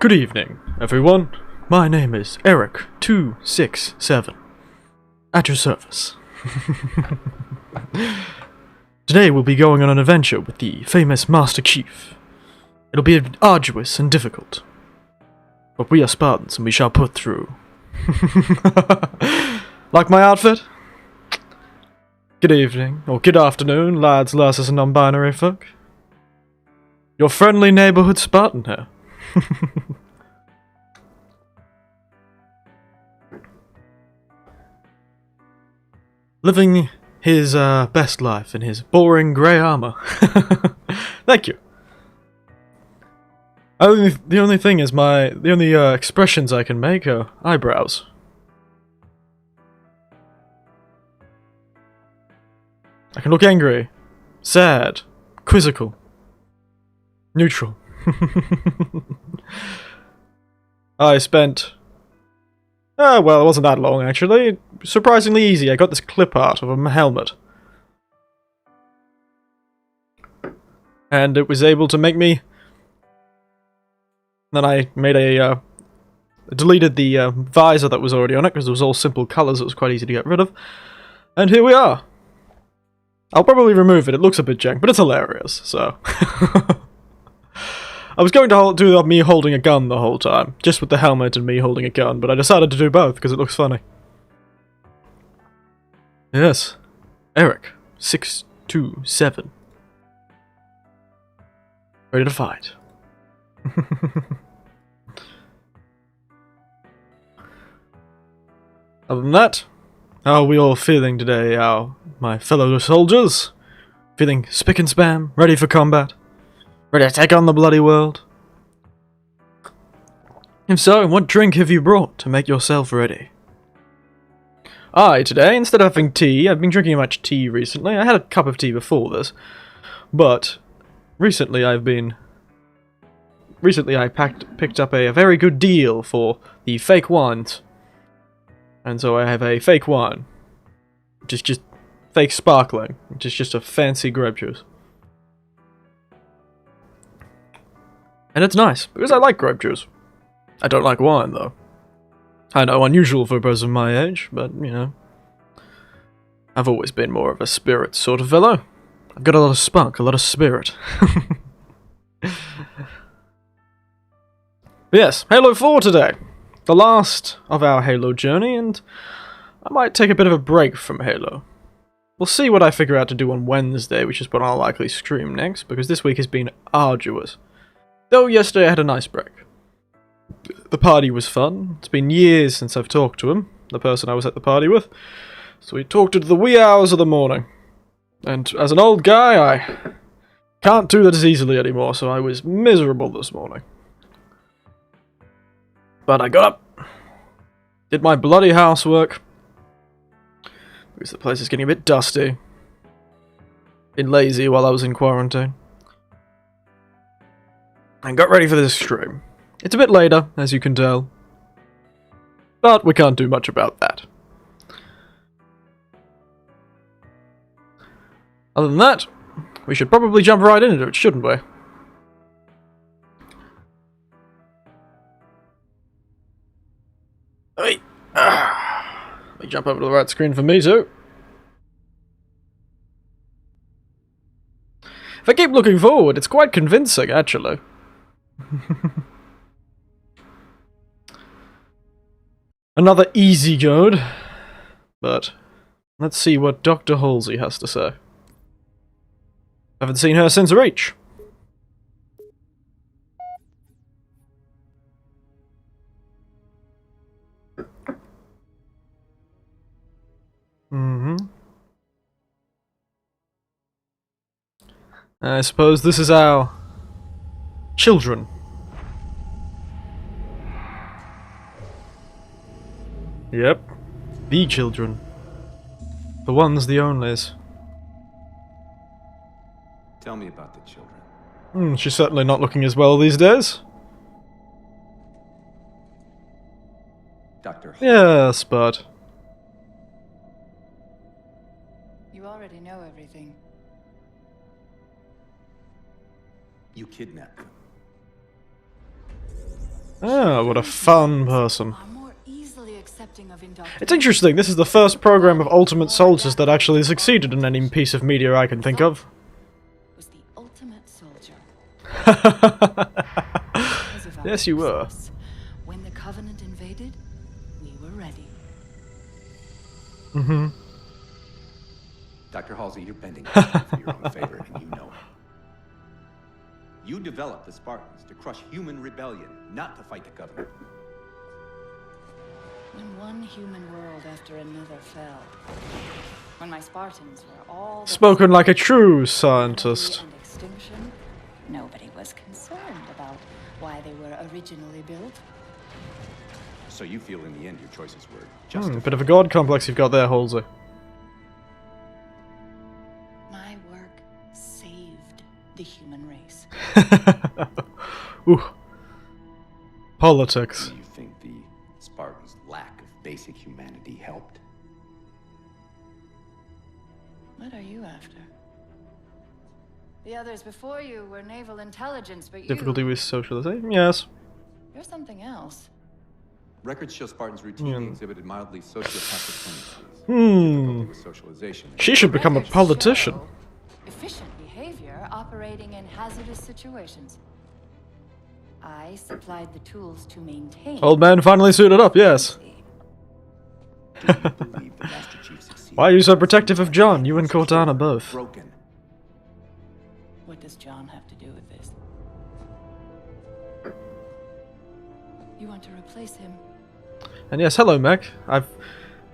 Good evening, everyone. My name is Eric267. At your service. Today we'll be going on an adventure with the famous Master Chief. It'll be arduous and difficult. But we are Spartans and we shall put through. Like my outfit? Good evening, or good afternoon, lads, lasses, and non-binary folk. Your friendly neighborhood Spartan here. Living his best life in his boring grey armor. Thank you. The only thing is the only expressions I can make are eyebrows. I can look angry, sad, quizzical, neutral. I spent... well, it wasn't that long, actually. Surprisingly easy. I got this clip art of a helmet. And it was able to make me... Then I made a... deleted the visor that was already on it, because it was all simple colours, it was quite easy to get rid of. And here we are. I'll probably remove it, it looks a bit jank, but it's hilarious, so... I was going to do me holding a gun the whole time, just with the helmet and me holding a gun, but I decided to do both because it looks funny. Yes, Eric, 627. Ready to fight. Other than that, how are we all feeling today, my fellow soldiers? Feeling spick and span, ready for combat? Ready to take on the bloody world? If so, what drink have you brought to make yourself ready? Today, instead of having tea, I've been drinking much tea recently. I had a cup of tea before this, but recently I picked up a very good deal for the fake wines. And so I have a fake wine, which is just fake sparkling, which is just a fancy grape juice. And it's nice, because I like grape juice. I don't like wine, though. I know, unusual for a person my age, but, you know. I've always been more of a spirit sort of fellow. I've got a lot of spunk, a lot of spirit. But yes, Halo 4 today. The last of our Halo journey, and I might take a bit of a break from Halo. We'll see what I figure out to do on Wednesday, which is when I'll likely stream next, because this week has been arduous. Though yesterday I had a nice break. The party was fun. It's been years since I've talked to him, the person I was at the party with. So we talked into the wee hours of the morning. And as an old guy, I can't do that as easily anymore, so I was miserable this morning. But I got up, did my bloody housework, because the place is getting a bit dusty. Been lazy while I was in quarantine. And got ready for this stream. It's a bit later, as you can tell. But we can't do much about that. Other than that, we should probably jump right into it, shouldn't we? Hey! Let me jump over to the right screen for me too. If I keep looking forward, it's quite convincing, actually. Another easy code, but let's see what Dr. Halsey has to say. Haven't seen her since Reach. I suppose this is our children. Yep. The children. The ones, the onlys. Tell me about the children. She's certainly not looking as well these days. Dr. Yes, but... You already know everything. You kidnapped them. Oh, what a fun person. Are more easily accepting of It's interesting, this is the first program of Ultimate Soldiers that actually succeeded in any piece of media I can think of. Was the ultimate soldier. Yes, you were. When the Covenant invaded, we were ready. Mm-hmm. Dr. Halsey, you're bending everything for your own favor, and you know it. You developed the Spartans to crush human rebellion, not to fight the Covenant. When one human world after another fell, when my Spartans were all Spoken like a true scientist. and extinction, nobody was concerned about why they were originally built. So you feel in the end your choices were justified. Bit of a god complex you've got there, Halsey. My work saved the human race. Ooh. Politics. Do you think the Spartans' lack of basic humanity helped? What are you after? The others before you were naval intelligence, but Difficulty with socialization? Yes. you're something else. Records show Spartans routinely exhibited mildly sociopathic tendencies. Hmm. Difficulty with socialization. She should become a Records politician. show efficient behavior operating in hazardous situations. I supplied the tools to maintain. Old man finally suited up, yes. Do you believe the Master Chief succeeded? Why are you so protective of John? You and Cortana both. Broken. What does John have to do with this? You want to replace him? And yes, hello, Meg. I've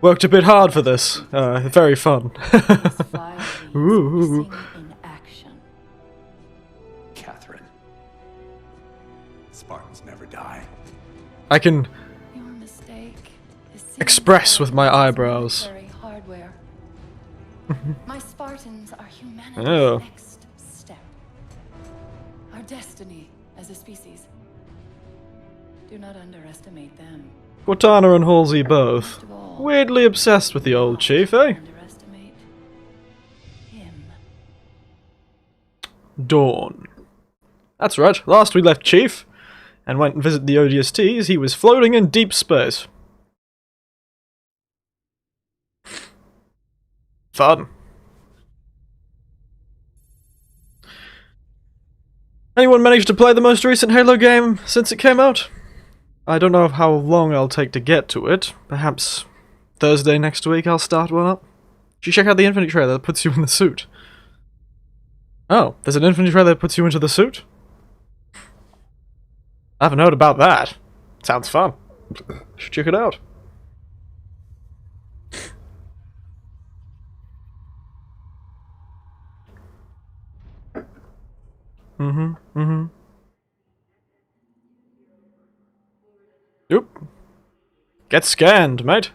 worked a bit hard for this. Very fun. This fire needs Ooh. missing in action. Catherine. Spartans never die. I can Your mistake is seeing express the with my world as eyebrows. military hardware. My Spartans are humanity's Oh. next step. Our destiny as a species. Do not underestimate them. Cortana and Halsey both. Most of all, Weirdly obsessed with the old chief, eh? underestimate him. Dawn. That's right, last we left Chief and went and visited the ODSTs, he was floating in deep space. Fun. Anyone managed to play the most recent Halo game since it came out? I don't know how long I'll take to get to it. Perhaps Thursday next week I'll start one up. Did you check out the Infinity trailer that puts you in the suit? Oh, there's an Infinity trailer that puts you into the suit? I haven't heard about that. Sounds fun. Should check it out. Oop. Get scanned, mate.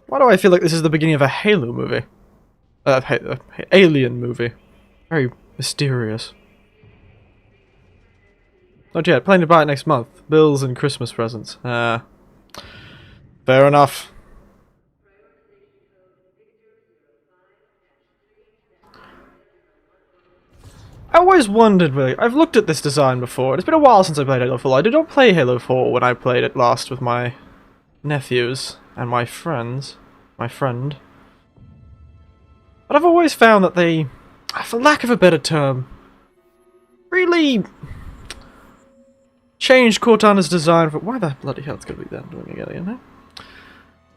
Why do I feel like this is the beginning of a Halo movie? Alien movie. Very mysterious. Not yet. Planning to buy it next month. Bills and Christmas presents. Fair enough. I always wondered, really. I've looked at this design before. It's been a while since I played Halo 4. I did not play Halo 4 when I played it last with my nephews and my friends. My friend. But I've always found that they, for lack of a better term, really changed Cortana's design for— why the bloody hell it's gonna be that doing again, you know?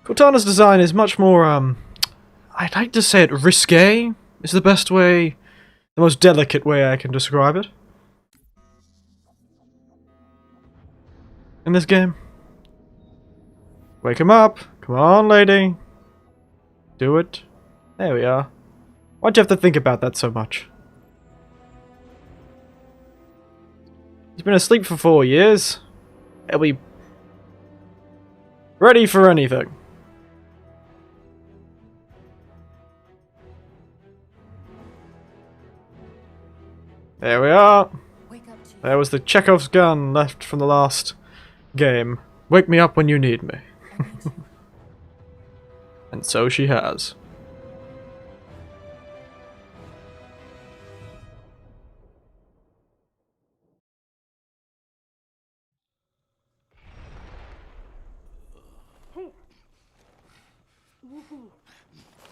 Cortana's design is much more, I'd like to say it risque is the best way, the most delicate way I can describe it. In this game. Wake him up. Come on, lady. Do it. There we are. Why'd you have to think about that so much? He's been asleep for 4 years. He'll be ready for anything. There we are. There was the Chekhov's gun left from the last game. Wake me up when you need me. And so she has.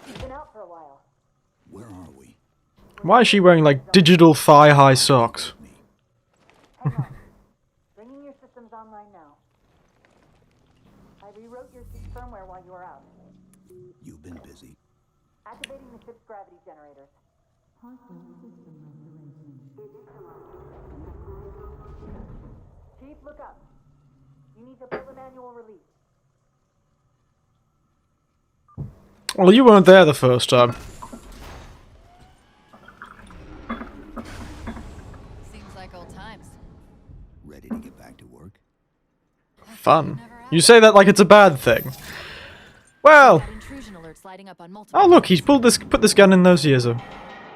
He's been out for a while. Where are we? Why is she wearing, like, digital thigh-high socks? Hang on. Bringing your systems online now. I rewrote your ship's firmware while you were out. You've been busy. Activating the ship's gravity generators. Chief, look up. You need to pull the manual release. Well, you weren't there the first time. Seems like old times. Ready to get back to work? Fun. You say that like it's a bad thing. Well, Got intrusion alerts lighting up on multiple. oh look, he's put this gun in those years ago.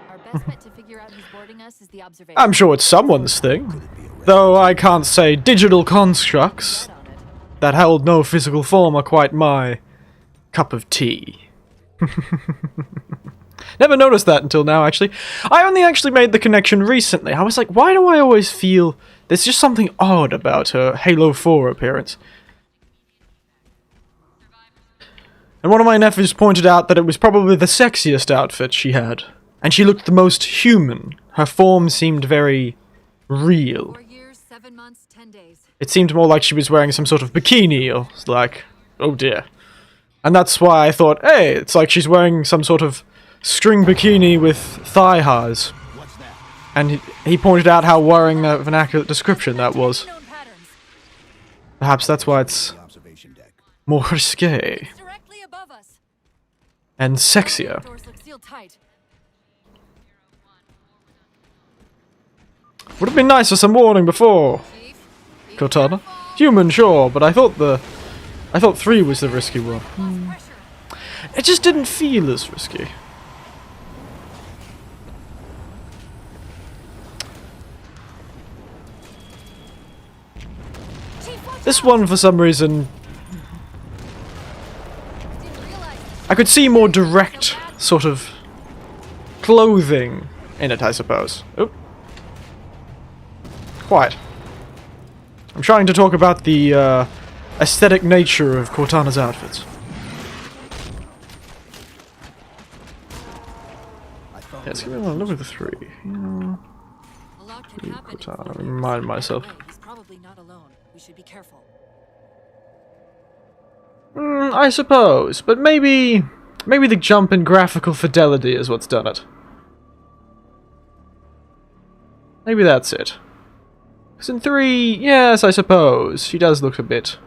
Our best bet to figure out who's boarding us is the observation. I'm sure it's someone's thing. Though I can't say digital constructs On it. that held no physical form are quite my cup of tea. Never noticed that until now, actually. I only actually made the connection recently. I was like, why do I always feel there's just something odd about her Halo 4 appearance? And one of my nephews pointed out that it was probably the sexiest outfit she had. And she looked the most human. Her form seemed very real. 4 years, 7 months, 10 days. It seemed more like she was wearing some sort of bikini, or like, oh dear. And that's why I thought, hey, it's like she's wearing some sort of string bikini with thigh highs. What's that? And he pointed out how worrying of an accurate description that was. Known patterns. Perhaps that's why it's The observation deck. more risque It's directly above us. and sexier. Doors look sealed tight. Would have been nice for some warning before, Chief, be Cortana. careful. Human, sure, but I thought 3 was the risky one. Lost pressure. It just didn't feel as risky. Chief, watch This out. one, for some reason, Didn't realize. I could see more direct sort of clothing in it, I suppose. Oop. Quiet. I'm trying to talk about the aesthetic nature of Cortana's outfits. Yes, give me one. Look at the 3. A lot can happen. in Cortana, 4 remind years. myself. By the way, he's probably not alone. We should be careful. I suppose, but maybe the jump in graphical fidelity is what's done it. Maybe that's it. Because in 3, yes, I suppose, she does look a bit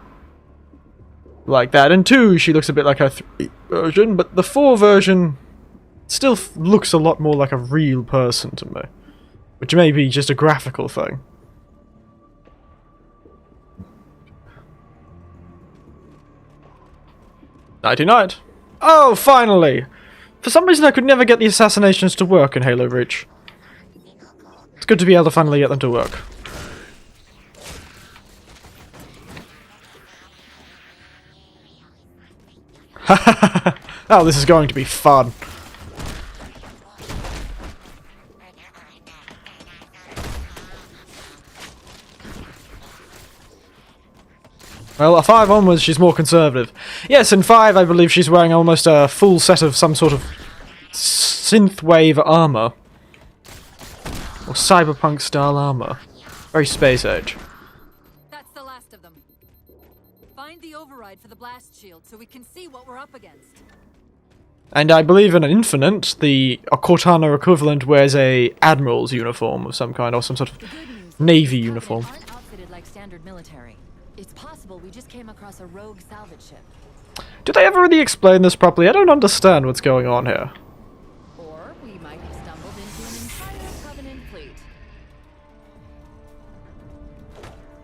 like that. In 2, she looks a bit like her 3 version, but the 4 version still looks a lot more like a real person to me. Which may be just a graphical thing. Nighty-night. Oh, finally! For some reason I could never get the assassinations to work in Halo Reach. It's good to be able to finally get them to work. Oh, this is going to be fun. Well, a 5 onwards, she's more conservative. Yes, in 5, I believe she's wearing almost a full set of some sort of synthwave armor. Or cyberpunk-style armor. Very space age. That's the last of them. Find the override for the blast shield so we can see what we're up against. And I believe in an Infinite, the Cortana equivalent wears a Admiral's uniform of some kind, or some sort of The good news Navy is uniform. Covenant aren't outfitted like standard military. It's possible we just came across a rogue salvage ship. Do they ever really explain this properly? I don't understand what's going on here. Or we might have stumbled into an entire Covenant fleet.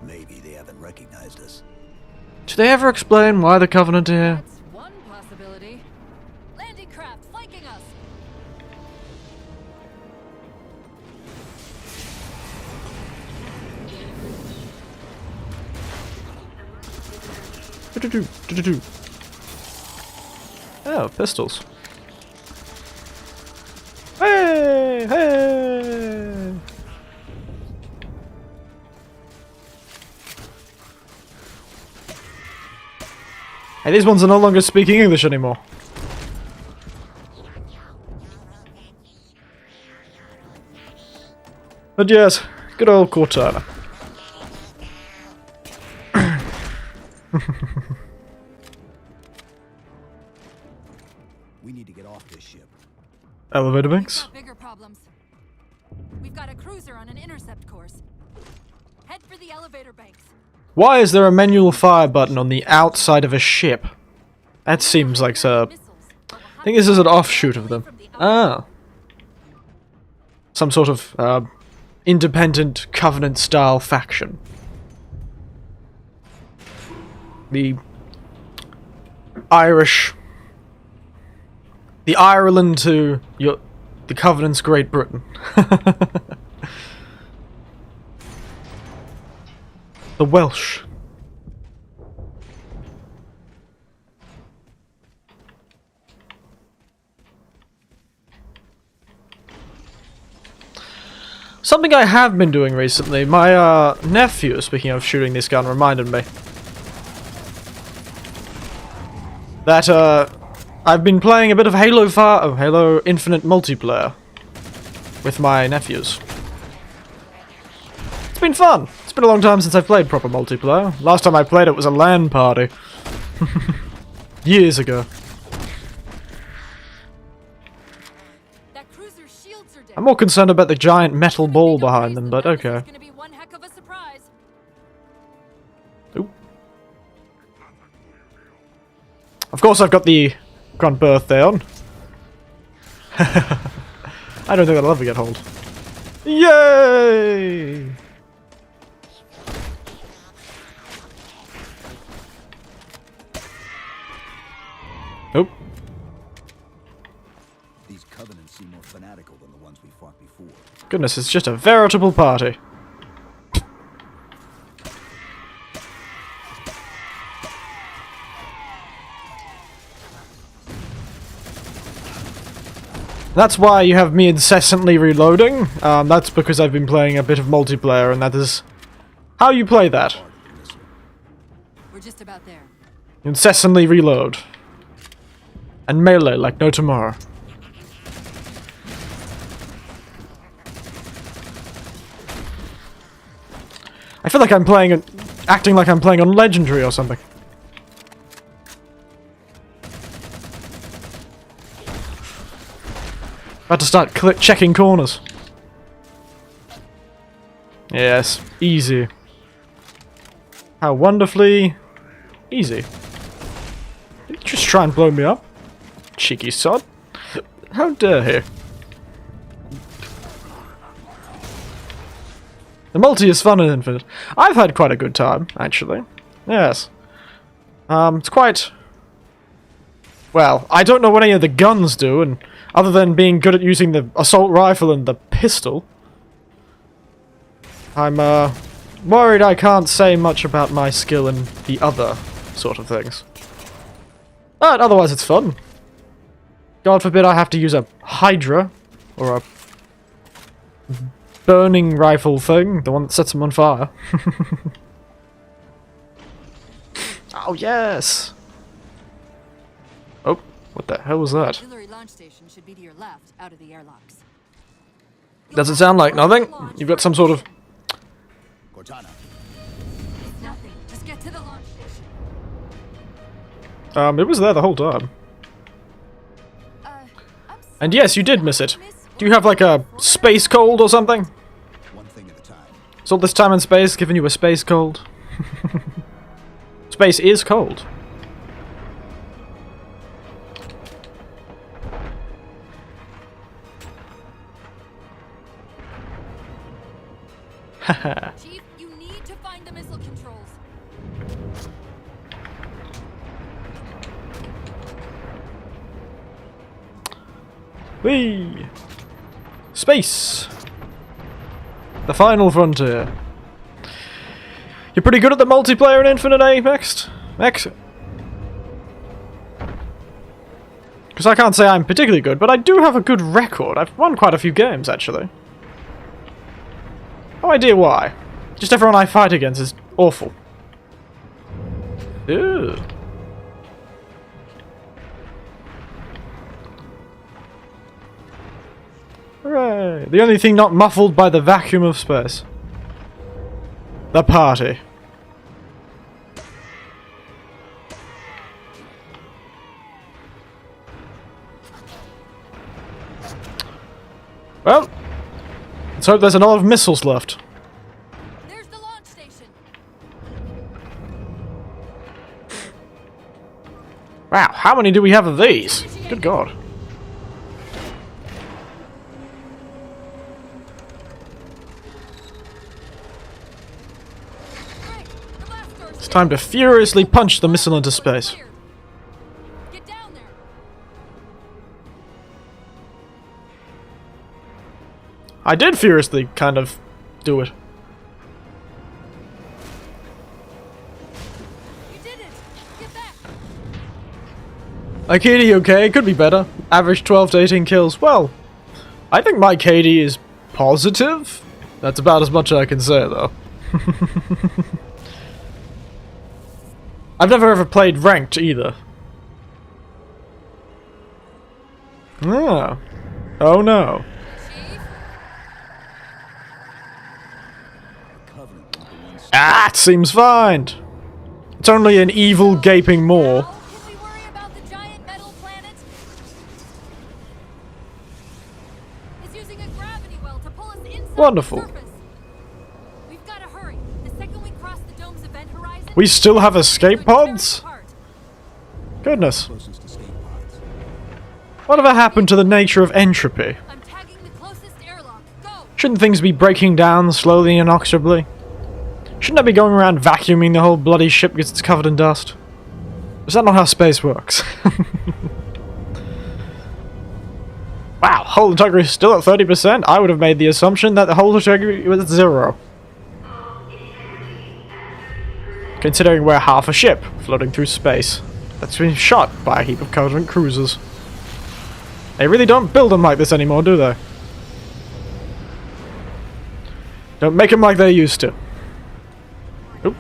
Maybe they haven't recognized us. Do they ever explain why the Covenant are here? That's one possibility. Landing craft flanking us. Do-do-do, do-do-do. Oh, pistols. Hey! Hey! Hey, these ones are no longer speaking English anymore. But yes, good old Cortana. We need to get off this ship. Elevator We've banks. got bigger problems. We've got a cruiser on an intercept course. Head for the elevator banks. Why is there a manual fire button on the outside of a ship? That seems like so. I think this is an offshoot of them. Ah. Some sort of independent Covenant-style faction. The Irish... The Ireland to the Covenant's Great Britain. The Welsh. Something I have been doing recently, my nephew, speaking of shooting this gun, reminded me that I've been playing a bit of Halo Infinite multiplayer with my nephews. It's been fun. It's been a long time since I've played proper multiplayer. Last time I played it was a LAN party. Years ago. That cruiser's shields are down. I'm more concerned about the giant metal ball behind them, but okay. It's gonna be one heck of a surprise. Oop. Of course I've got the Grunt birthday on. I don't think that'll ever get hold. Yay! Nope. These Covenants seem more fanatical than the ones we fought before. Goodness, it's just a veritable party. That's why you have me incessantly reloading. That's because I've been playing a bit of multiplayer, and that is how you play that. We're just about there. You incessantly reload. And melee like no tomorrow. I feel like I'm playing, acting like I'm playing on Legendary or something. About to start checking corners. Yes, easy. How wonderfully easy. Did you just try and blow me up? Cheeky sod. How dare he? The multi is fun and infinite. I've had quite a good time, actually. Yes. It's quite... Well, I don't know what any of the guns do, and other than being good at using the assault rifle and the pistol, I'm, worried I can't say much about my skill in the other sort of things. But otherwise it's fun. God forbid I have to use a Hydra, or a burning rifle thing, the one that sets them on fire. Oh yes! Oh, what the hell was that? Auxiliary launch station should be to your left, out of the airlocks. Does it sound like nothing? You've got some sort of... Cortana, Nothing. Just get to the launch station. it was there the whole time. I'm And yes, you did miss it. Do you have like a space cold or something? one thing at a time. Is all this time in space giving you a space cold? Space is cold. Haha. Chief, you need to find the missile controls. Whee! Space! The final frontier. You're pretty good at the multiplayer in Infinite, eh, Max? Because I can't say I'm particularly good, but I do have a good record. I've won quite a few games, actually. No idea why. Just everyone I fight against is awful. Ew. Hooray! The only thing not muffled by the vacuum of space. The party. Well, let's hope there's a lot of missiles left. There's the launch station. Wow, how many do we have of these? Good God. Great. The blast door's It's time to furiously punch the missile into space. clear. Get down there. I did furiously kind of do it. You did it. Get back. My KD okay, could be better. Average 12 to 18 kills. Well, I think my KD is positive. That's about as much as I can say though. I've never ever played ranked either. Ah. Oh no. Chief. Covenant want the ones Ah, it seems fine. It's only an evil gaping maw. Now, can we worry about the giant metal planet? It's using a gravity well to pull us inside Wonderful. the surface. We've got to hurry. The second we cross the dome's event horizon, We still have escape it's going to tear us pods? apart. Goodness. closest escape pods. Whatever happened to the nature of entropy? I'm tagging the closest airlock. Go. Shouldn't things be breaking down slowly and inexorably? Shouldn't I be going around vacuuming the whole bloody ship because it's covered in dust? Is that not how space works? Wow, hull integrity is still at 30%? I would have made the assumption that the hull integrity was at 0. Considering we're half a ship floating through space that's been shot by a heap of Covenant cruisers. They really don't build them like this anymore, do they? Don't make them like they used to. Oop.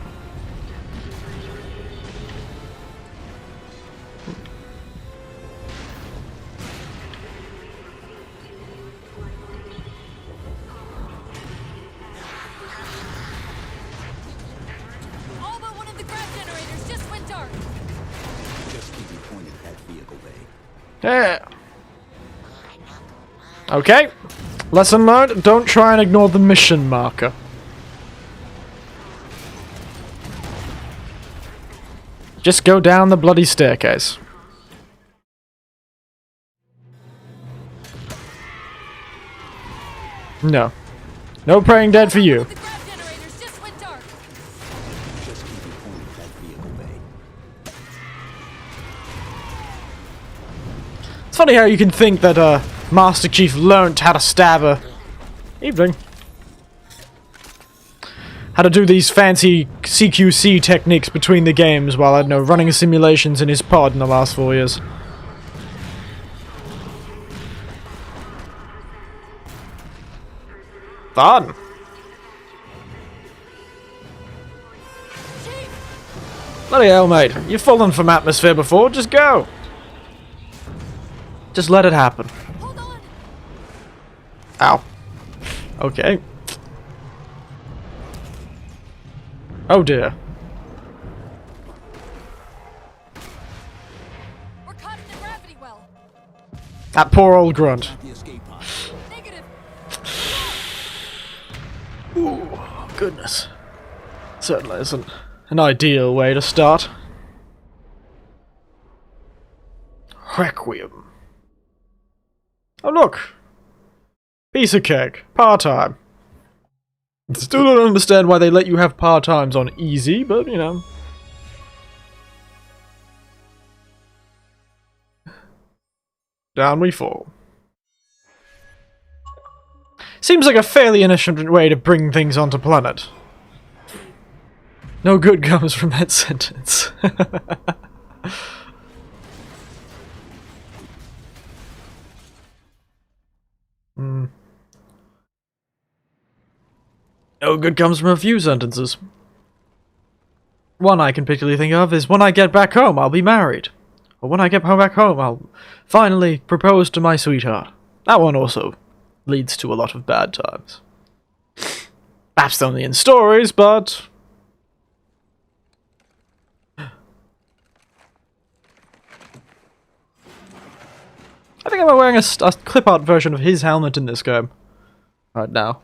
All but one of the grav generators just went dark. Just keep me pointed at vehicle bay. Yeah. Okay. Lesson learned, don't try and ignore the mission marker. Just go down the bloody staircase. No. No praying dead for you. The grav generators just went dark. Just keep me pointed at vehicle bay. It's funny how you can think that Master Chief learnt how to stab a... Evening. How to do these fancy CQC techniques between the games while, I don't know, running simulations in his pod in the last 4 years. Fun! Bloody hell, mate. You've fallen from atmosphere before, just go! Just let it happen. Hold on. Ow. Okay. Oh dear. We're caught in the gravity well. That poor old grunt. The escape pod. Negative. Ooh, goodness. Certainly isn't an ideal way to start. Requiem. Oh look! Piece of cake. Part-time. Still don't understand why they let you have part-times on easy, but you know. Down we fall. Seems like a fairly inefficient way to bring things onto planet. No good comes from that sentence. No good comes from a few sentences. One I can particularly think of is, when I get back home, I'll be married. Or when I get back home, I'll finally propose to my sweetheart. That one also leads to a lot of bad times. Perhaps only in stories, but... I think I'm wearing a clip art version of his helmet in this game. Right now.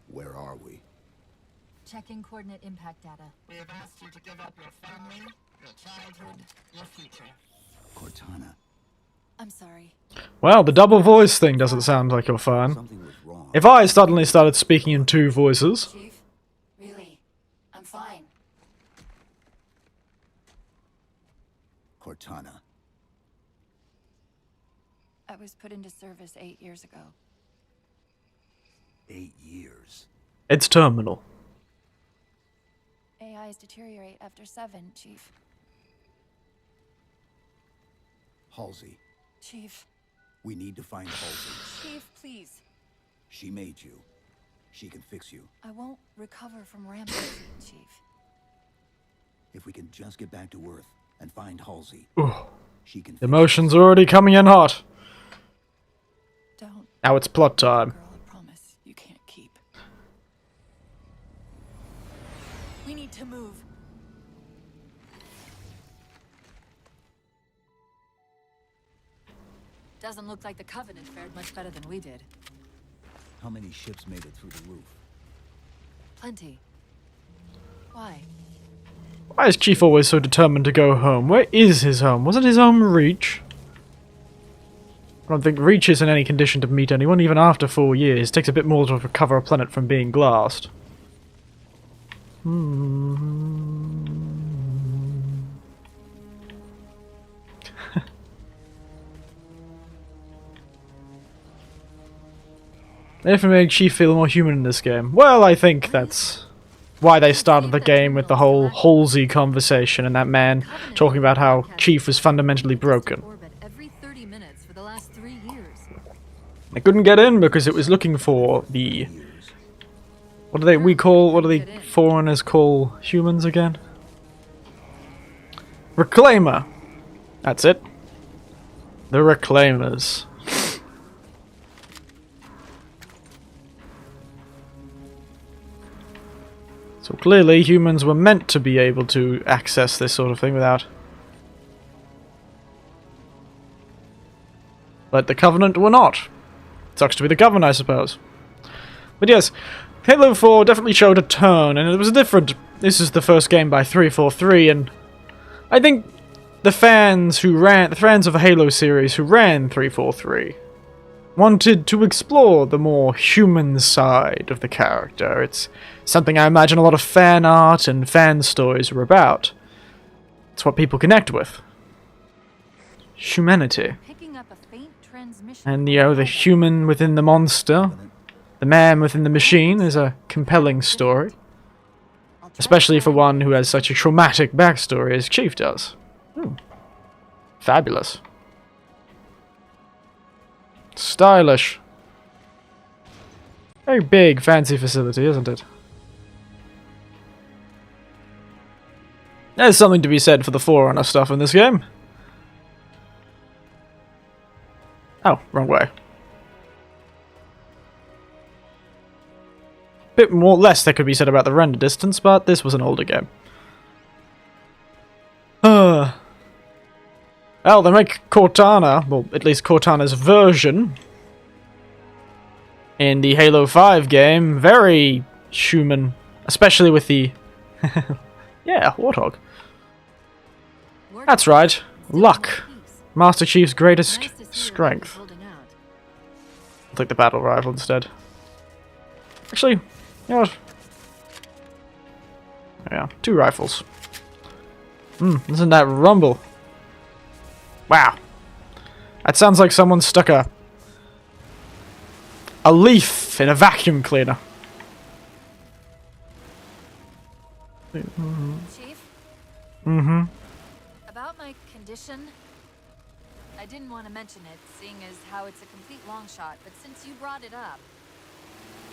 Where are we? Checking coordinate impact data. We have asked you to give up your family, your childhood, your future. Cortana. I'm sorry. Well, the double voice thing doesn't sound like you're fine. Something was wrong. If I suddenly started speaking in two voices... Chief, really, I'm fine. Cortana. I was put into service 8 years ago. 8 years. It's terminal. AIs deteriorate after 7, Chief. Halsey. Chief. We need to find Halsey. Chief, please. She made you. She can fix you. I won't recover from rampage, Chief. If we can just get back to Earth and find Halsey, Ooh. she can fix Emotions already coming in hot. Don't. Now it's plot time. Girl, I promise you can't keep. We need to move. Doesn't look like the Covenant fared much better than we did. How many ships made it through the roof? Plenty. Why? Why is Chief always so determined to go home? Where is his home? Wasn't his home Reach? I don't think Reach is in any condition to meet anyone, even after 4 years. It takes a bit more to recover a planet from being glassed. If it made Chief feel more human in this game. Well, I think that's why they started the game with the whole Halsey conversation and that man talking about how Chief was fundamentally broken. Orbit every 30 minutes for the last 3 years. They couldn't get in because it was looking for the... What do the foreigners call humans again? Reclaimer! That's it. The Reclaimers. So clearly humans were meant to be able to access this sort of thing without... But the Covenant were not. Sucks to be the Covenant, I suppose. But yes, Halo 4 definitely showed a turn, and it was different. This is the first game by 343, and I think the fans of the Halo series who ran 343 wanted to explore the more human side of the character. It's something I imagine a lot of fan art and fan stories are about. It's what people connect with. Humanity. Picking up a faint transmission. And, you know, the human within the monster, the man within the machine is a compelling story. Especially for one who has such a traumatic backstory as Chief does. Fabulous. Stylish. Very big, fancy facility, isn't it? There's something to be said for the Forerunner stuff in this game. Oh, wrong way. Bit more, less that could be said about the render distance, but this was an older game. Well, they make Cortana, well, at least Cortana's version, in the Halo 5 game, very human, especially with the... yeah, Warthog. That's right, luck. Master Chief's greatest strength. I'll take the battle rifle instead. Actually, you know what? Yeah, 2 rifles. Isn't that rumble? Wow. That sounds like someone stuck a leaf in a vacuum cleaner. Chief? About my condition, I didn't want to mention it, seeing as how it's a complete long shot, but since you brought it up,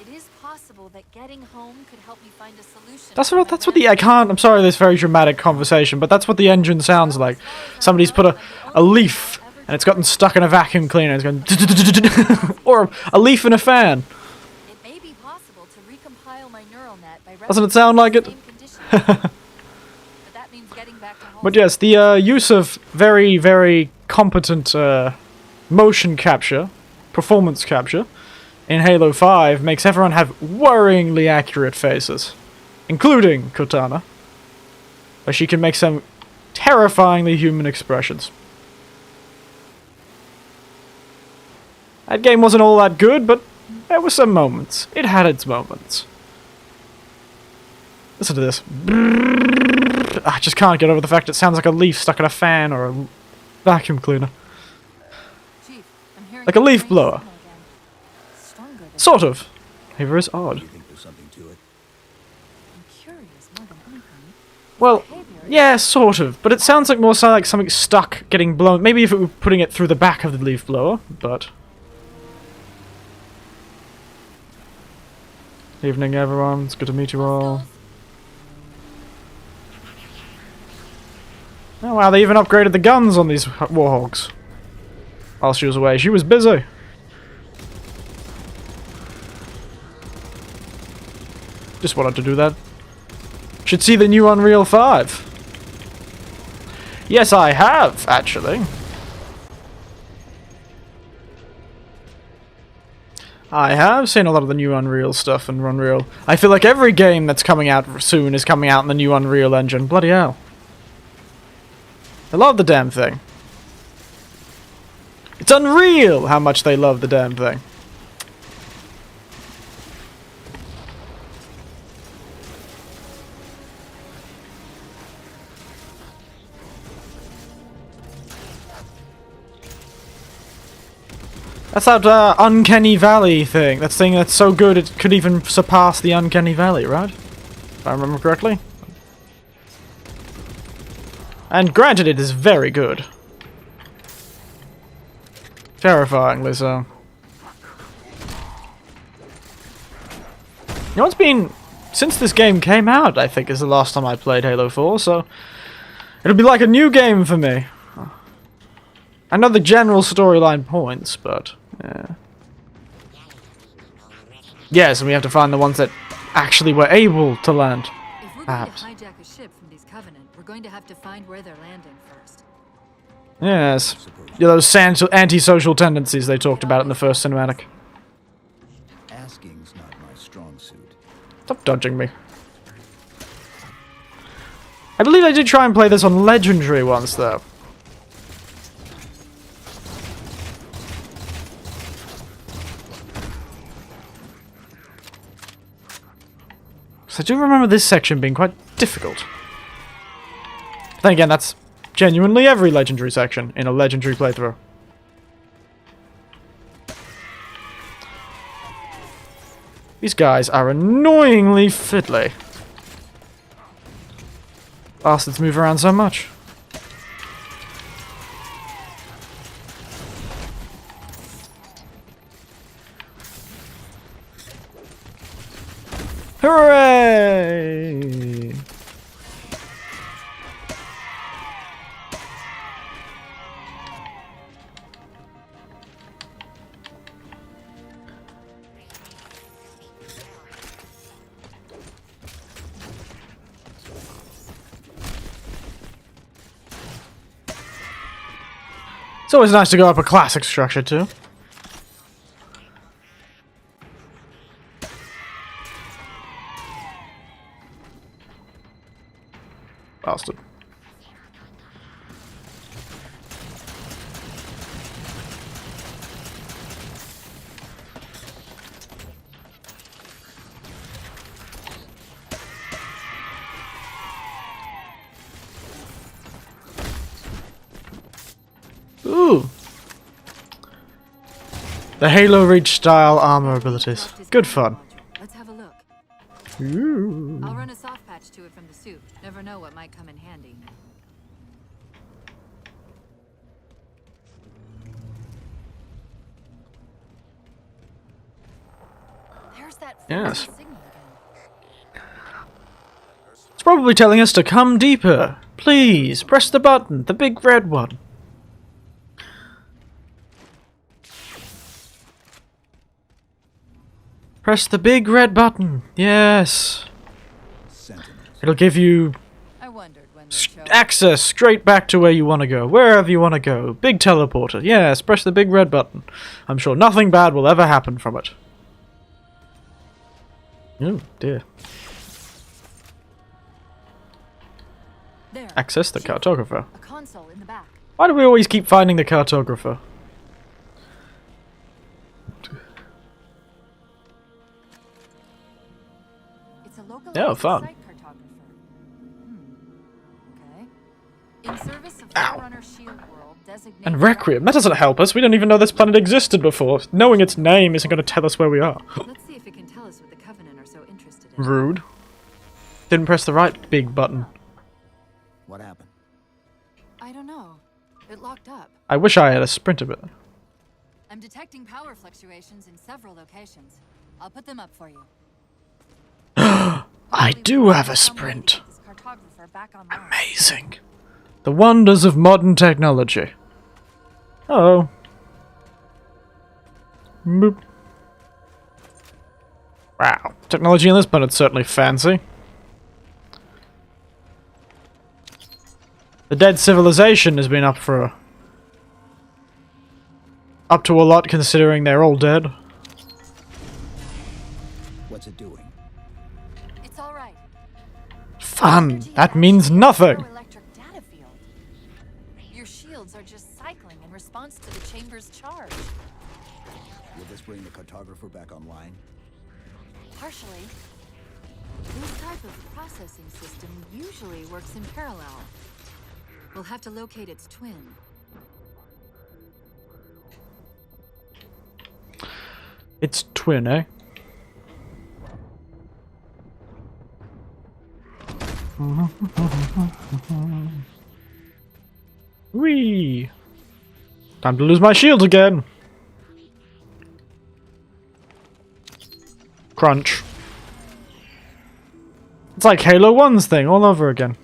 It is possible that getting home could help me find a solution. That's to what. my That's what the. I random- can't. I'm sorry. This very dramatic conversation, but that's what the engine sounds like. Somebody's put a leaf and it's gotten stuck in a vacuum cleaner. It's going, or a leaf in a fan. It may be possible to recompile my neural net by Doesn't it sound like it? same conditions. But that means getting back to home. But yes, the use of very, very competent motion capture, performance capture, in Halo 5 makes everyone have worryingly accurate faces, including Cortana, where she can make some terrifyingly human expressions. That game wasn't all that good, but there were some moments. It had its moments. Listen to this. I just can't get over the fact it sounds like a leaf stuck in a fan or a vacuum cleaner. Chief, I'm hearing Like a leaf strange blower. signal again. Stronger than Sort of. Behavior is Do odd. you think there's something to it? I'm curious more than anything. Well, Behavior is- yeah, sort of. But it sounds like more so like something stuck getting blown. Maybe if it were putting it through the back of the leaf blower, but... Evening, everyone. It's good to meet you all. Oh wow, they even upgraded the guns on these warhogs. While she was away. She was busy. Just wanted to do that. Should see the new Unreal 5. Yes, I have, actually. I have seen a lot of the new Unreal stuff in Unreal. I feel like every game that's coming out soon is coming out in the new Unreal Engine. Bloody hell. I love the damn thing. It's unreal how much they love the damn thing. That's that Uncanny Valley thing. That thing that's so good it could even surpass the Uncanny Valley, right? If I remember correctly. And granted, it is very good. Terrifyingly so. You know, it's been... Since this game came out, I think, is the last time I played Halo 4, so... It'll be like a new game for me. I know the general storyline points, but... Yeah. Yes, and we have to find the ones that actually were able to land. If we're Perhaps. going to hijack a ship from these Covenant, we're going to have to find where they're landing first. Yes. Yeah, those antisocial tendencies they talked about in the first cinematic. Asking's not my strong suit. Stop dodging me. I believe I did try and play this on Legendary once, though. So I do remember this section being quite difficult. But then again, that's genuinely every Legendary section in a Legendary playthrough. These guys are annoyingly fiddly. Bastards move around so much. Hooray! It's always nice to go up a classic structure too. Bastard. Ooh. The Halo Reach style armor abilities. Good fun. Let's have a look. Ooh. I'll run a soft patch to it from the suit. Never know what might come in handy. There's that that Yes. signal again? It's probably telling us to come deeper. Please, press the button, the big red one. Press the big red button. Yes. Sentinels. It'll give you I wondered when they show up. access straight back to where you want to go. Wherever you want to go. Big teleporter. Yes, press the big red button. I'm sure nothing bad will ever happen from it. Oh, dear. There. Access the cartographer. A console in the back. Why do we always keep finding the cartographer? It's a local Yeah, fun. site cartographer. Okay. In service of Ow. Forerunner Shield World, designated And Requiem. That doesn't help us. We didn't even know this planet existed before. Knowing its name isn't going to tell us where we are. Let's see if it can tell us what the Covenant are so interested in. Rude. Didn't press the right big button. What happened? I don't know. It locked up. I wish I had a sprint of it. I'm detecting power fluctuations in several locations. I'll put them up for you. I do have a sprint. This cartographer back online. Amazing. The wonders of modern technology. Oh. Boop. Wow. Technology on this planet's certainly fancy. The dead civilization has been up to a lot considering they're all dead. What's it doing? It's all right. Fun. Energy That means actually nothing. electric data field. Your shields are just cycling in response to the chamber's charge. Will this bring the cartographer back online? Partially. This type of processing system usually works in parallel. We'll have to locate its twin. It's twin, eh? Whee! Time to lose my shield again! Crunch. It's like Halo 1's thing all over again.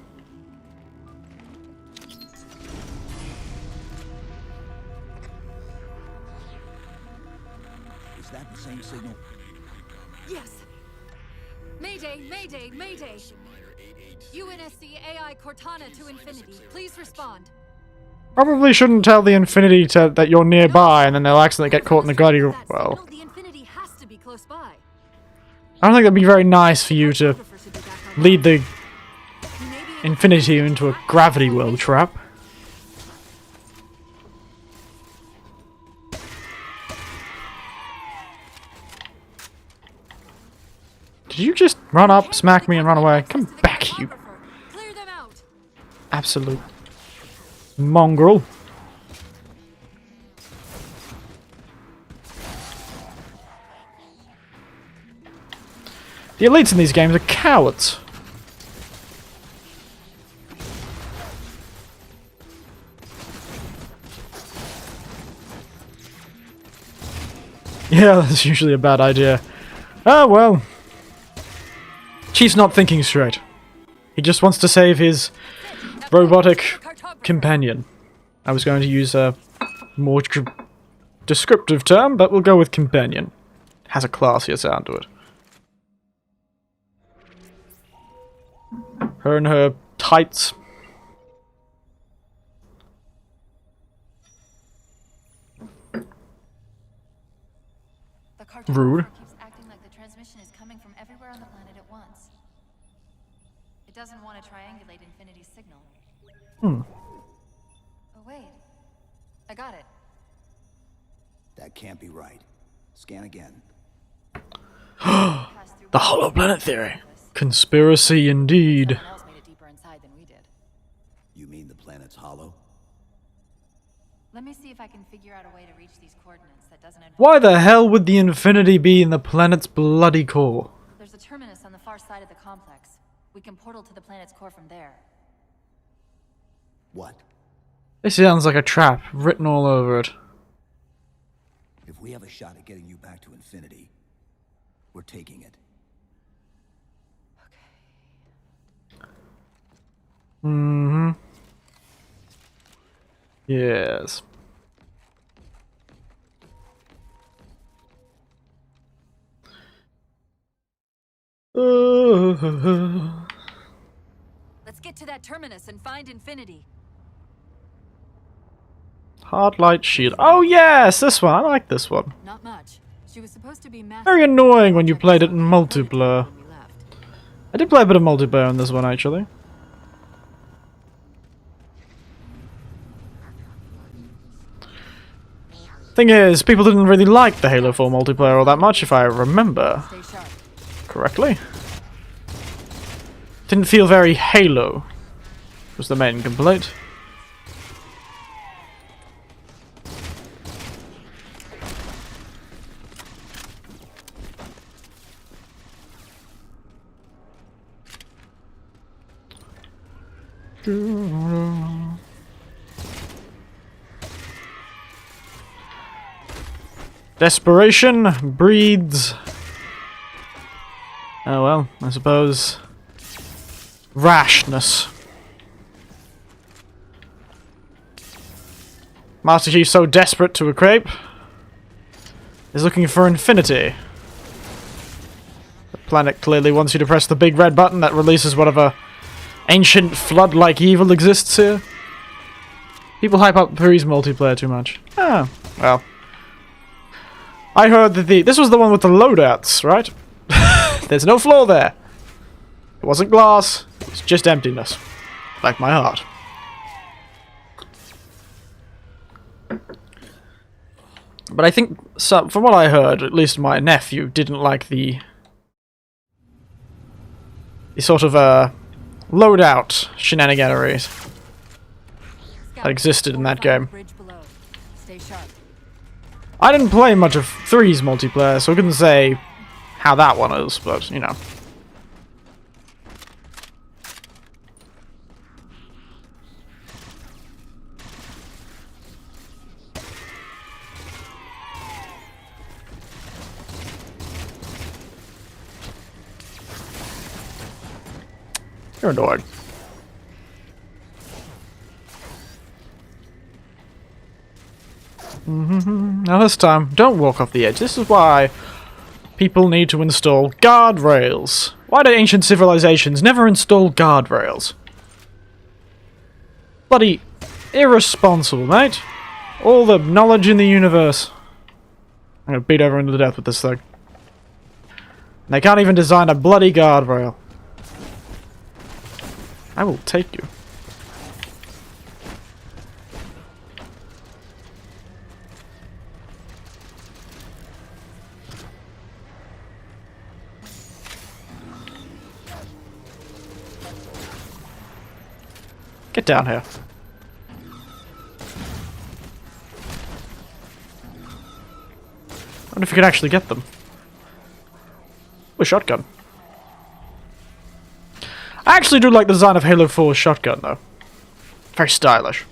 Is that the same signal? Yes! Mayday, Mayday, Mayday! UNSC AI Cortana to Infinity. Please respond. Probably shouldn't tell the Infinity that you're nearby and then they'll accidentally get caught in the gutty. That Well, signal, the Infinity has to be close by. I don't think that'd be very nice for you to Cartographer should be back online. lead the He may be able to Infinity into a gravity well trap. Did you just run up, smack me, and run away? Come back, you Clear them out. absolute mongrel. The elites in these games are cowards. Yeah, that's usually a bad idea. Ah, well. Chief's not thinking straight. He just wants to save his robotic companion. I was going to use a more descriptive term, but we'll go with companion. Has a classier sound to it. Her and her tights. The cartographer Rude. keeps acting like the transmission is coming from everywhere on the planet at once. It doesn't want to triangulate Infinity's signal. Oh wait. I got it. That can't be right. Scan again. Passed through The hollow planet theory. Conspiracy indeed. Someone else made it deeper inside than we did. You mean the planet's hollow? Let me see if I can figure out a way to reach these coordinates that doesn't involve... Why the hell would the Infinity be in the planet's bloody core? There's a terminus on the far side of the complex. We can portal to the planet's core from there. What? This sounds like a trap written all over it. If we have a shot at getting you back to Infinity, we're taking it. Mm-hmm. Yes. Let's get to that terminus and find Infinity. Hard light shield. Oh yes, this one. I like this one. Not much. She was supposed to be massive. Very annoying when you played it in multiplayer. When we left. I did play a bit of multiplayer in this one actually. Thing is, people didn't really like the Halo 4 multiplayer all that much, if I remember Stay sharp. correctly. Didn't feel very Halo, was the main complaint. Desperation breeds... oh well, I suppose... rashness. Master Chief, so desperate to escape, is looking for Infinity. The planet clearly wants you to press the big red button that releases whatever ancient flood-like evil exists here. People hype up Breeze multiplayer too much. Ah, well. I heard that this was the one with the loadouts, right? There's no floor there. It wasn't glass, it was just emptiness. Like my heart. But I think, so, from what I heard, at least my nephew didn't like the sort of, loadout shenaniganeries that existed in that game. Bridge below. Stay sharp. I didn't play much of 3's multiplayer, so I couldn't say how that one is, but, you know. You're annoying. Now this time, don't walk off the edge. This is why people need to install guardrails. Why do ancient civilizations never install guardrails? Bloody irresponsible, mate. All the knowledge in the universe. I'm gonna beat everyone to death with this thing. They can't even design a bloody guardrail. I will take you. Get down here. I wonder if you can actually get them. Ooh, a shotgun. I actually do like the design of Halo 4's shotgun, though. Very stylish.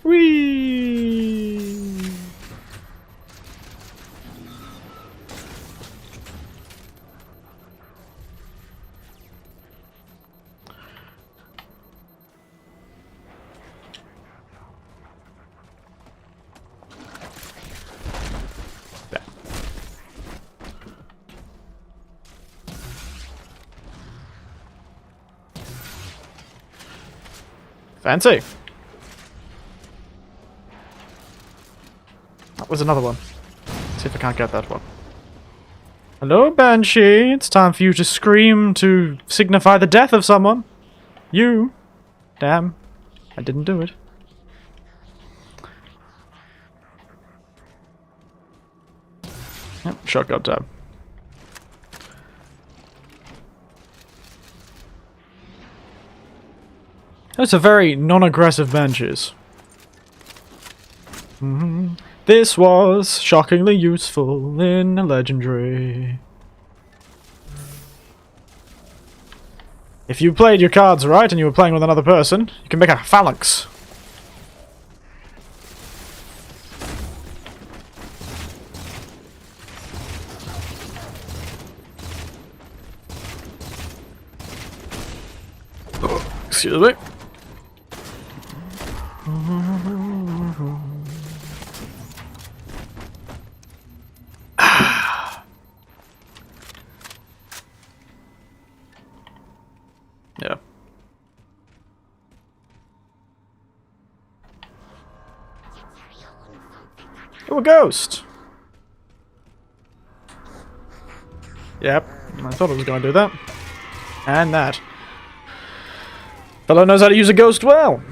Whee! Fancy. That was another one. Let's see if I can't get that one. Hello, Banshee. It's time for you to scream to signify the death of someone. You. Damn. I didn't do it. Yep, shotgun tab. Those are very non-aggressive benches. This was shockingly useful in a legendary. If you played your cards right and you were playing with another person, you can make a phalanx. Excuse me. Yeah. Oh, a ghost! Yep, I thought it was going to do that. And that. Fellow knows how to use a ghost well.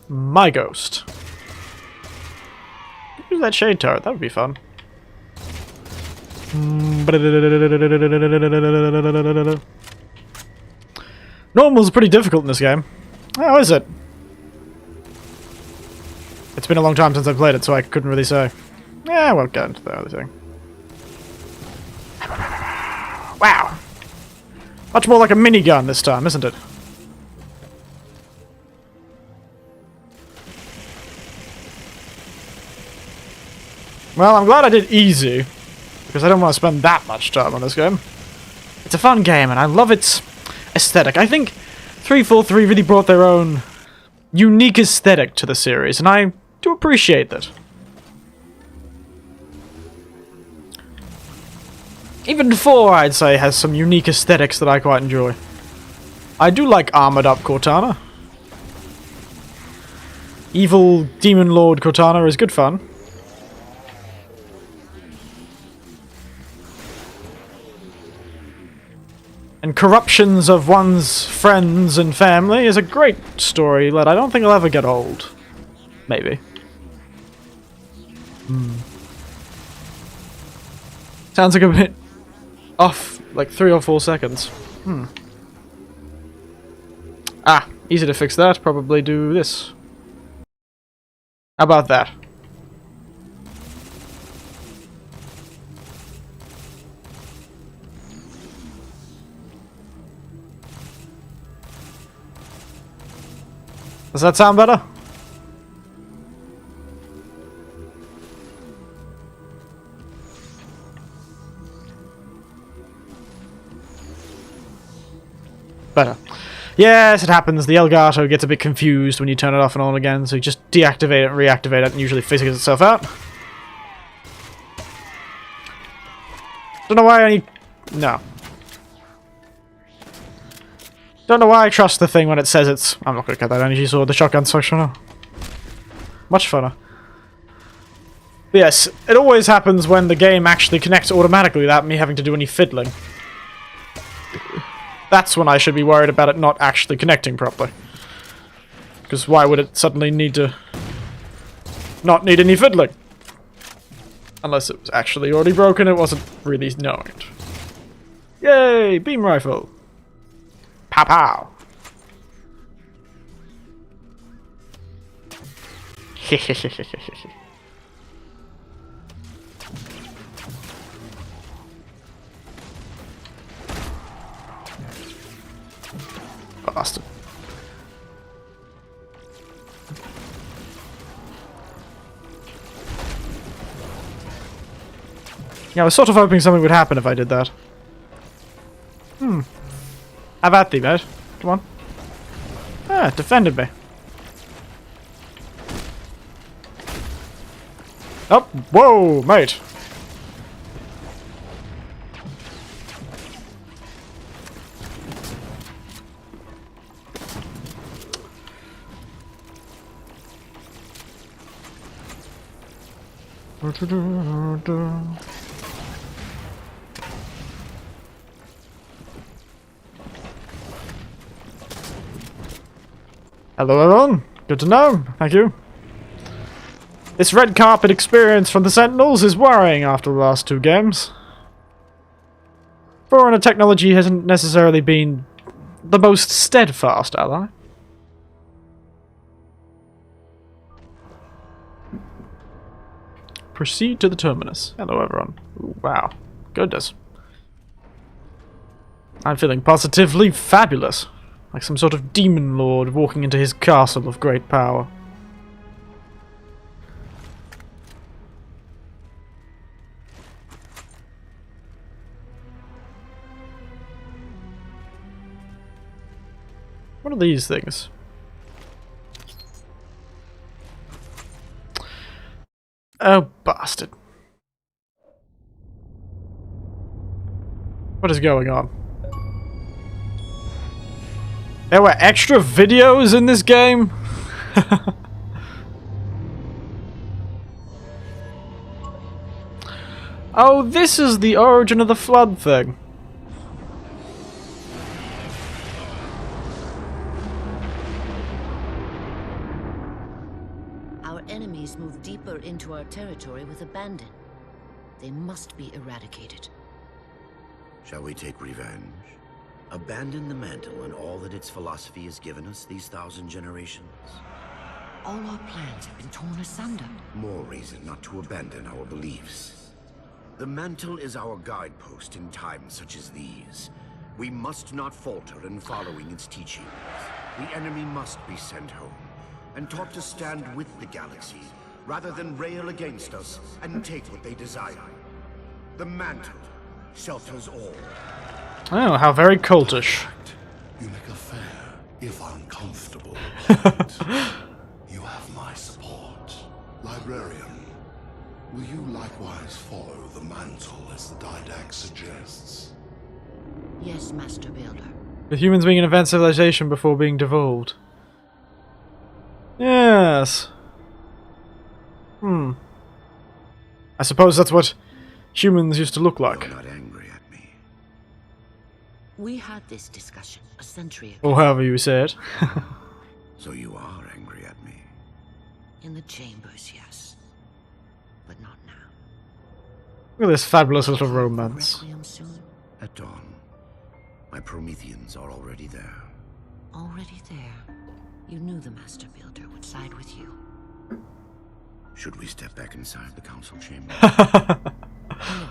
My ghost. Use that shade turret, that would be fun. Normal's pretty difficult in this game. How is it? It's been a long time since I played it, so I couldn't really say. Yeah, I won't get into the other thing. Wow! Much more like a minigun this time, isn't it? Well, I'm glad I did easy, because I don't want to spend that much time on this game. It's a fun game, and I love its aesthetic. I think 343 really brought their own unique aesthetic to the series, and I do appreciate that. Even 4, I'd say, has some unique aesthetics that I quite enjoy. I do like armored up Cortana. Evil Demon Lord Cortana is good fun. And corruptions of one's friends and family is a great story that I don't think will ever get old. Maybe. Sounds like a bit off, like 3 or 4 seconds. Ah, easy to fix that. Probably do this. How about that? Does that sound better? Better. Yes, it happens. The Elgato gets a bit confused when you turn it off and on again, so you just deactivate it and reactivate it and usually figures itself out. Don't know why I need... No. Don't know why I trust the thing when it says it's... I'm not going to get that energy sword, the shotgun section. Much funner. But yes, it always happens when the game actually connects automatically without me having to do any fiddling. That's when I should be worried about it not actually connecting properly. Because why would it suddenly need to... not need any fiddling? Unless it was actually already broken, it wasn't really knowing it. Yay! Beam rifle! Pow pow! Bastard. Yeah, I was sort of hoping something would happen if I did that. Have at thee, mate. Come on. Ah, it defended me. Oh, whoa, mate. Hello everyone, good to know, thank you. This red carpet experience from the Sentinels is worrying after the last 2 games. Foreigner technology hasn't necessarily been the most steadfast ally. Proceed to the terminus. Hello everyone. Ooh, wow, goodness. I'm feeling positively fabulous. Like some sort of demon lord walking into his castle of great power. What are these things? Oh, bastard. What is going on? There were extra videos in this game? Oh, this is the origin of the flood thing. Our enemies move deeper into our territory with abandon. They must be eradicated. Shall we take revenge? Abandon the mantle and all that its philosophy has given us these 1,000 generations? All our plans have been torn asunder. More reason not to abandon our beliefs. The mantle is our guidepost in times such as these. We must not falter in following its teachings. The enemy must be sent home, and taught to stand with the galaxy, rather than rail against us and take what they desire. The mantle shelters all. Oh, how very cultish. You make a fair, if uncomfortable, You have my support. Librarian, will you likewise follow the mantle as the Didact suggests? Yes, Master Builder. With humans being an advanced civilization before being devolved. Yes. I suppose that's what humans used to look like. You're not angry at me. We had this discussion a century ago. Or however you say it. So you are angry at me. In the chambers, yes. But not now. Look at this fabulous little romance. Requiem soon? At dawn, my Prometheans are already there. Already there. You knew the Master Builder would side with you. Should we step back inside the council chamber? No.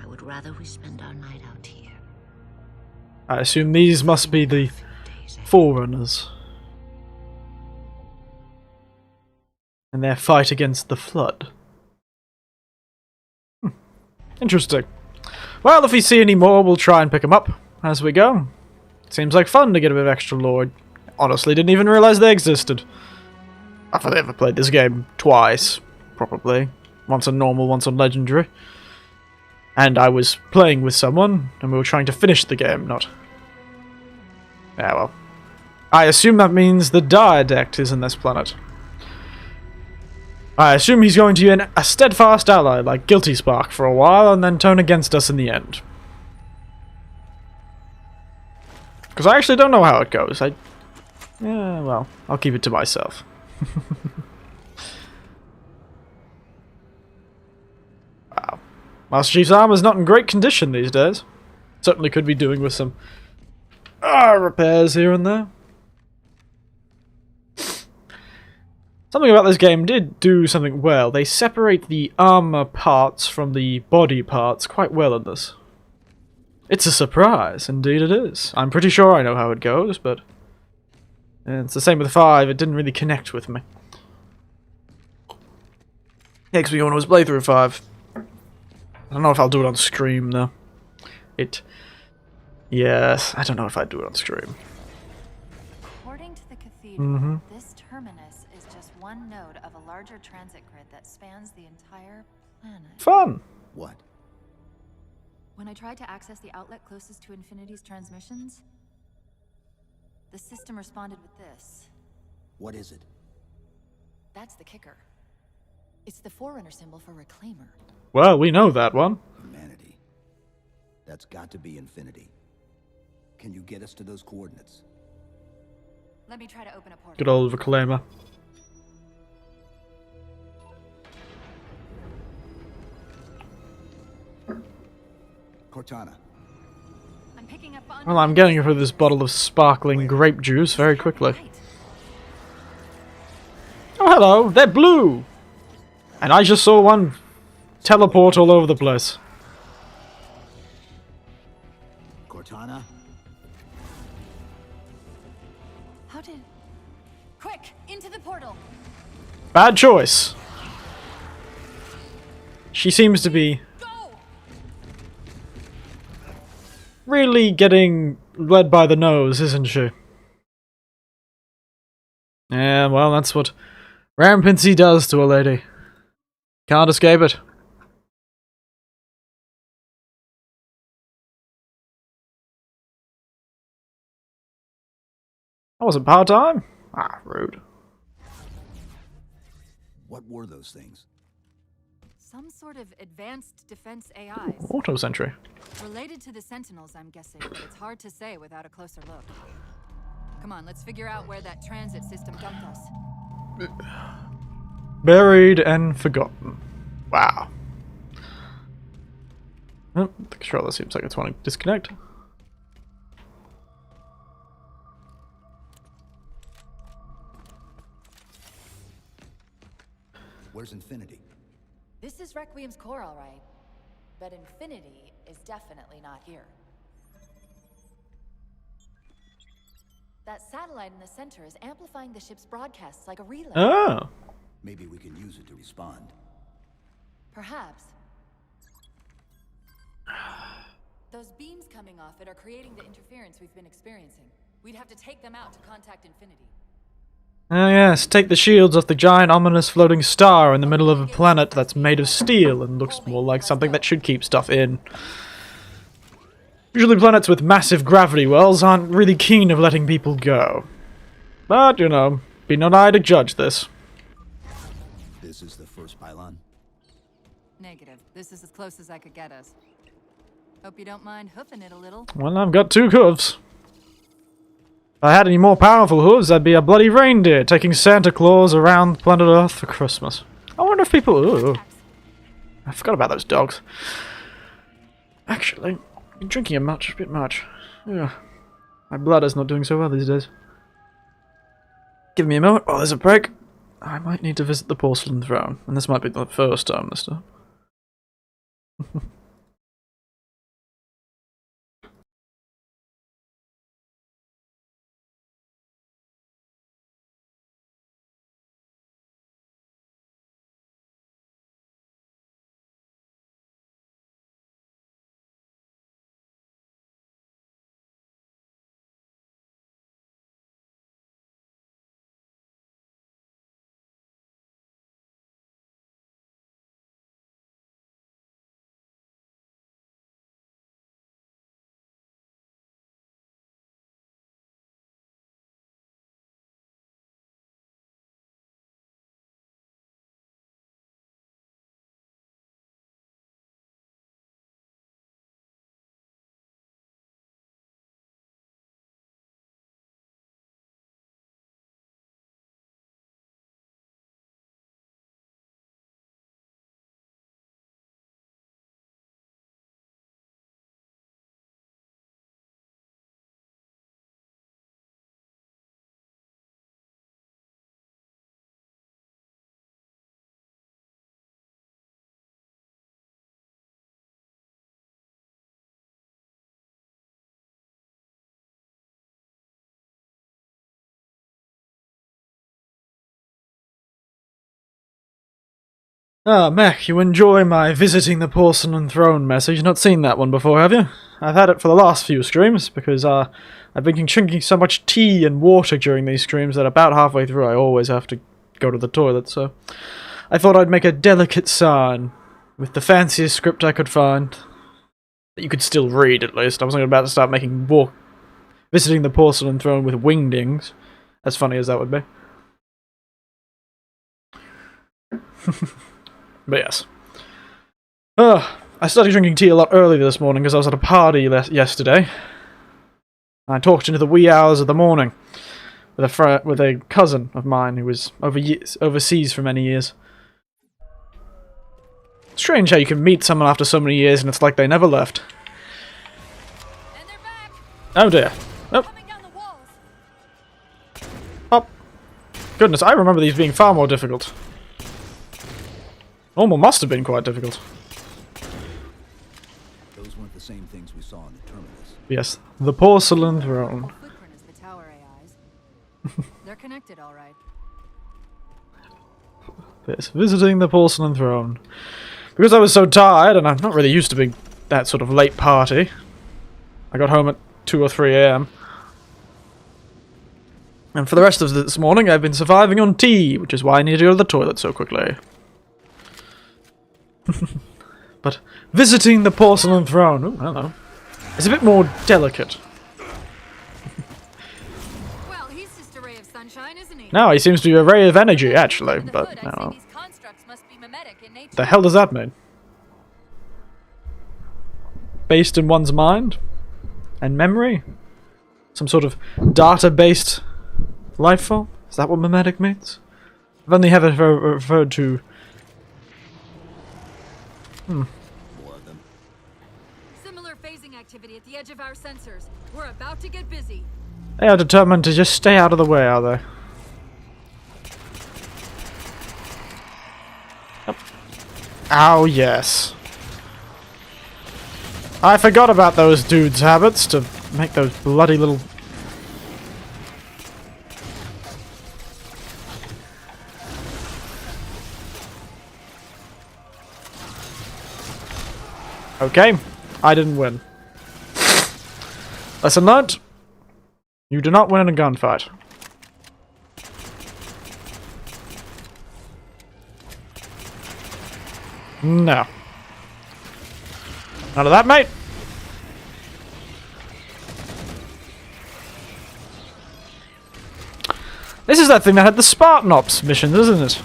I would rather we spend our night out here. I assume these must be the Forerunners. And their fight against the flood. Interesting. Well, if we see any more, we'll try and pick them up as we go. Seems like fun to get a bit of extra lore. Honestly, didn't even realize they existed. I've ever played this game twice, probably. Once on normal, once on legendary. And I was playing with someone, and we were trying to finish the game, not... Yeah, well. I assume that means the Didact is in this planet. I assume he's going to be a steadfast ally like Guilty Spark for a while, and then turn against us in the end. Because I actually don't know how it goes. Yeah, well, I'll keep it to myself. Wow. Master Chief's armor's not in great condition these days. Certainly could be doing with some repairs here and there. Something about this game did do something well. They separate the armor parts from the body parts quite well in this. It's a surprise, indeed it is. I'm pretty sure I know how it goes, but... it's the same with 5, it didn't really connect with me. Takes me on his playthrough 5. I don't know if I'll do it on stream, though. Yes, I don't know if I'd do it on stream. According to the cathedral, this terminus is just one node of a larger transit grid that spans the entire planet. Fun! What? When I tried to access the outlet closest to Infinity's transmissions, the system responded with this. What is it? That's the kicker. It's the Forerunner symbol for Reclaimer. Well, we know that one. Humanity. That's got to be Infinity. Can you get us to those coordinates? Let me try to open a portal. Good old Reclaimer. Cortana. I'm picking up Well, I'm getting through this bottle of sparkling grape juice very quickly. Oh, hello! They're blue! And I just saw one teleport all over the place. Cortana? How did... Quick! Into the portal! Bad choice. She seems to be really getting led by the nose, isn't she? Yeah, well, that's what rampancy does to a lady. Can't escape it. I wasn't part-time? Ah, rude. What were those things? Some sort of advanced defense AIs. Auto sentry. Related to the Sentinels, I'm guessing, but it's hard to say without a closer look. Come on, let's figure out where that transit system dumped us. Buried and forgotten. Wow. Oh, the controller seems like it's wanting to disconnect. Where's Infinity? This is Requiem's core, all right. But Infinity is definitely not here. That satellite in the center is amplifying the ship's broadcasts like a relay. Oh. Maybe we can use it to respond. Perhaps. Those beams coming off it are creating the interference we've been experiencing. We'd have to take them out to contact Infinity. Oh yes, take the shields off the giant ominous floating star in the middle of a planet that's made of steel and looks more like something that should keep stuff in. Usually planets with massive gravity wells aren't really keen of letting people go. But, you know, be not I to judge this. This is the first pylon? Negative. This is as close as I could get us. Hope you don't mind hoofing it a little. Well, I've got 2 hooves. If I had any more powerful hooves, I'd be a bloody reindeer taking Santa Claus around planet Earth for Christmas. I wonder if people... Ooh, I forgot about those dogs. Actually, I've been drinking a bit much. Yeah. My bladder's not doing so well these days. Give me a moment while there's a break. I might need to visit the porcelain throne, and this might be the first time this time. Ah, Mech, you enjoy my visiting the porcelain throne message. Not seen that one before, have you? I've had it for the last few streams, because I've been drinking so much tea and water during these streams that about halfway through I always have to go to the toilet, so I thought I'd make a delicate sign with the fanciest script I could find. That you could still read, at least. I wasn't about to start making visiting the porcelain throne with wingdings, as funny as that would be. But yes. I started drinking tea a lot earlier this morning because I was at a party yesterday. I talked into the wee hours of the morning with a cousin of mine who was overseas for many years. Strange how you can meet someone after so many years and it's like they never left. And they're back. Oh dear. Nope. Coming down the walls. Oh. Goodness, I remember these being far more difficult. Normal must have been quite difficult. Those weren't the same things we saw in the terminus. Yes, the porcelain throne. Footprint is the tower AIs. They're connected, all right. Yes, visiting the porcelain throne. Because I was so tired, and I'm not really used to being that sort of late party. I got home at 2 or 3 a.m. And for the rest of this morning, I've been surviving on tea, which is why I need to go to the toilet so quickly. But visiting the porcelain throne, ooh, hello, is a bit more delicate. Well, he's just a ray of sunshine, isn't he? No, he seems to be a ray of energy, actually, but no. These constructs must be mimetic in nature. The hell does that mean? Based in one's mind? And memory? Some sort of data-based life form? Is that what mimetic means? I've only ever referred to... More of them. Similar phasing activity at the edge of our sensors. We're about to get busy. They are determined to just stay out of the way, are they? Yep. Oh, yes. I forgot about those dudes' habits to make those bloody little... Okay, I didn't win. Lesson learnt. You do not win in a gunfight. No. None of that, mate. This is that thing that had the Spartan Ops missions, isn't it?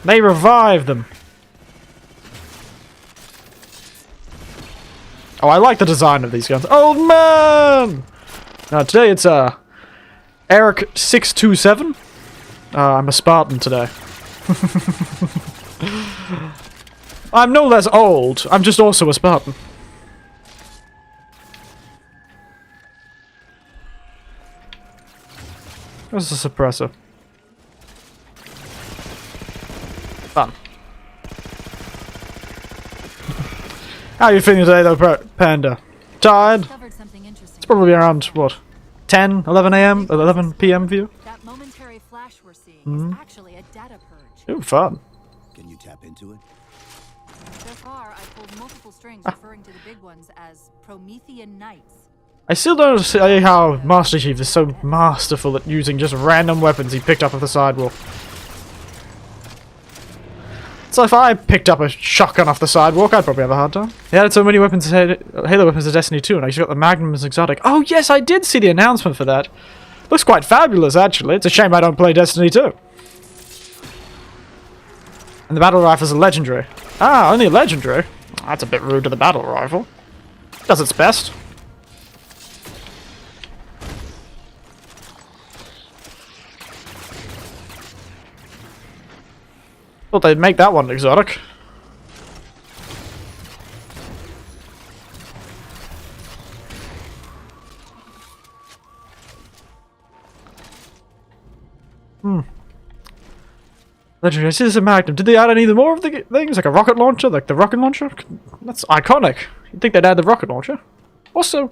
They revive them. Oh, I like the design of these guns. Old man! Now today it's Eric 627. I'm a Spartan today. I'm no less old. I'm just also a Spartan. Where's the suppressor? Fun. How are you feeling today, though, Panda? Tired? It's probably around, what, 10, 11 a.m., 11 p.m. for you? That momentary flash we're seeing is actually a data purge. Ooh, fun. Can you tap into it? So far, I've pulled multiple strings referring to the big ones as Promethean Knights. I still don't see how Master Chief is so masterful at using just random weapons he picked up off the sidewalk. So if I picked up a shotgun off the sidewalk, I'd probably have a hard time. He had so many weapons, Halo weapons of Destiny 2, and I just got the Magnum as exotic. Oh yes, I did see the announcement for that. Looks quite fabulous, actually. It's a shame I don't play Destiny 2. And the battle rifles are legendary. Ah, only legendary? That's a bit rude to the battle rifle. Does its best. Thought they'd make that one exotic. Legendary. I see this is a Magnum. Did they add any more of the things? Like a rocket launcher? Like the rocket launcher? That's iconic. You'd think they'd add the rocket launcher. Also,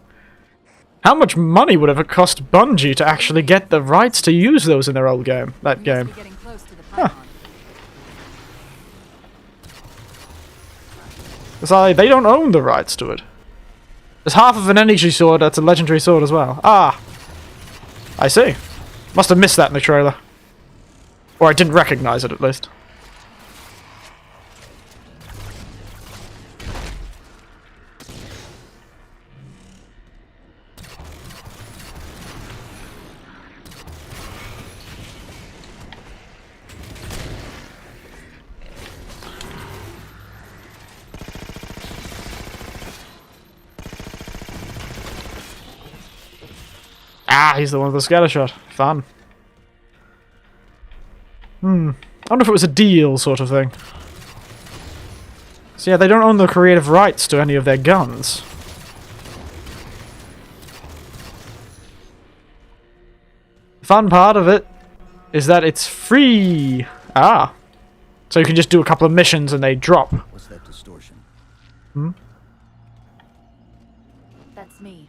how much money would it have cost Bungie to actually get the rights to use those in their old game? That game. Huh. Because they don't own the rights to it. There's half of an energy sword that's a legendary sword as well. Ah! I see. Must have missed that in the trailer. Or I didn't recognize it, at least. Ah, he's the one with the scatter shot. Fun. I wonder if it was a deal sort of thing. So yeah, they don't own the creative rights to any of their guns. fun part of it is that it's free. Ah. So you can just do a couple of missions and they drop. What's that distortion? Hmm? That's me.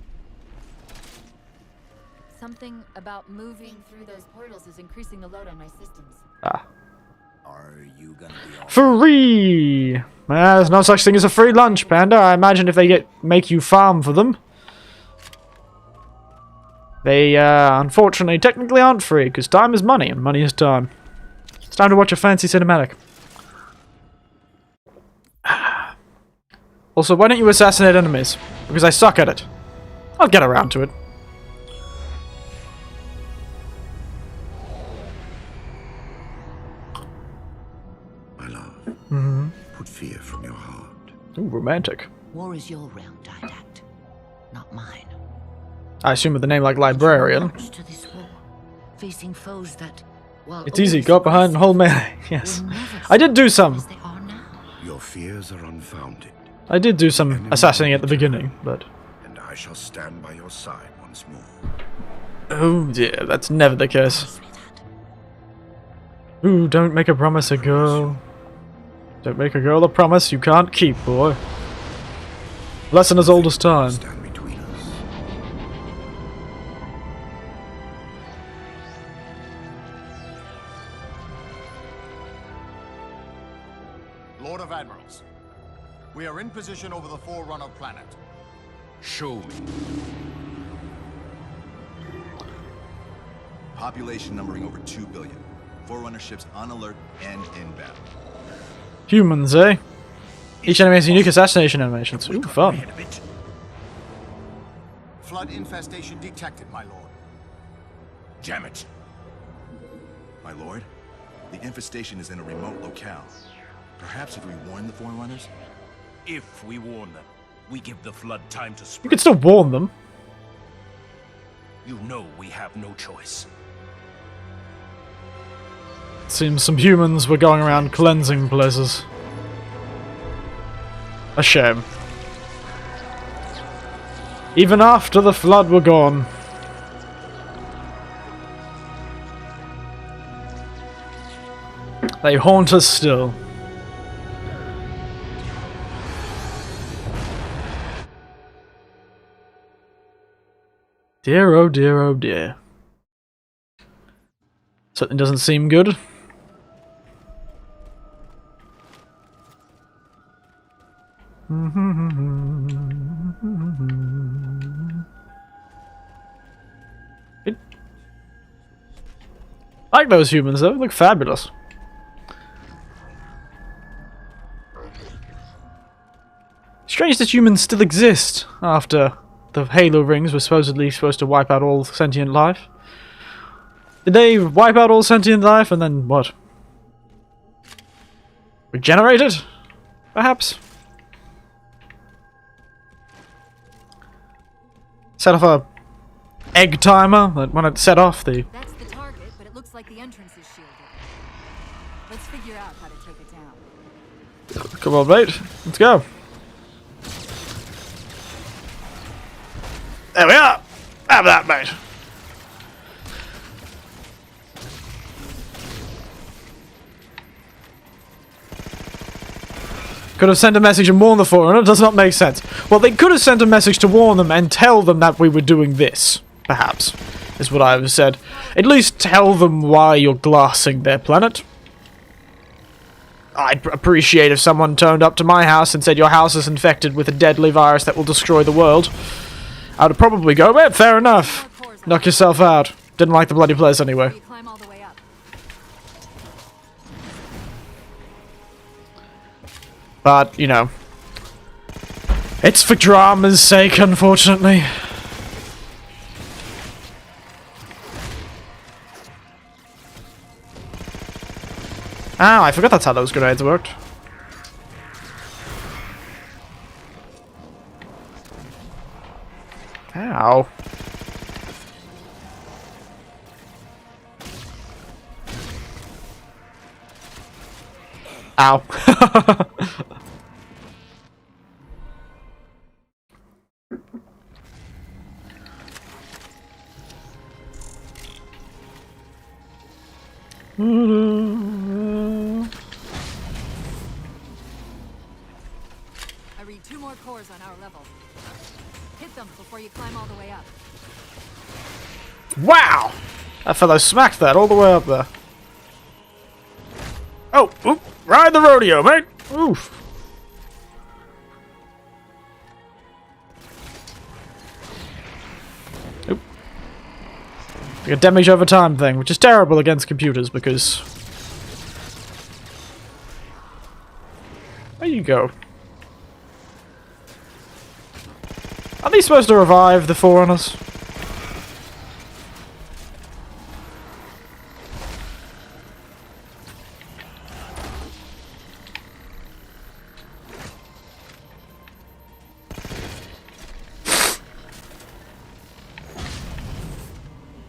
Something about moving through those portals is increasing the load on my systems. Ah. Are you gonna be all Free! There's no such thing as a free lunch, Panda. I imagine if they make you farm for them. They, unfortunately, technically aren't free, because time is money, and money is time. It's time to watch a fancy cinematic. Also, why don't you assassinate enemies? Because I suck at it. I'll get around to it. My love, put fear from your heart. Ooh, romantic. War is your realm, Didact, not mine. I assume with a name like Librarian. March to this war, facing foes that, while It's easy, always go behind and hold aggressive, melee. Yes. will never I did do some. as they are now. Your fears are unfounded, I did do some assassinating at the beginning, but... and I shall stand by your side once more. Oh dear, that's never the case. Sweetheart. Ooh, don't make a promise a girl. Don't make a girl a promise you can't keep, boy. Lesson as old as time. Stand between us. Lord of Admirals, we are in position over the Forerunner planet. Show me. Population numbering over 2 billion. Forerunner ships on alert and inbound. Humans, eh? Each enemy has unique assassination animations. Ooh, fun. Flood infestation detected, my lord. Damn it. My lord, the infestation is in a remote locale. Perhaps if we warn the Forerunners? If we warn them, we give the flood time to You spread. can still warn them. You know we have no choice. Seems some humans were going around cleansing places. A shame. Even after the flood were gone. They haunt us still. Dear, oh dear, oh dear. Something doesn't seem good. I like those humans though, they look fabulous. Strange that humans still exist after the Halo rings were supposedly supposed to wipe out all sentient life. Did they wipe out all sentient life and then what? Regenerate it? Perhaps? Set off a egg timer that when it set off the... That's the target, but it looks like the entrance is shielded. Let's figure out how to take it down. Come on, mate. Let's go. There we are! Have that, mate. Could have sent a message and warned the Forerunner. It does not make sense. Well, they could have sent a message to warn them and tell them that we were doing this. Perhaps. Is what I have said. At least tell them why you're glassing their planet. I'd appreciate if someone turned up to my house and said your house is infected with a deadly virus that will destroy the world. I'd probably go, well, fair enough. Knock yourself out. Didn't like the bloody place anyway. You climb all the way up. But, you know, it's for drama's sake, unfortunately. Ow, I forgot that's how those grenades worked. Ow. Ow. I read 2 more cores on our level. Hit them before you climb all the way up. Wow! That fellow smacked that all the way up there. Oh, oop, ride the rodeo, mate! Oof. Oop. Like a damage over time thing, which is terrible against computers because... There you go. Are they supposed to revive the Forerunners?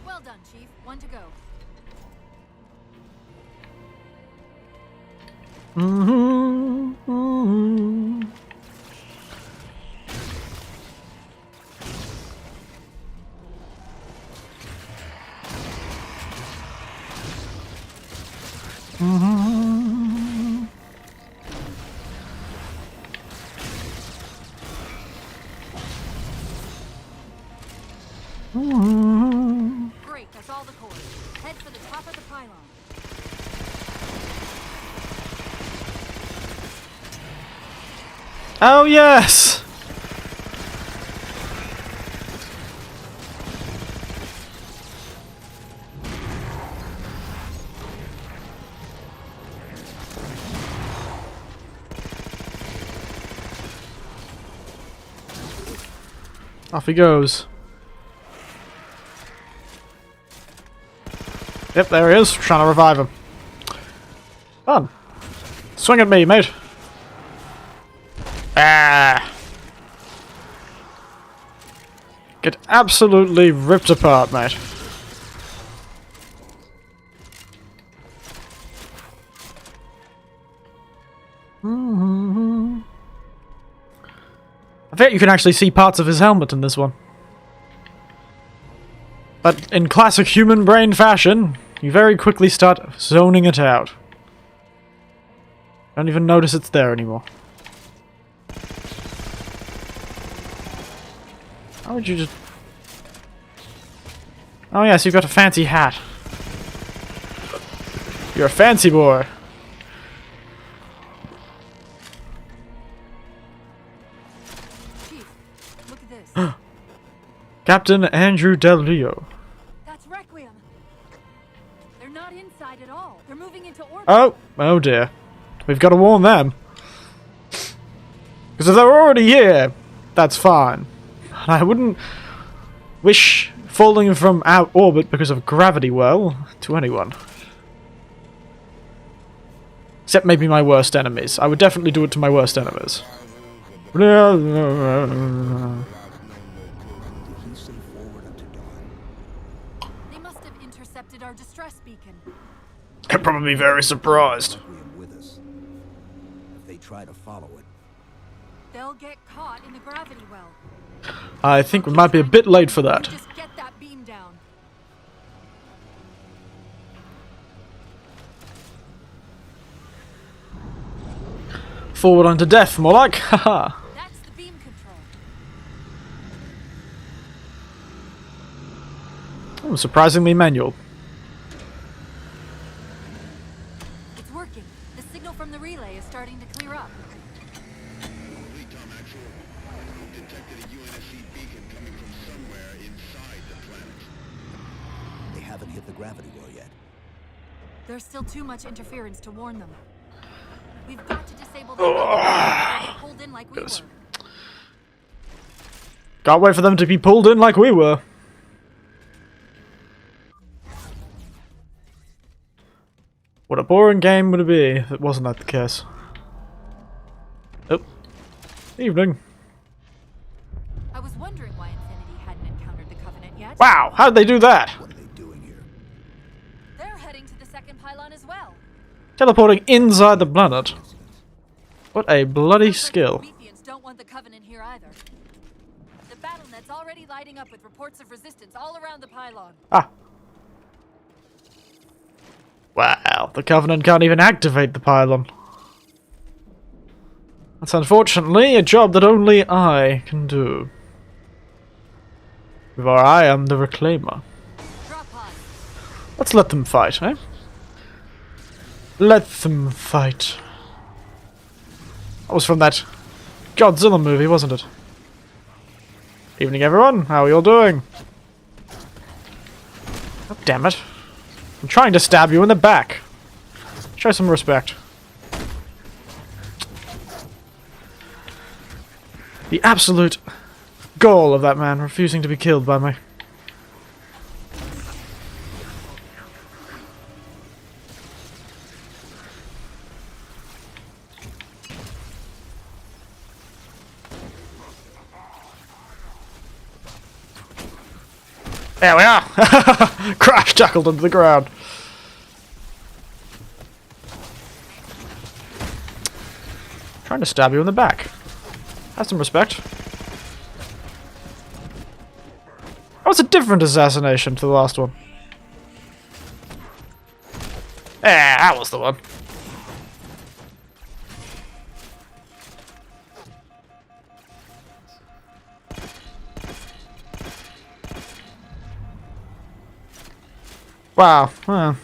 Well done, Chief. 1 to go. Great, that's all the cores. Head for the top of the pylon. Oh yes! Off he goes. Yep, there he is, trying to revive him. Fun. Swing at me, mate. Ah! Get absolutely ripped apart, mate. I bet you can actually see parts of his helmet in this one. But in classic human brain fashion, you very quickly start zoning it out. Don't even notice it's there anymore. How would you just... Oh yes, you've got a fancy hat. You're a fancy boy. Chief, look at this. Captain Andrew Del Rio. That's Requiem. They're not inside at all. They're moving into orbit. Oh dear. We've got to warn them. Because if they're already here, that's fine. I wouldn't wish falling from out orbit because of gravity well to anyone. Except maybe my worst enemies. I would definitely do it to my worst enemies. They must have intercepted our distress beacon. They're probably very surprised. With us. If they try to follow it, They'll get caught in the gravity well. I think we might be a bit late for that. Just get that beam down. Forward onto death, more like. Haha. That's the beam control. Oh, surprisingly manual. It's working. The signal from the relay is starting to clear up. they haven't hit the gravity well yet. There's still too much interference to warn them. We've got to disable them before they get pulled in like we were. Can't wait for them to be pulled in like we were. What a boring game would it be if it wasn't that the case. Oh. Evening. I was wondering why Infinity hadn't encountered the Covenant yet. Wow, how'd they do that? What are they doing here? They're heading to the second pylon as well. Teleporting inside the planet. What a bloody skill. The Prometheans don't want the Covenant here either. The BattleNet's already lighting up with reports of resistance all around the pylon. Ah. Wow, the Covenant can't even activate the pylon. That's unfortunately a job that only I can do. For I am the Reclaimer. Let's let them fight, eh? Let them fight. That was from that Godzilla movie, wasn't it? Evening, everyone. How are you all doing? Oh, damn it. I'm trying to stab you in the back. Show some respect. The absolute gall of that man refusing to be killed by me. There we are! Crash tackled into the ground. Trying to stab you in the back. Have some respect. That was a different assassination to the last one. Yeah, that was the one. Wow. Well,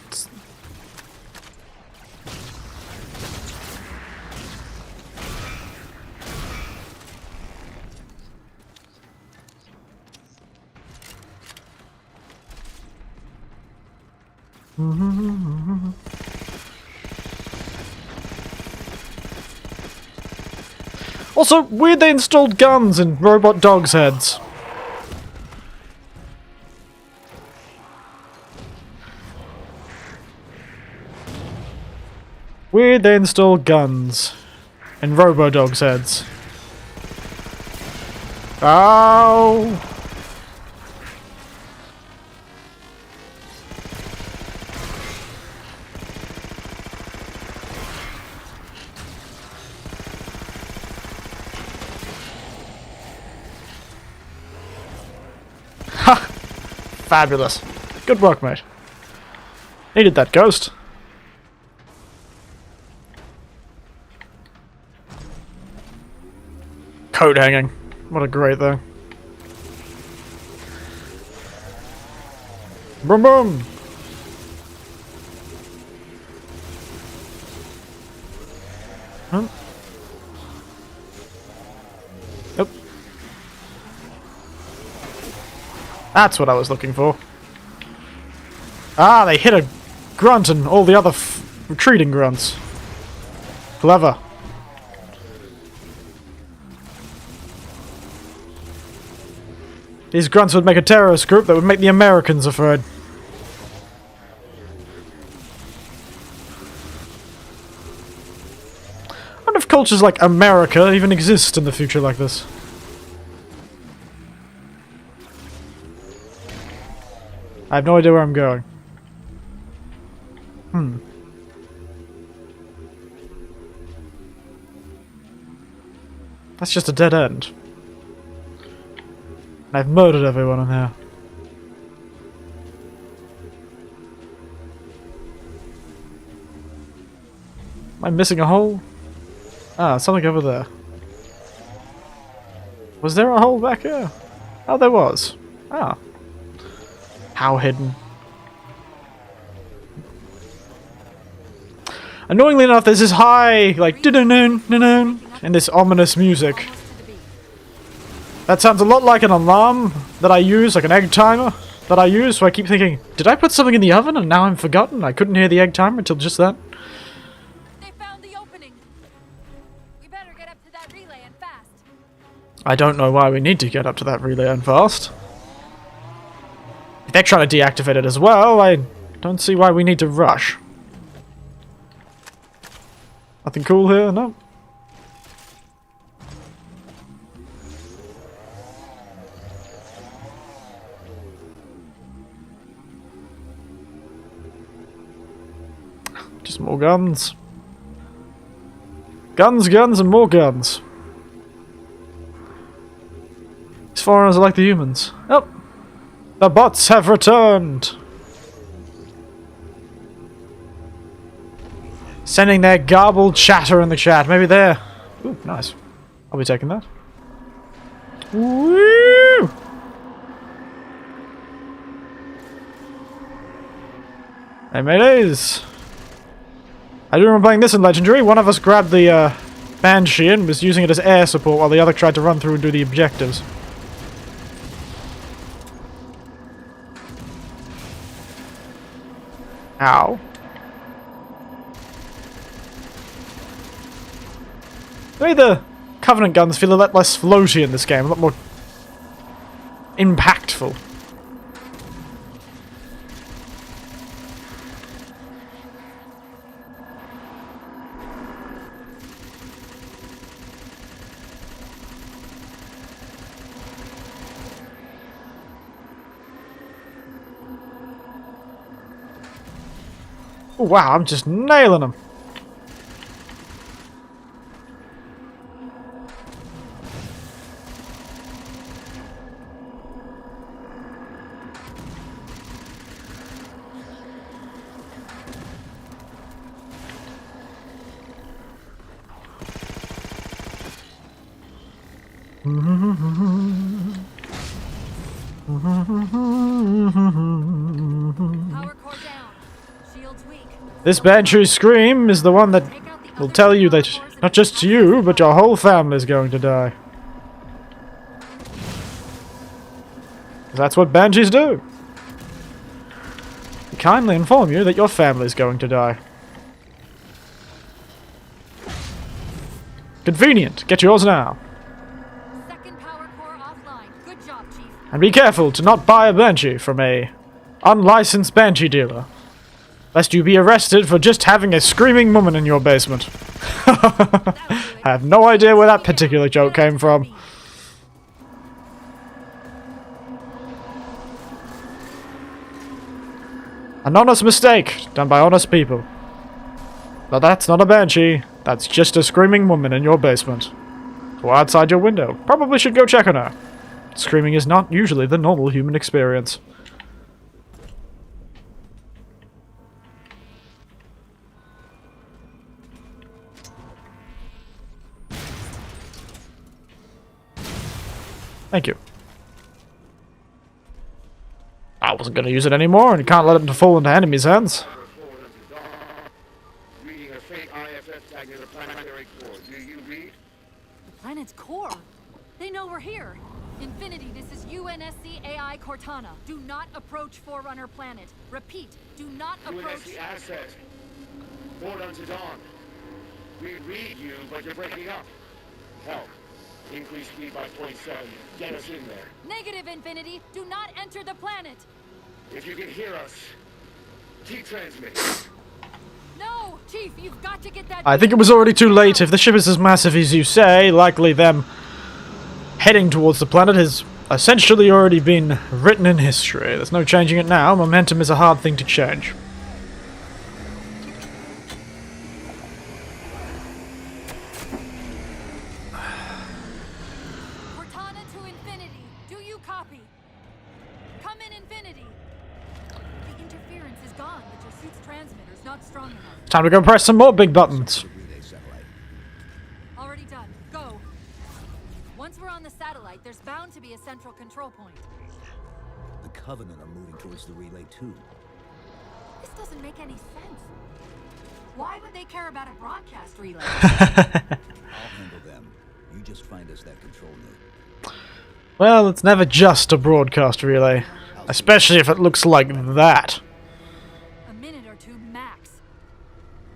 also, weird they installed guns in robot dogs' heads. Weird they installed guns in robo-dogs' heads. Ow! Ha! Fabulous. Good work, mate. Needed that ghost. Coat hanging. What a great thing. Boom boom! Huh? Yep. That's what I was looking for. Ah, they hit a grunt and all the other retreating grunts. Clever. These grunts would make a terrorist group that would make the Americans afraid. I wonder if cultures like America even exist in the future like this. I have no idea where I'm going. That's just a dead end. And I've murdered everyone in here. Am I missing a hole? Ah, something over there. Was there a hole back here? Oh, there was. Ah. How hidden. Annoyingly enough, there's this high, like, dun-dun-dun-dun-dun, and this ominous music. That sounds a lot like an alarm that I use, like an egg timer that I use, so I keep thinking, did I put something in the oven and now I'm forgotten? I couldn't hear the egg timer until just then. They found the opening. We better get up to that relay and fast. I don't know why we need to get up to that relay and fast. If they're trying to deactivate it as well, I don't see why we need to rush. Nothing cool here? No. Just more guns. Guns, guns, and more guns. These foreigners are like the humans. Oh! The bots have returned! Sending their garbled chatter in the chat. Maybe they're... Ooh, nice. I'll be taking that. Woo! Hey, mateys. I do remember playing this in Legendary. One of us grabbed the Banshee and was using it as air support while the other tried to run through and do the objectives. Ow. The way the Covenant guns feel a lot less floaty in this game, a lot more impactful. Oh, wow, I'm just nailing them. This Banshee scream is the one that will tell you that not just you, but your whole family is going to die. That's what Banshees do. They kindly inform you that your family is going to die. Convenient. Get yours now. And be careful to not buy a Banshee from a unlicensed Banshee dealer, lest you be arrested for just having a screaming woman in your basement. I have no idea where that particular joke came from. An honest mistake done by honest people. But that's not a Banshee. That's just a screaming woman in your basement. Or outside your window. Probably should go check on her. Screaming is not usually the normal human experience. Thank you. I wasn't going to use it anymore, and you can't let it fall into enemies' hands. The planet's core? They know we're here. Infinity, this is UNSC AI Cortana. Do not approach Forerunner planet. Repeat, do not approach... UNSC asset. Forward unto dawn. We read you, but you're breaking up. Help. Increase speed by 0.7. Get us in there. Negative, Infinity. Do not enter the planet. If you can hear us, keep transmitting. No, Chief, you've got to get that... I think it was already too late. If the ship is as massive as you say, likely them heading towards the planet has essentially already been written in history. There's no changing it now. Momentum is a hard thing to change. Cortana to Infinity. Do you copy? Come in, Infinity. The interference is gone, but your suit's transmitter's not strong enough. Time to go press some more big buttons. Already done. Go. Once we're on the satellite, there's bound to be a central control point. The Covenant are moving towards the relay too. This doesn't make any sense. Why would they care about a broadcast relay? I'll handle them. You just find us that control node. Well, it's never just a broadcast relay. Especially if it looks like that. A minute or two max.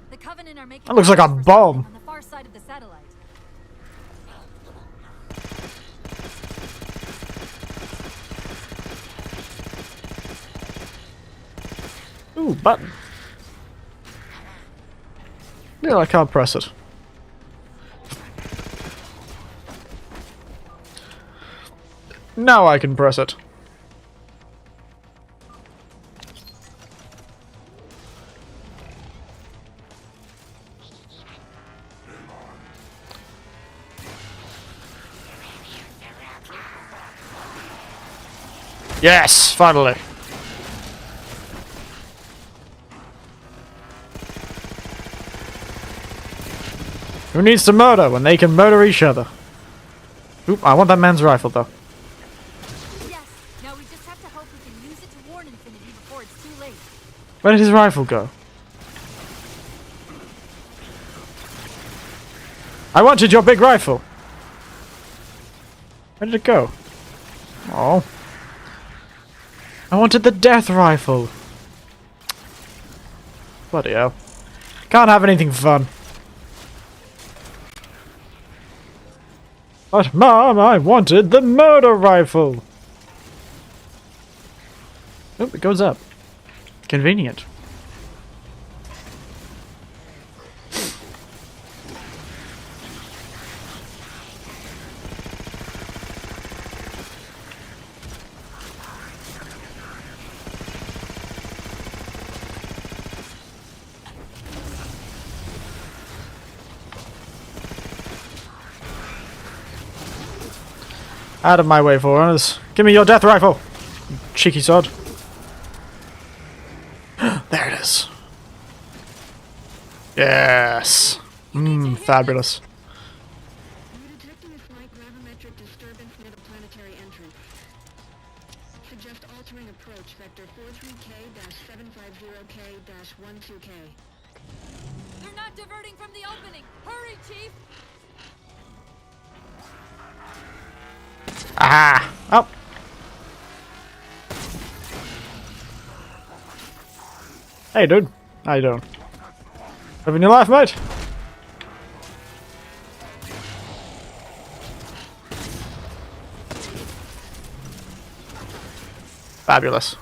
The Covenant are making... That looks like a bomb. On the far side of the satellite. Ooh, button. Yeah, I can't press it. Now I can press it. Yes, finally. Who needs to murder when they can murder each other? Oop, I want that man's rifle though. Yes. Now we just have to hope we can use it to warn Infinity before it's too late. Where did his rifle go? I wanted your big rifle. Where did it go? Oh. I wanted the death rifle. Bloody hell. Can't have anything fun. But Mom, I wanted the murder rifle. Oh, it goes up. Convenient. Out of my way, Forerunners. Give me your death rifle, you cheeky sod. There it is. Yes. Fabulous. You're detecting a slight gravimetric disturbance near the planetary entrance. Suggest altering approach vector 43K-750K-12K. They're not diverting from the opening. Hurry, Chief! Ah! Oh! Hey, dude. How you doing? Living your life, mate? Fabulous.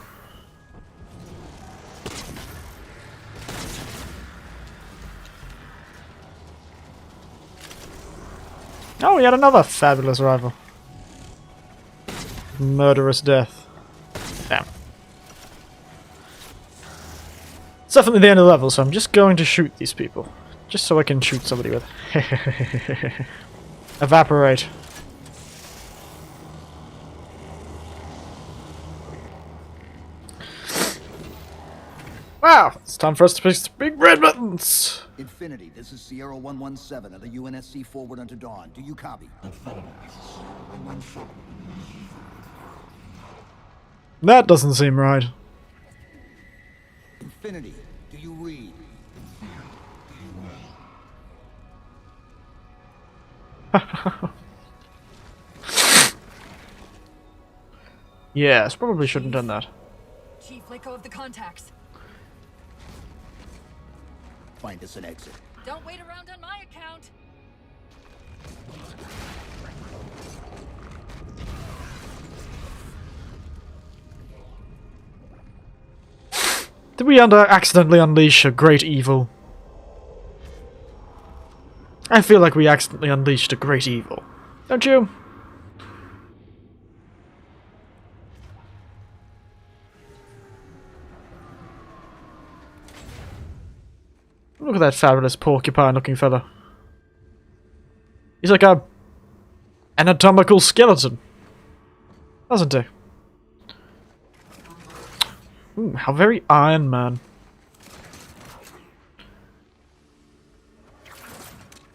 Oh, we had another fabulous rifle. Murderous death. Damn. It's definitely the end of the level, so I'm just going to shoot these people. Just so I can shoot somebody with. Evaporate. Wow, it's time for us to push the big red buttons! Infinity, this is Sierra 117 of the UNSC forward unto dawn. Do you copy? That doesn't seem right. Infinity, do you read? Yes, probably shouldn't have done that. Chief, let go of the contacts. Find us an exit. Don't wait around on my account. Did we accidentally unleash a great evil? I feel like we accidentally unleashed a great evil. Don't you? Look at that fabulous porcupine-looking fella. He's like a anatomical skeleton, doesn't he? Ooh, how very Iron Man.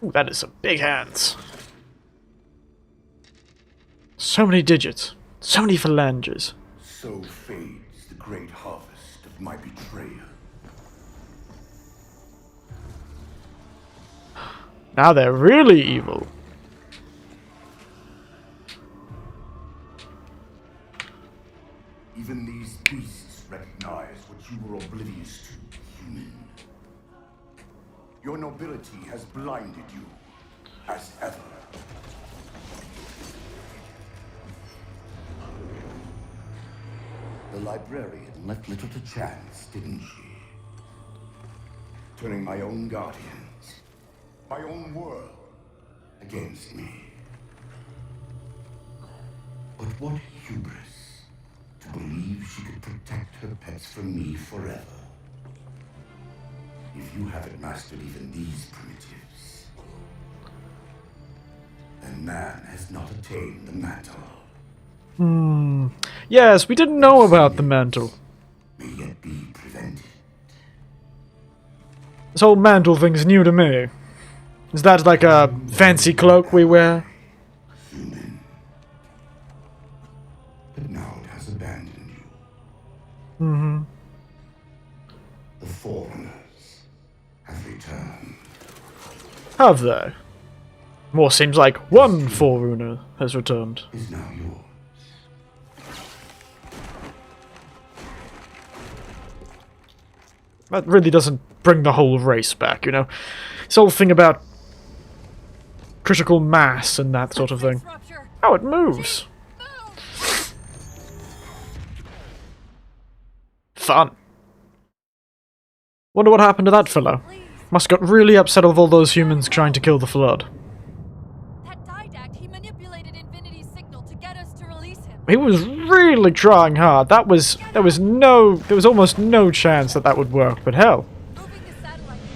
Ooh, that is some big hands. So many digits. So many phalanges. So fades the great harvest of my betrayal. Now they're really evil. Even these beasts recognize what you were oblivious to, human. Your nobility has blinded you, as ever. The librarian left little to chance, didn't she? Turning my own guardians, my own world, against me. But what hubris to believe she could protect her pets from me forever. If you haven't mastered even these primitives, then man has not attained the mantle. Yes, we didn't know about the mantle. May yet be prevented. This whole mantle thing's new to me. Is that like a fancy cloak we wear? Human. But now it has abandoned you. Mm-hmm. The foreigners have returned. Have they? More seems like one Forerunner has returned. Is now yours. That really doesn't bring the whole race back, you know? This whole thing about critical mass and that sort of thing. Oh, it moves! Fun. Wonder what happened to that fellow. Must got really upset with all those humans trying to kill the Flood. That didact, he manipulated Infinity's signal to get us to release him. He was really trying hard. There was almost no chance that that would work, but hell.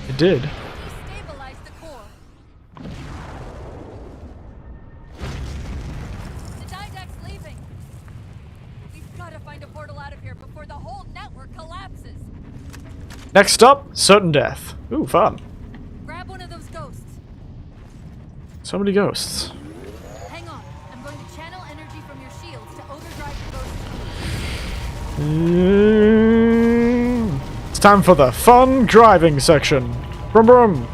It did. Destabilized the core. The didact's leaving. We've got to find a portal out of here before the whole network collapses. Next stop, certain death. Ooh, fun. Grab one of those ghosts. So many ghosts. Hang on. I'm going to channel energy from your shields to overdrive the ghosts. It's time for the fun driving section. Brum brum.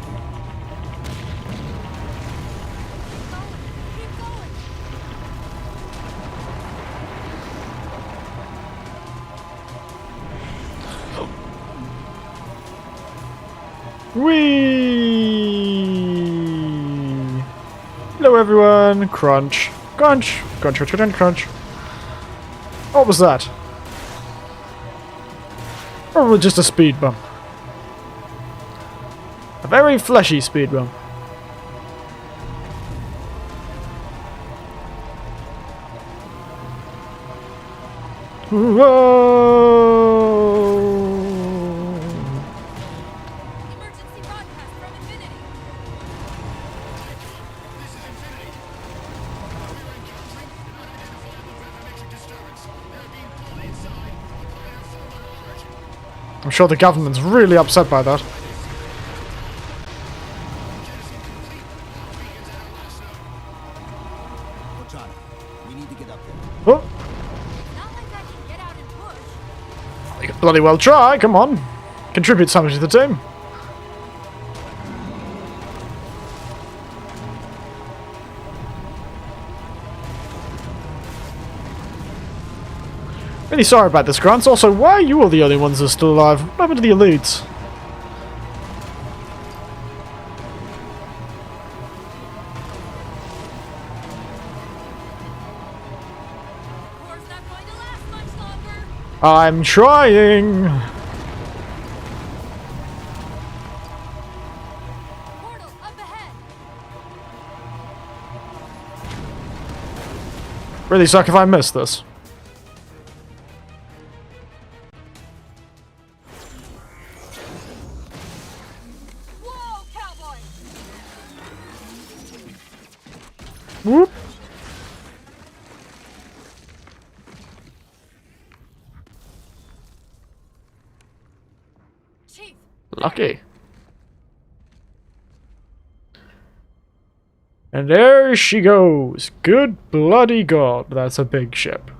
Whee! Hello everyone. Crunch. Crunch. Crunch, crunch, crunch, crunch. What was that? Probably just a speed bump. A very fleshy speed bump. Whoa! Emergency broadcast from Infinity. This is Infinity. We are encountering an unidentifiable gravimetric disturbance. They are being pulled inside. Require forerunner alert. I'm sure the government's really upset by that. Cortana, we need to get up there. Oh! Not like I can get out and push. You could bloody well try, come on. Contribute something to the team. Really sorry about this, Grants. Also, why are you all the only ones that are still alive? What happened to the elites? Core's not going to last much longer. I'm trying! Portal up ahead. Really suck if I miss this. Whoa, cowboy. Whoop! Chief. Lucky. And there she goes. Good bloody god, that's a big ship.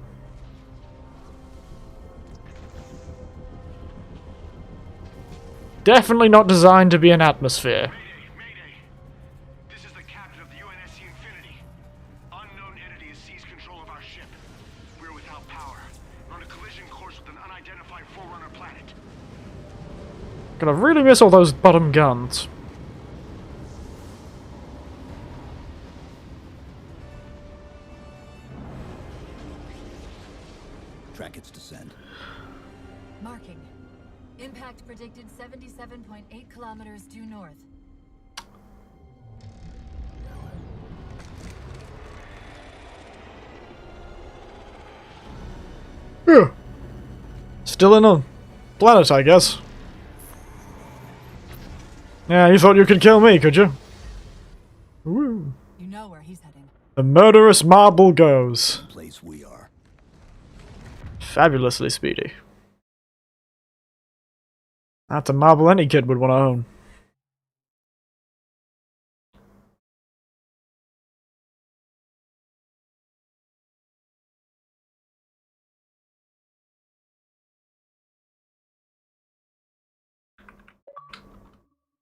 Definitely not designed to be an atmosphere. Mayday. This is the captain of the UNSC Infinity. Unknown entity has seized control of our ship. We're without power. We're on a collision course with an unidentified Forerunner planet. Gonna really miss all those bottom guns. Track its descent. Marking. Impact predicted 77.8 kilometers due north. Yeah. Still in a planet, I guess. Yeah, you thought you could kill me, could you? Woo. You know where he's heading. The murderous marble goes. Place we are. Fabulously speedy. That's a marble any kid would want to own.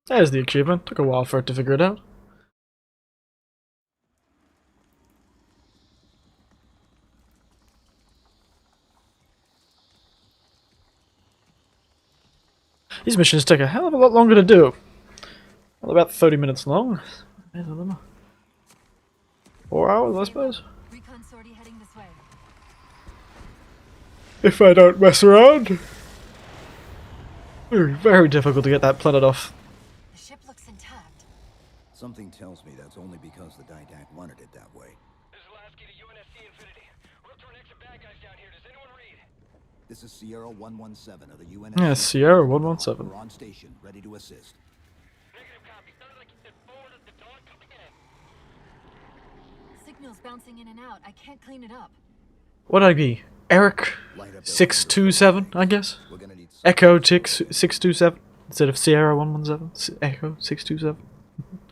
There's the achievement. Took a while for it to figure it out. These missions take a hell of a lot longer to do. Well, about 30 minutes long. 4 hours, I suppose. Recon sortie heading this way. If I don't mess around. Very, very difficult to get that planet off. The ship looks intact. Something tells me that's only because the Didact wanted it that way. This is Lasky to UNSC Infinity. We're up to our next bad guys down here. Does anyone read? This is Sierra 117 of the UNSC. Yeah, Sierra 117. We're on station, ready to assist. Negative copy. Sounded like you said forward at the dawn coming in. Signal's bouncing in and out. I can't clean it up. What'd I be? Eric 627, I guess? Echo 627 instead of Sierra 117. Echo 627.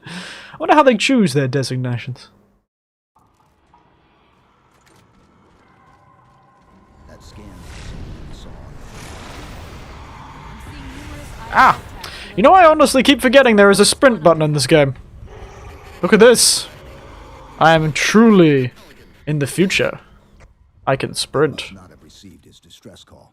I wonder how they choose their designations. That scan. Ah! You know, I honestly keep forgetting there is a sprint button in this game. Look at this. I am truly in the future. I can sprint. Not have received his distress call.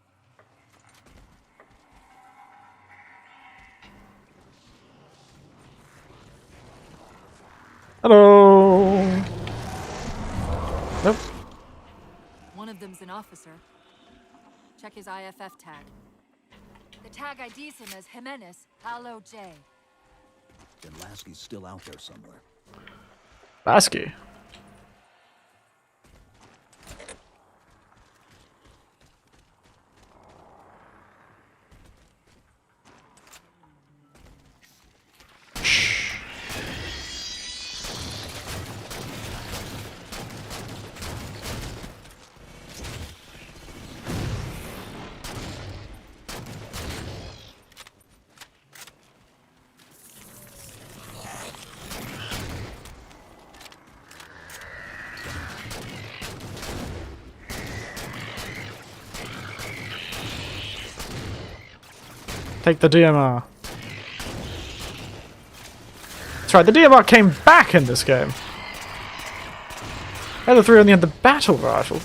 Hello. Nope. One of them's an officer. Check his IFF tag. The tag IDs him as Jimenez, Halo J. Then Lasky's still out there somewhere. Lasky. Take the DMR. That's right, the DMR came back in this game. The other three only had the battle rifle.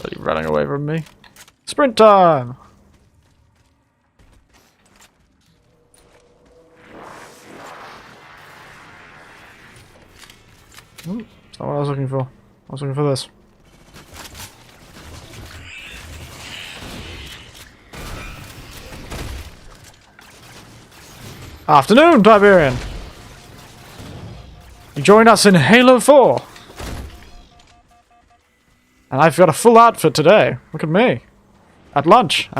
Are you running away from me? Sprint time! That's not what I was looking for. I was looking for this. Afternoon, Tiberian! You joined us in Halo 4! And I've got a full outfit today. Look at me. At lunch.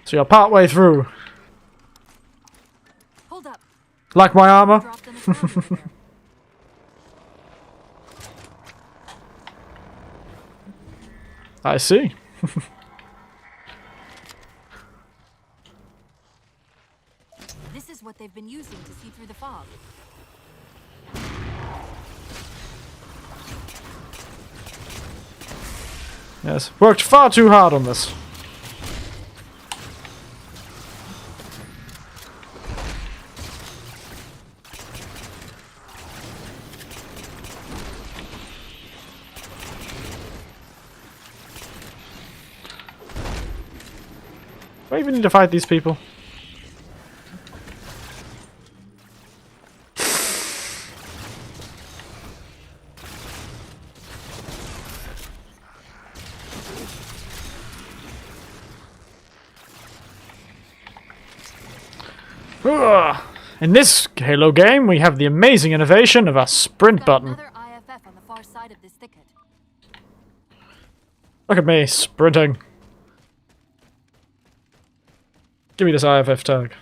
So you're partway through. Hold up. Like my armor? I see. This is what they've been using to see through the fog. Yes, worked far too hard on this. Do I even need to fight these people? In this Halo game, we have the amazing innovation of a sprint button. Another IFF on the far side of this thicket. Look at me, sprinting. Give me this IFF tag.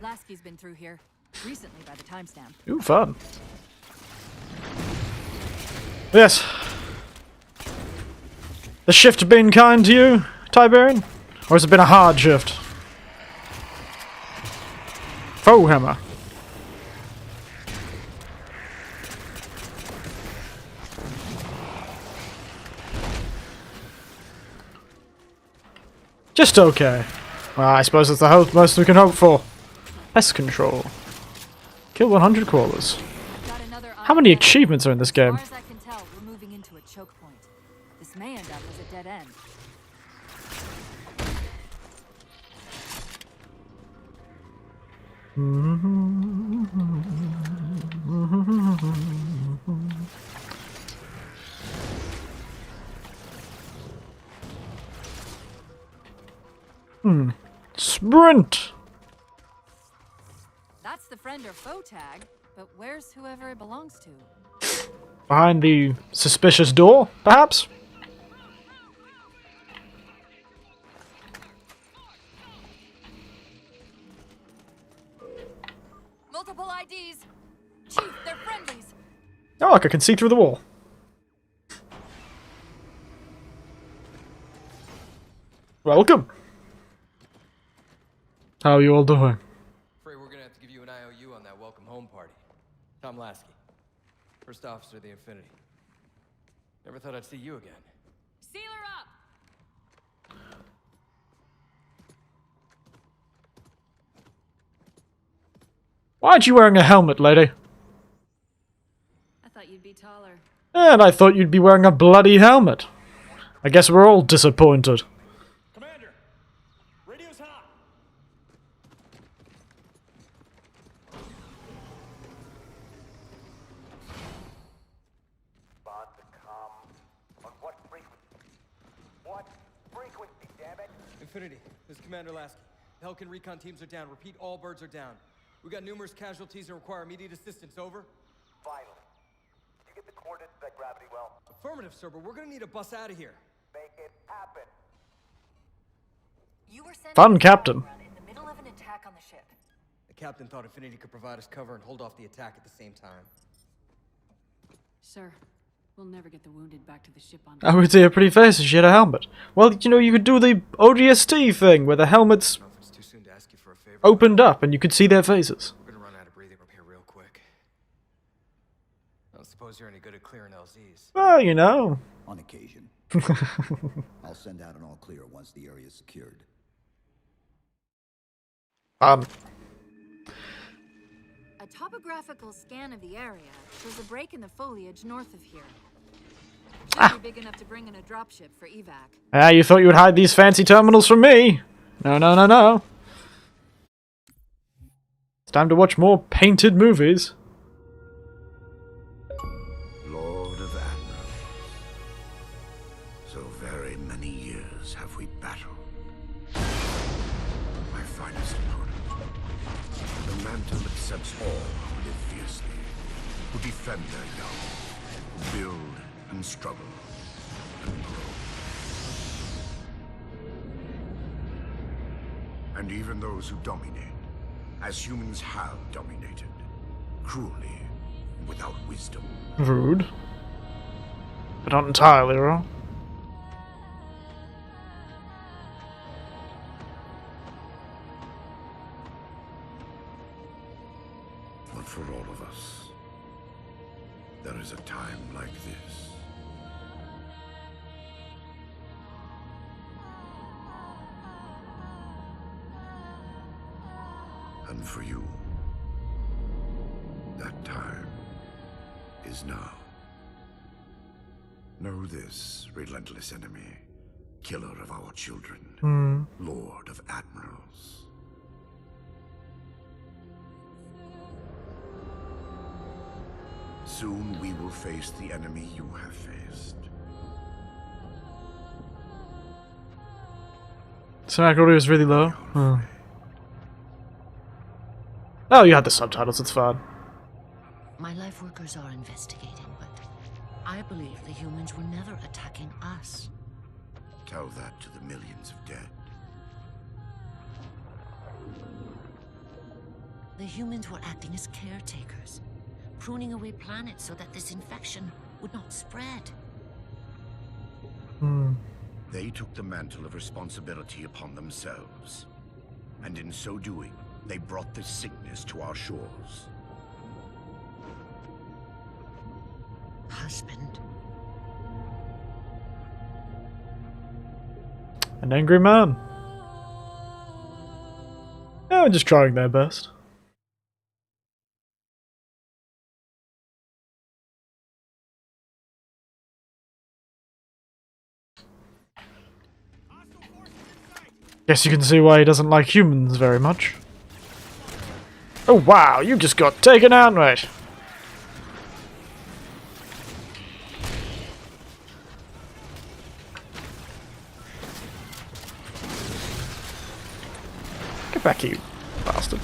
Lasky's been through here. Recently, by the timestamp. Ooh, fun. Yes. The shift been kind to you, Tiberian? Or has it been a hard shift? Foe hammer. Just okay. Well, I suppose that's the most we can hope for. Pest control. Kill 100 crawlers. How many achievements are in this game? As far as I can tell, we're moving into a choke point. This may end up as a dead end. Sprint! That's the friend or foe tag, but where's whoever it belongs to? Behind the suspicious door, perhaps? Multiple IDs! Chief, they're friendlies! Oh, look, I can see through the wall. Welcome. How are you all doing? Afraid we're gonna have to give you an IOU on that welcome home party. Tom Lasky, first officer of the Infinity. Never thought I'd see you again. Seal her up! Why aren't you wearing a helmet, lady? I thought you'd be taller. And I thought you'd be wearing a bloody helmet. I guess we're all disappointed. Commander, radio's hot. Bond to com. On what frequency? What frequency, damn it? Infinity, this is Commander Lasky. The Helkin recon teams are down. Repeat, all birds are down. We got numerous casualties and require immediate assistance. Over. Vital. Did you get the coordinates of that gravity well? Affirmative, sir, but we're gonna need a bus out of here. Make it happen. You were sent Fun, Captain. in the middle of an attack on the ship. The captain thought Infinity could provide us cover and hold off the attack at the same time. Sir, we'll never get the wounded back to the ship on I would say a pretty face if she had a helmet. Well, you know, you could do the ODST thing where the helmets It's too soon to ask you for a favor. opened up and you could see their faces. We're gonna run out of breathing room here real quick. I don't suppose you're any good at clearing LZs. Well, you know. On occasion. I'll send out an all clear once the area is secured. A topographical scan of the area shows a break in the foliage north of here. Should be big enough to bring in a dropship for evac. Ah, you thought you would hide these fancy terminals from me? No, no, no, no. It's time to watch more painted movies. Lord of Admirals. So very many years have we battled. My finest opponent. The mantle accepts all who live fiercely, who defend their young, who build and struggle and grow. And even those who dominate, as humans have dominated, cruelly, without wisdom. Rude. But not entirely wrong. But for all of us, there is a time like this. And for you, that time is now. Know this, relentless enemy, killer of our children, Lord of Admirals. Soon we will face the enemy you have faced. So my audio is really low. Oh. Oh, you had the subtitles, it's fine. My life workers are investigating, but I believe the humans were never attacking us. Tell that to the millions of dead. The humans were acting as caretakers, pruning away planets so that this infection would not spread. They took the mantle of responsibility upon themselves. And in so doing, they brought this sickness to our shores. Husband. An angry man. Yeah, just trying their best. Guess you can see why he doesn't like humans very much. Oh wow, you just got taken out, mate. Get back, you bastard.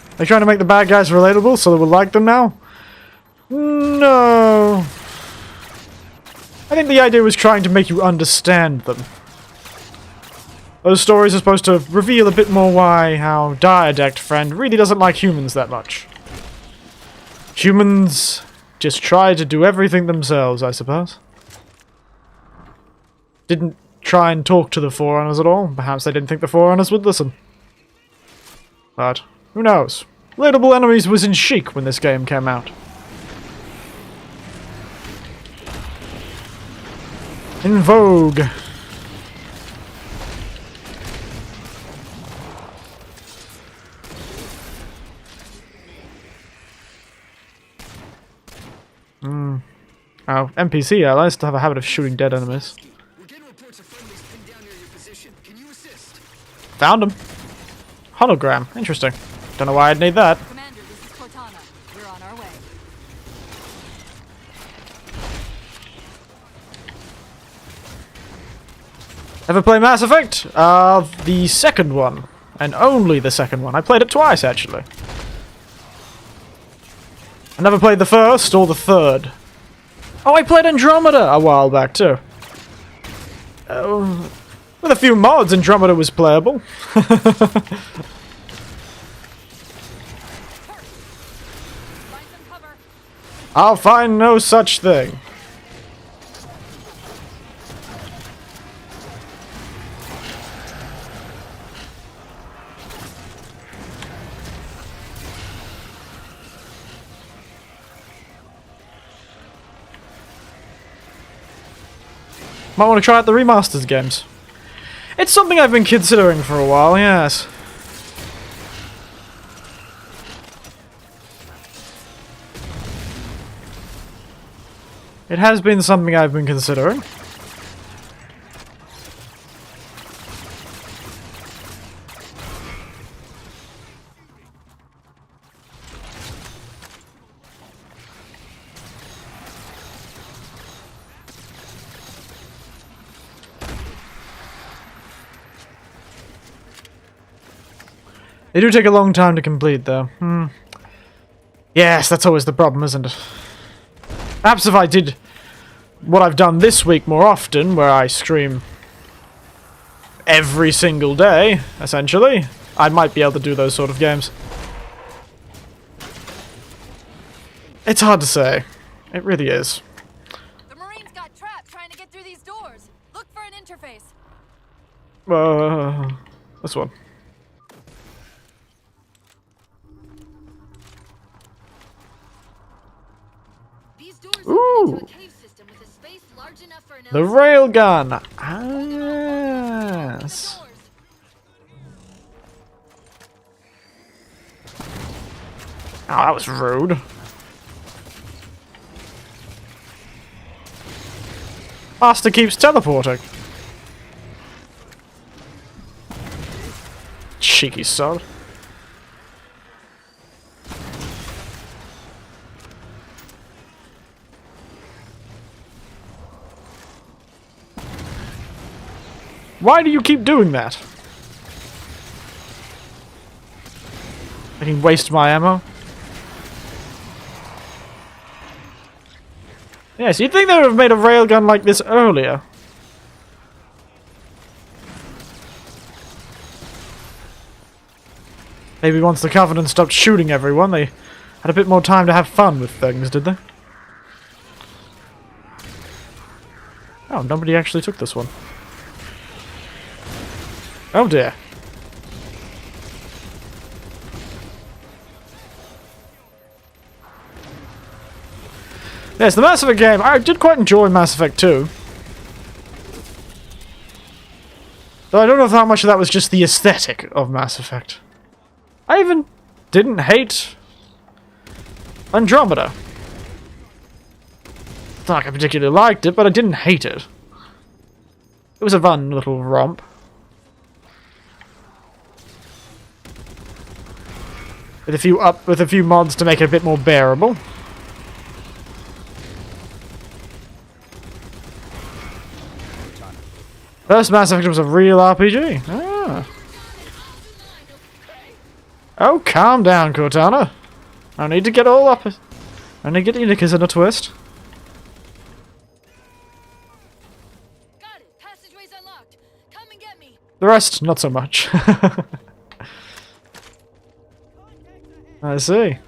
Are they trying to make the bad guys relatable so that we'll like them now? No. I think the idea was trying to make you understand them. Those stories are supposed to reveal a bit more why our Diadect friend really doesn't like humans that much. Humans just try to do everything themselves, I suppose. Didn't try and talk to the Forerunners at all. Perhaps they didn't think the Forerunners would listen. But who knows? Relatable enemies was in chic when this game came out. In vogue. Oh, NPC allies still have a habit of shooting dead enemies. Found him. Hologram. Interesting. Don't know why I'd need that. Commander, this is Cortana. We're on our way. Ever play Mass Effect? The second one. And only the second one. I played it twice, actually. I never played the first or the third. Oh, I played Andromeda a while back, too. With a few mods, Andromeda was playable. I'll find no such thing. Might want to try out the remasters games. It's something I've been considering for a while, yes. It has been something I've been considering. They do take a long time to complete, though. Yes, that's always the problem, isn't it? Perhaps if I did what I've done this week more often, where I stream every single day, essentially, I might be able to do those sort of games. It's hard to say. It really is. The Marines got trapped trying to get through these doors. Look for an interface. This one. Ooh! The railgun! Ah, yes. Oh, that was rude. Master keeps teleporting. Cheeky sod. Why do you keep doing that? I can waste my ammo. Yes, you'd think they would have made a railgun like this earlier. Maybe once the Covenant stopped shooting everyone, they had a bit more time to have fun with things, did they? Oh, nobody actually took this one. Oh dear. Yes, the Mass Effect game, I did quite enjoy Mass Effect 2. Though I don't know how much of that was just the aesthetic of Mass Effect. I even didn't hate Andromeda. It's not like I particularly liked it, but I didn't hate it. It was a fun little romp. With a few mods to make it a bit more bearable. First Mass Effect was a real RPG. Ah. Oh, calm down, Cortana. I need to get all up. I need to get your knickers in a twist. Got it. Passageway's unlocked. Come and get me. The rest, not so much. I see.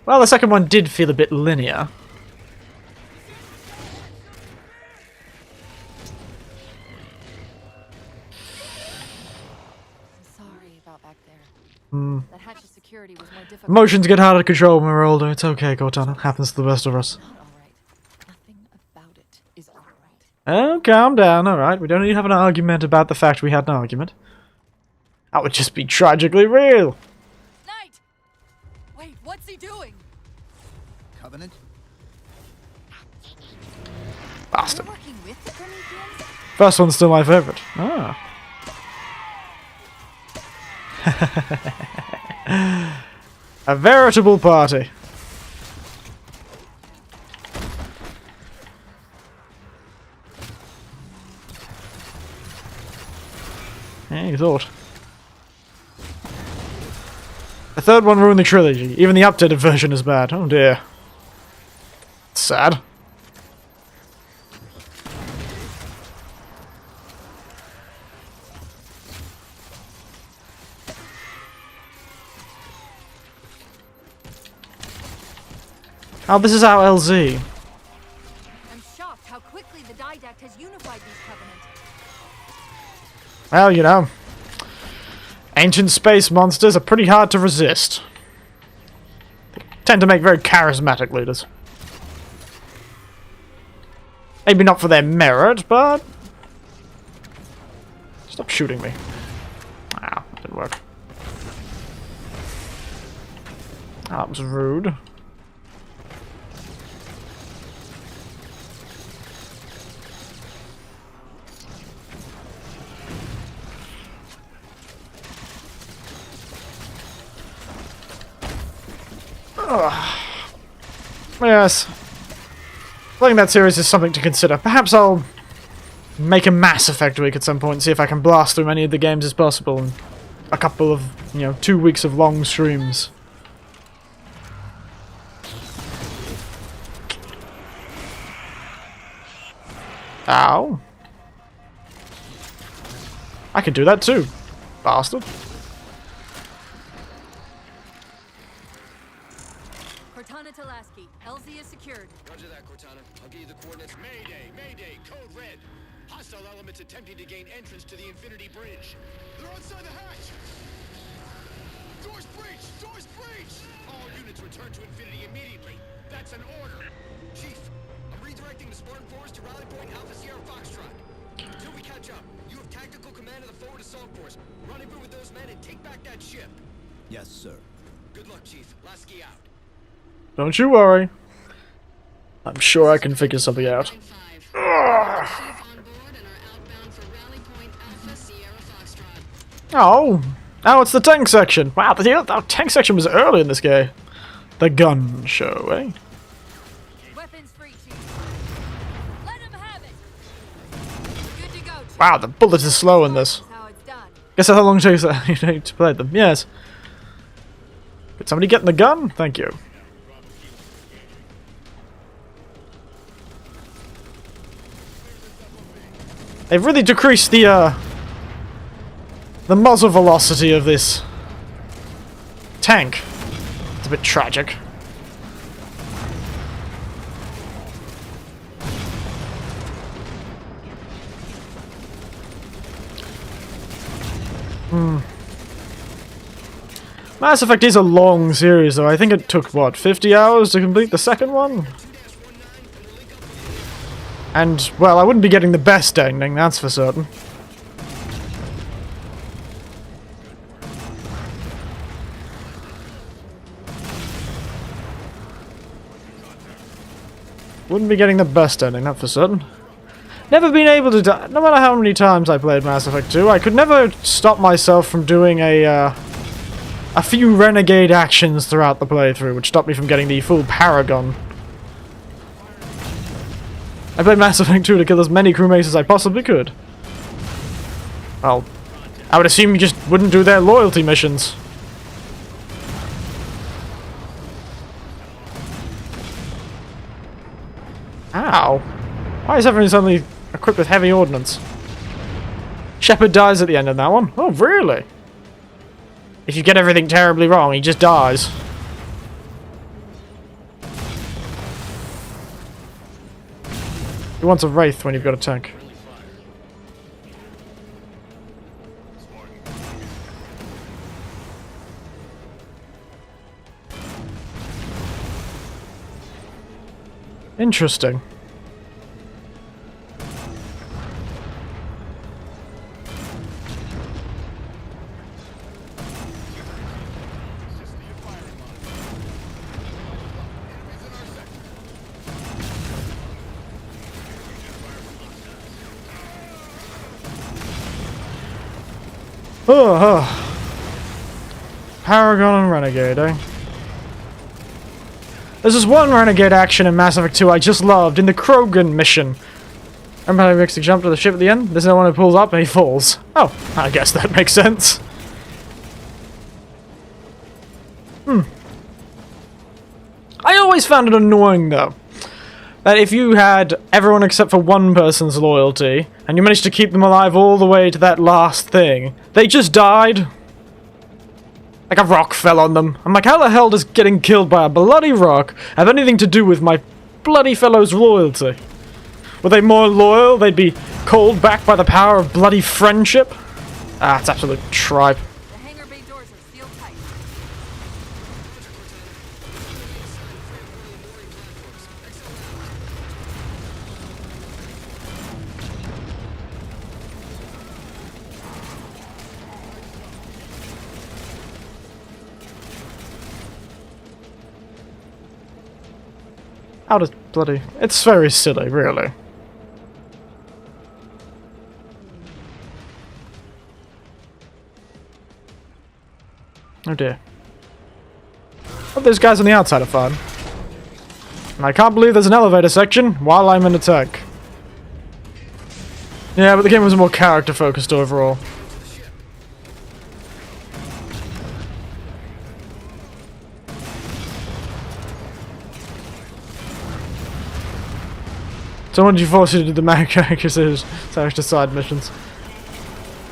Well, the second one did feel a bit linear. Hmm. That hatch of security was more difficult. Emotions get harder to control when we're older. It's okay, Cortana. Happens to the best of us. Oh, calm down. Alright, we don't need to have an argument about the fact we had an argument. That would just be tragically real. Knight! Wait, what's he doing? Covenant? Bastard. You're working with the Prometheans? First one's still my favourite. Ah. A veritable party. Yeah, you thought. The third one ruined the trilogy. Even the updated version is bad. Oh dear. It's sad. Oh, this is our LZ. I'm shocked how quickly the Didact has unified these Covenant. Well, you know, ancient space monsters are pretty hard to resist. They tend to make very charismatic leaders. Maybe not for their merit, but... Stop shooting me. Wow, that didn't work. That was rude. Yes. Playing that series is something to consider. Perhaps I'll make a Mass Effect week at some point and see if I can blast through many of the games as possible in a couple of, 2 weeks of long streams. Ow. I can do that too, bastard. Cortana to Lasky. LZ is secured. Roger that, Cortana. I'll give you the coordinates. Mayday! Mayday! Code red! Hostile elements attempting to gain entrance to the Infinity Bridge. They're outside the hatch! Doors breached! Doors breached! All units return to Infinity immediately. That's an order. Chief, I'm redirecting the Spartan force to rally point Alpha Sierra Foxtrot. Until we catch up, you have tactical command of the forward assault force. Rendezvous with those men and take back that ship. Yes, sir. Good luck, Chief. Lasky out. Don't you worry. I'm sure I can figure something out. Oh! Oh, it's the tank section! Wow, the tank section was early in this game. The gun show, eh? Weapons free, Chief. Let him have it. Good to go, Chief. Wow, the bullets are slow in this. How it's done. Guess that's how long it takes you to play them. Yes. Could somebody get in the gun? Thank you. They've really decreased the muzzle velocity of this tank. It's a bit tragic. Mass Effect is a long series, though. I think it took, what, 50 hours to complete the second one? And, well, I wouldn't be getting the best ending, that's for certain. Wouldn't be getting the best ending, that's for certain. Never been able to die. No matter how many times I played Mass Effect 2, I could never stop myself from doing a few renegade actions throughout the playthrough, which stopped me from getting the full Paragon. I played Mass Effect 2 to kill as many crewmates as I possibly could. Well, I would assume you just wouldn't do their loyalty missions. Ow. Why is everyone suddenly equipped with heavy ordnance? Shepard dies at the end of that one. Oh, really? If you get everything terribly wrong, he just dies. Who wants a Wraith when you've got a tank? Interesting. Paragon and Renegade, eh? There's this one Renegade action in Mass Effect 2 I just loved, in the Krogan mission. Remember how he makes the jump to the ship at the end? There's no one who pulls up and he falls. Oh, I guess that makes sense. I always found it annoying, though, that if you had everyone except for one person's loyalty, and you managed to keep them alive all the way to that last thing, they just died. Like a rock fell on them. I'm like, how the hell does getting killed by a bloody rock have anything to do with my bloody fellow's loyalty? Were they more loyal? They'd be called back by the power of bloody friendship? Ah, it's absolute tripe. The hangar bay doors are sealed tight. How does bloody... It's very silly, really. Oh dear. Oh, those guys on the outside are fine. And I can't believe there's an elevator section while I'm in a tank. Yeah, but the game was more character-focused overall. So when did you force you to do the main characters to side missions?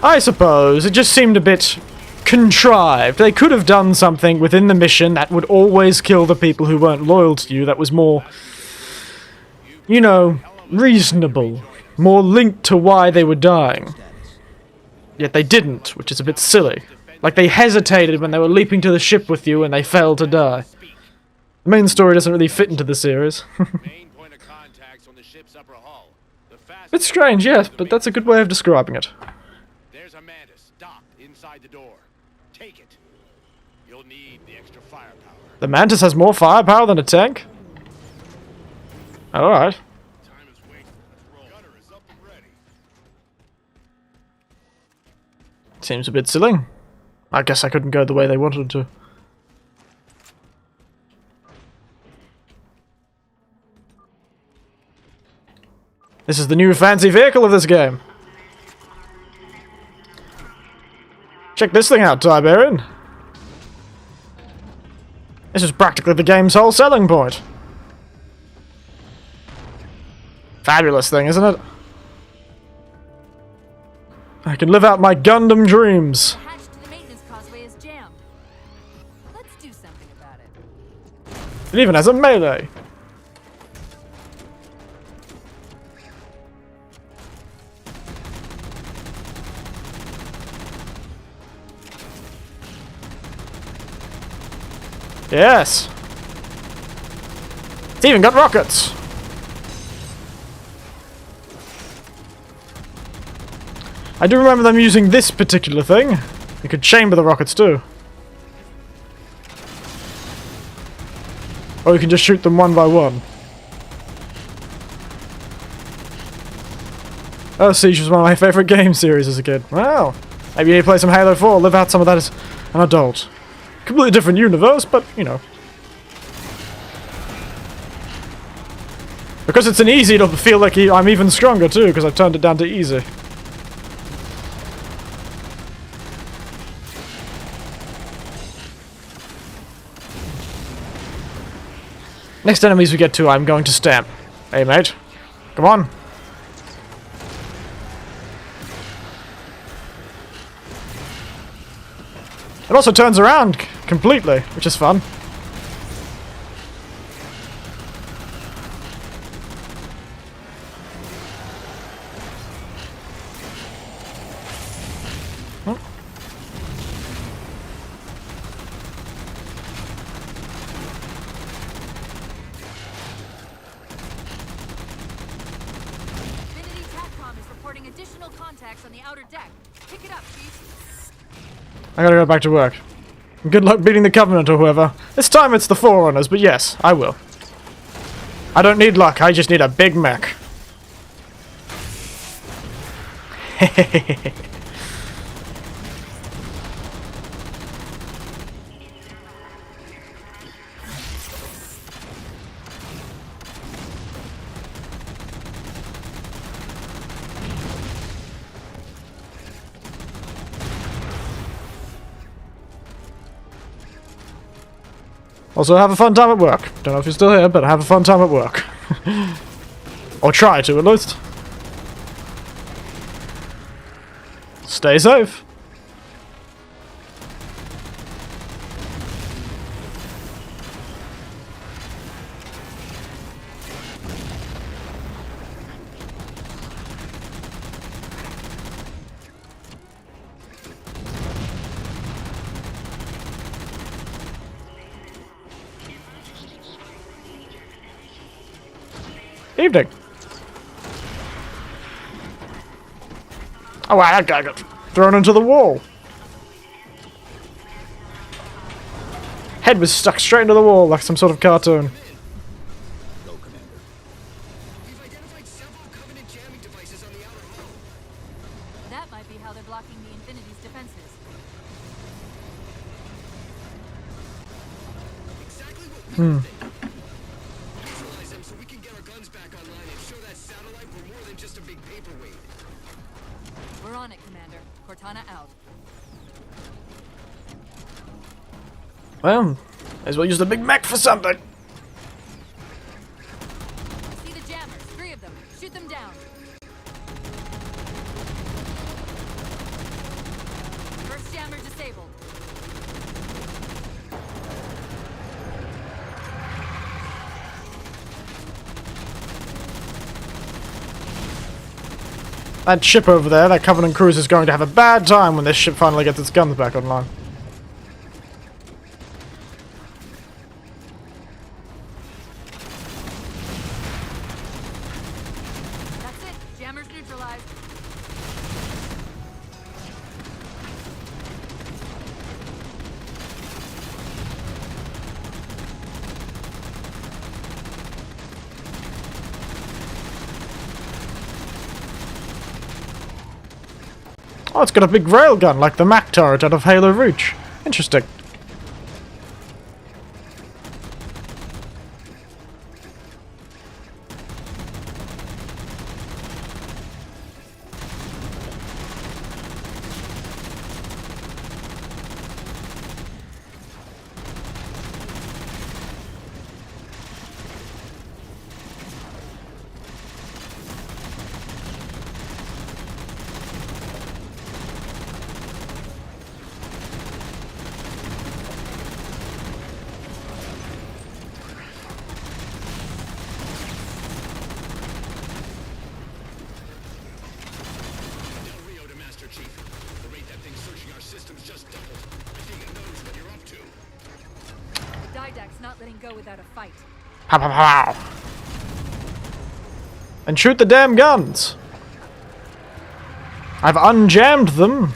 I suppose it just seemed a bit contrived. They could have done something within the mission that would always kill the people who weren't loyal to you, that was more, you know, reasonable. More linked to why they were dying. Yet they didn't, which is a bit silly. Like they hesitated when they were leaping to the ship with you and they failed to die. The main story doesn't really fit into the series. It's strange, yes, but that's a good way of describing it. There's a Mantis docked inside the door. Take it. You'll need the extra firepower. The Mantis has more firepower than a tank? Alright. Time is wasted. Let's roll. Gunner is up and ready. Seems a bit silly. I guess I couldn't go the way they wanted to. This is the new fancy vehicle of this game. Check this thing out, Tiberian. This is practically the game's whole selling point. Fabulous thing, isn't it? I can live out my Gundam dreams. The hatch to the maintenance causeway is jammed. Let's do something about it. It even has a melee. Yes. It's even got rockets. I do remember them using this particular thing. You could chamber the rockets too. Or you can just shoot them one by one. Oh, Siege was one of my favourite game series as a kid. Wow. Maybe you need to play some Halo 4, live out some of that as an adult. Completely different universe, but, you know. Because it's an easy, it'll feel like I'm even stronger too, because I've turned it down to easy. Next enemies we get to, I'm going to stamp. Hey, mate. Come on. It also turns around completely, which is fun. Additional contacts on the outer deck. Pick it up, Chief. I gotta go back to work. Good luck beating the Covenant or whoever. This time it's the Forerunners, but yes, I will. I don't need luck, I just need a big mech. Also, have a fun time at work. Don't know if you're still here, but have a fun time at work. Or try to, at least. Stay safe. Evening. Oh wow, that guy got thrown into the wall. Head was stuck straight into the wall like some sort of cartoon. That might be how they're blocking the Infinity's defenses. Hmm. We're on it, Commander. Cortana out. Well, may as well use the big mech for something. See the jammers. 3 of them. Shoot them down. First jammer disabled. That ship over there, that Covenant cruiser, is going to have a bad time when this ship finally gets its guns back online. That's it. Jammers neutralized. Oh, it's got a big railgun like the Mac turret out of Halo Reach. Interesting. Didact's not letting go without a fight. Pow, pow, pow. And shoot the damn guns! I've unjammed them!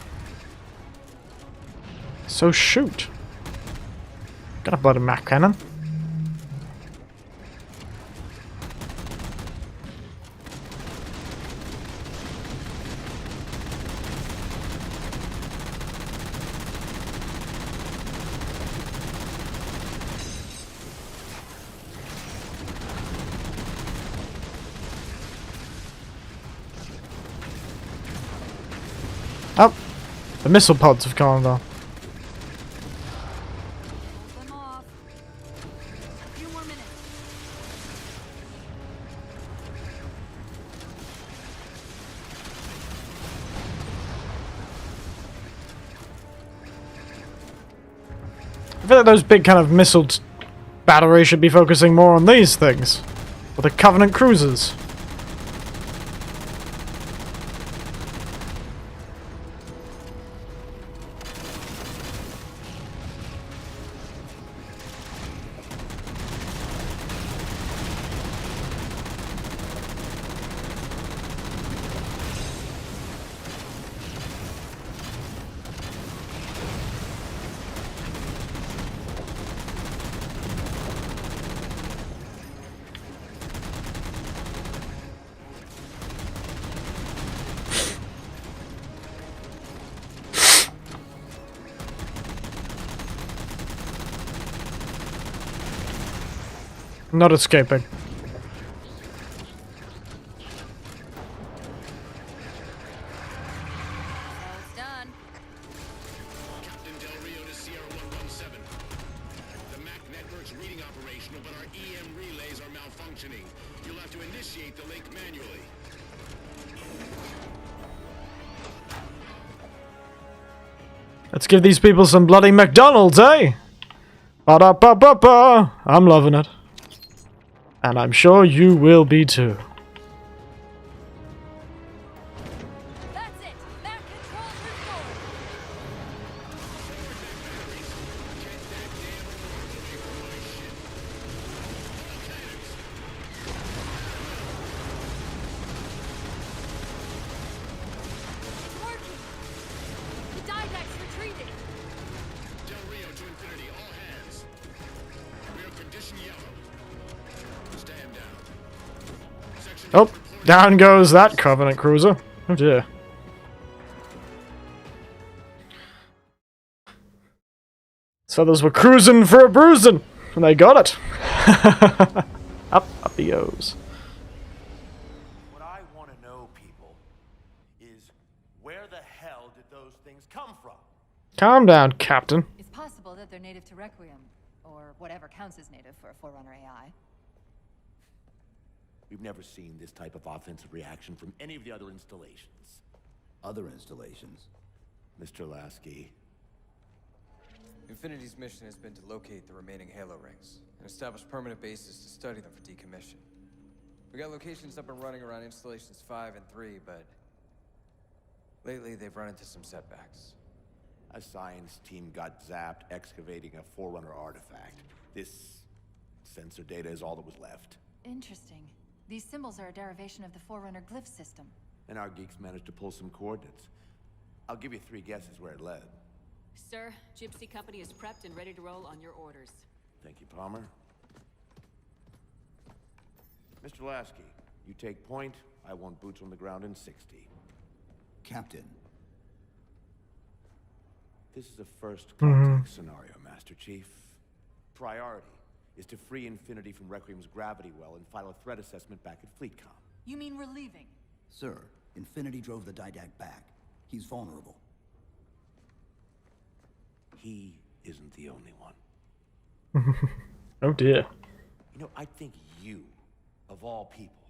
So shoot. Got a bloody Mac cannon. Oh, the missile pods have gone though. Them off. A few more minutes. I feel like those big kind of missile batteries should be focusing more on these things. Or the Covenant cruisers. Not escaping. It's done. Captain Del Rio to Sierra 117. The MAC network's reading operational, but our EM relays are malfunctioning. You'll have to initiate the link manually. Let's give these people some bloody McDonald's, eh? Ba-da-ba-ba-ba! I'm loving it. And I'm sure you will be too. That's it. That control's restored. It's working. The Didact's retreating. Del Rio to Infinity, all hands. We are condition yellow. Stand down. Section Oh, down goes that Covenant cruiser. Oh dear. So those were cruising for a bruising, and they got it. Up he goes. What I want to know, people, is where the hell did those things come from? Calm down, Captain. It's possible that they're native to Requiem, or whatever counts as native for a Forerunner AI. We've never seen this type of offensive reaction from any of the other installations. Other installations? Mr. Lasky. Infinity's mission has been to locate the remaining Halo rings and establish permanent bases to study them for decommission. We got locations up and running around installations 5 and 3, but lately they've run into some setbacks. A science team got zapped excavating a Forerunner artifact. This sensor data is all that was left. Interesting. These symbols are a derivation of the Forerunner glyph system. And our geeks managed to pull some coordinates. I'll give you 3 guesses where it led. Sir, Gypsy Company is prepped and ready to roll on your orders. Thank you, Palmer. Mr. Lasky, you take point. I want boots on the ground in 60. Captain. This is a first contact scenario, Master Chief. Priority is to free Infinity from Requiem's gravity well and file a threat assessment back at FleetCom. You mean we're leaving? Sir, Infinity drove the Didact back. He's vulnerable. He isn't the only one. Oh dear. You know, I think you, of all people,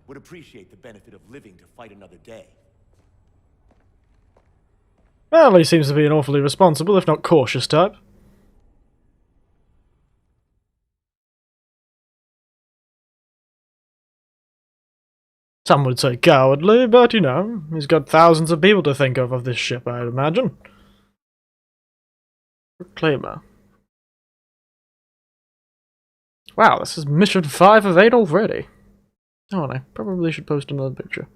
would appreciate the benefit of living to fight another day. Well, he seems to be an awfully responsible, if not cautious type. Some would say cowardly, but you know, he's got thousands of people to think of this ship, I'd imagine. Reclaimer. Wow, this is mission 5 of 8 already. Oh, and I probably should post another picture.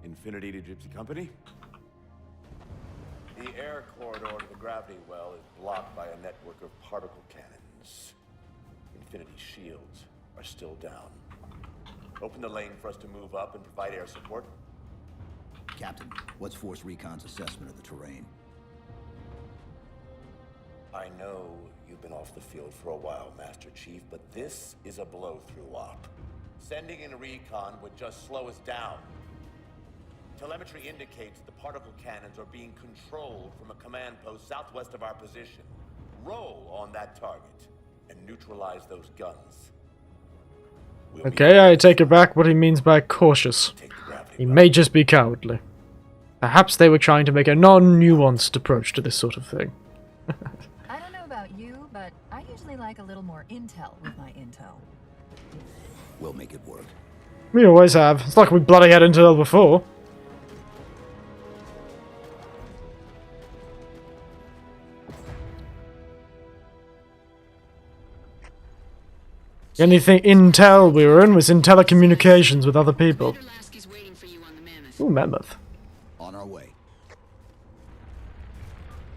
Infinity to Gypsy Company? The air corridor to the gravity well is blocked by a network of particle cannons. Infinity's shields are still down. Open the lane for us to move up and provide air support. Captain, what's Force Recon's assessment of the terrain? I know you've been off the field for a while, Master Chief, but this is a blow-through op. Sending in recon would just slow us down. Telemetry indicates the particle cannons are being controlled from a command post southwest of our position. Roll on that target and neutralize those guns. Okay, I take it back what he means by cautious. He may just be cowardly. Perhaps they were trying to make a non-nuanced approach to this sort of thing. I don't know about you, but I usually like a little more intel with my intel. We'll make it work. We always have. It's like we bloody had intel before. The only thing intel we were in was in telecommunications with other people. Ooh, mammoth. On our way.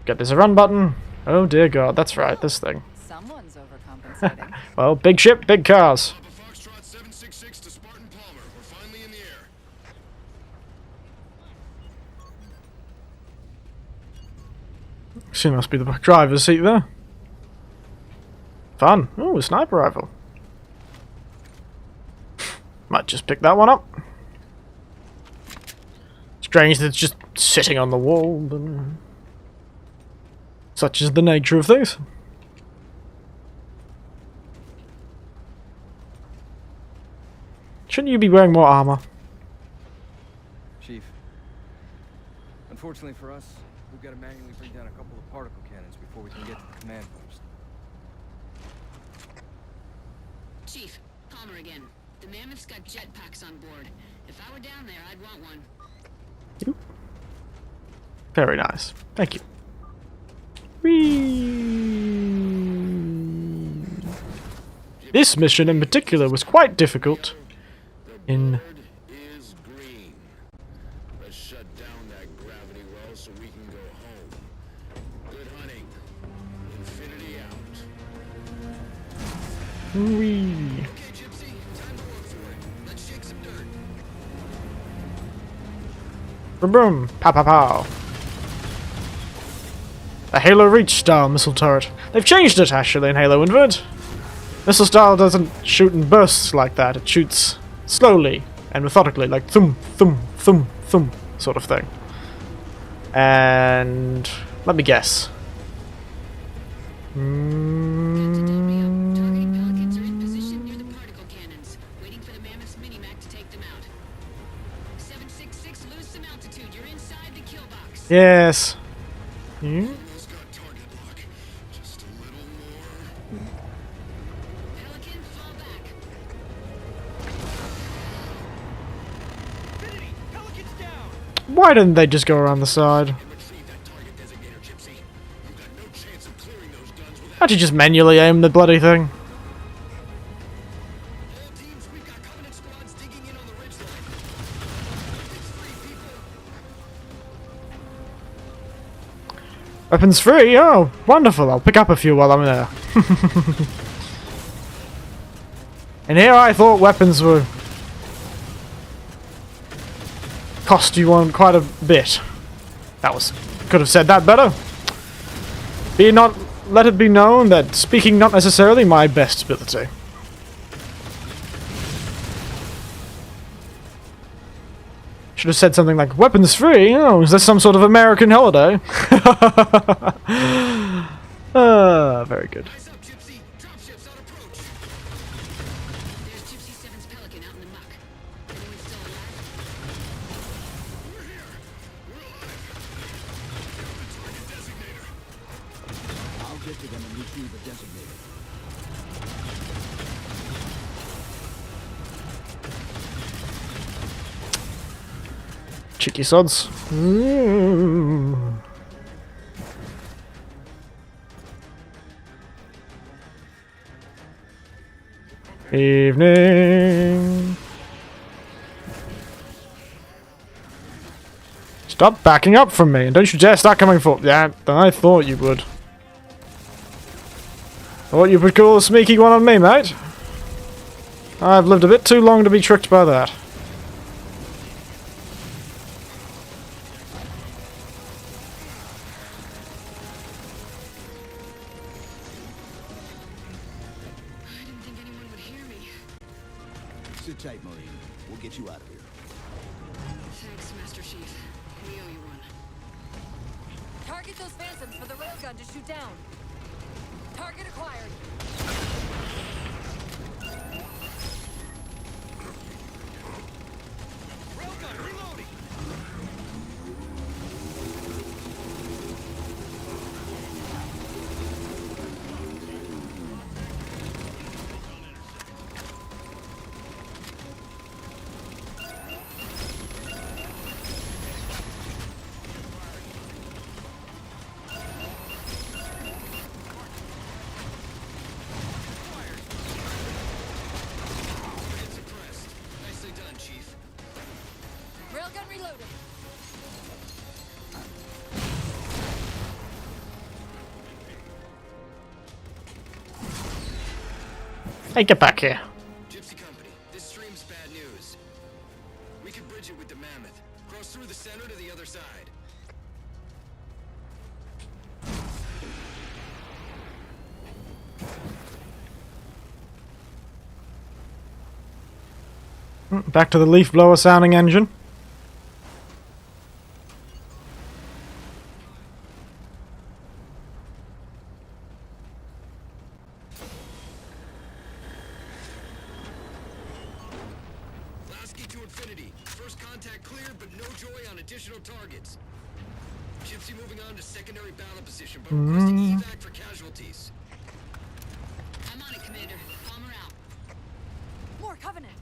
Get this a run button. Oh dear god, that's right, this thing. Someone's overcompensating. Well, big ship, big cars. She must be the driver's seat there. Fun. Ooh, a sniper rifle. Might just pick that one up. Strange that it's just sitting on the wall, but such is the nature of things. Shouldn't you be wearing more armor? Chief, unfortunately for us, we've got to manually bring down a couple of particle cannons before we can get to the command post. Chief, Palmer again. The Mammoth's got jetpacks on board. If I were down there, I'd want one. Very nice. Thank you. Whee! This mission in particular was quite difficult. In Is green. Let's shut down that gravity well so we can go home. Good hunting. Infinity out. Whee! Boom boom! Pow pow pow! A Halo Reach style missile turret. They've changed it actually in Halo Infinite. Missile style doesn't shoot in bursts like that. It shoots slowly and methodically, like thum thum thum thum sort of thing. And let me guess. Yes. Hmm? Why didn't they just go around the side? How'd you just manually aim the bloody thing? Weapons free? Oh, wonderful. I'll pick up a few while I'm there. And here I thought weapons would cost you one quite a bit. Could have said that better. Let it be known that speaking not necessarily my best ability. Should have said something like, weapons free? Oh, is this some sort of American holiday? Very good. and retrieve a designator. Cheeky sods. Evening. Stop backing up from me, and don't you dare start coming for— yeah, I thought you would. Thought you would call the sneaky one on me, mate. I've lived a bit too long to be tricked by that. Sit tight, Marine. We'll get you out of here. Thanks, Master Chief. We owe you one. Target those phantoms for the railgun to shoot down. Target acquired. Railgun reloading. Nicely done, Chief. Railgun reloaded. Hey, get back here. Gypsy Company, this stream's bad news. We could bridge it with the Mammoth. Cross through the center to the other side. Back to the leaf blower sounding engine. Last key to infinity. First contact cleared, but no joy on additional targets. Gypsy moving on to secondary battle position, but requesting evac for casualties. I'm on it, Commander. Palmer out. More Covenant.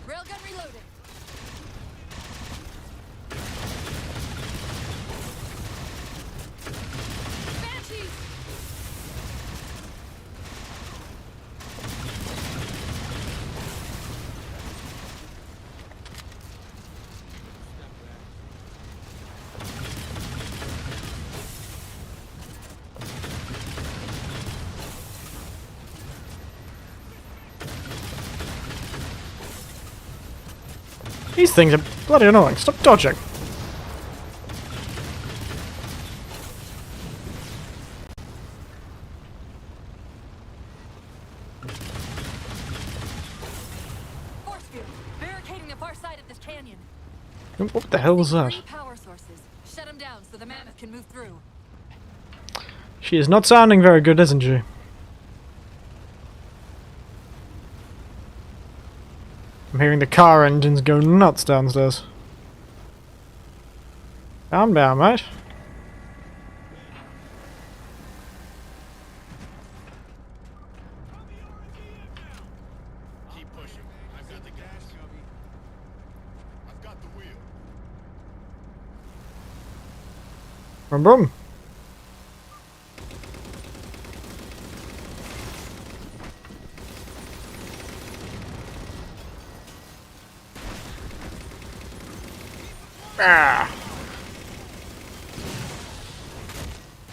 Railgun reloaded. Banshees. These things are bloody annoying. Stop dodging. Force field. Barricading the far side of this canyon. What the hell was that? 3 power sources. Shut them down so the Mammoth can move through. She is not sounding very good, isn't she? I'm hearing the car engines go nuts downstairs. Calm down, mate. Keep pushing. I've got the gas. I've got the wheel. Boom, boom. Ah.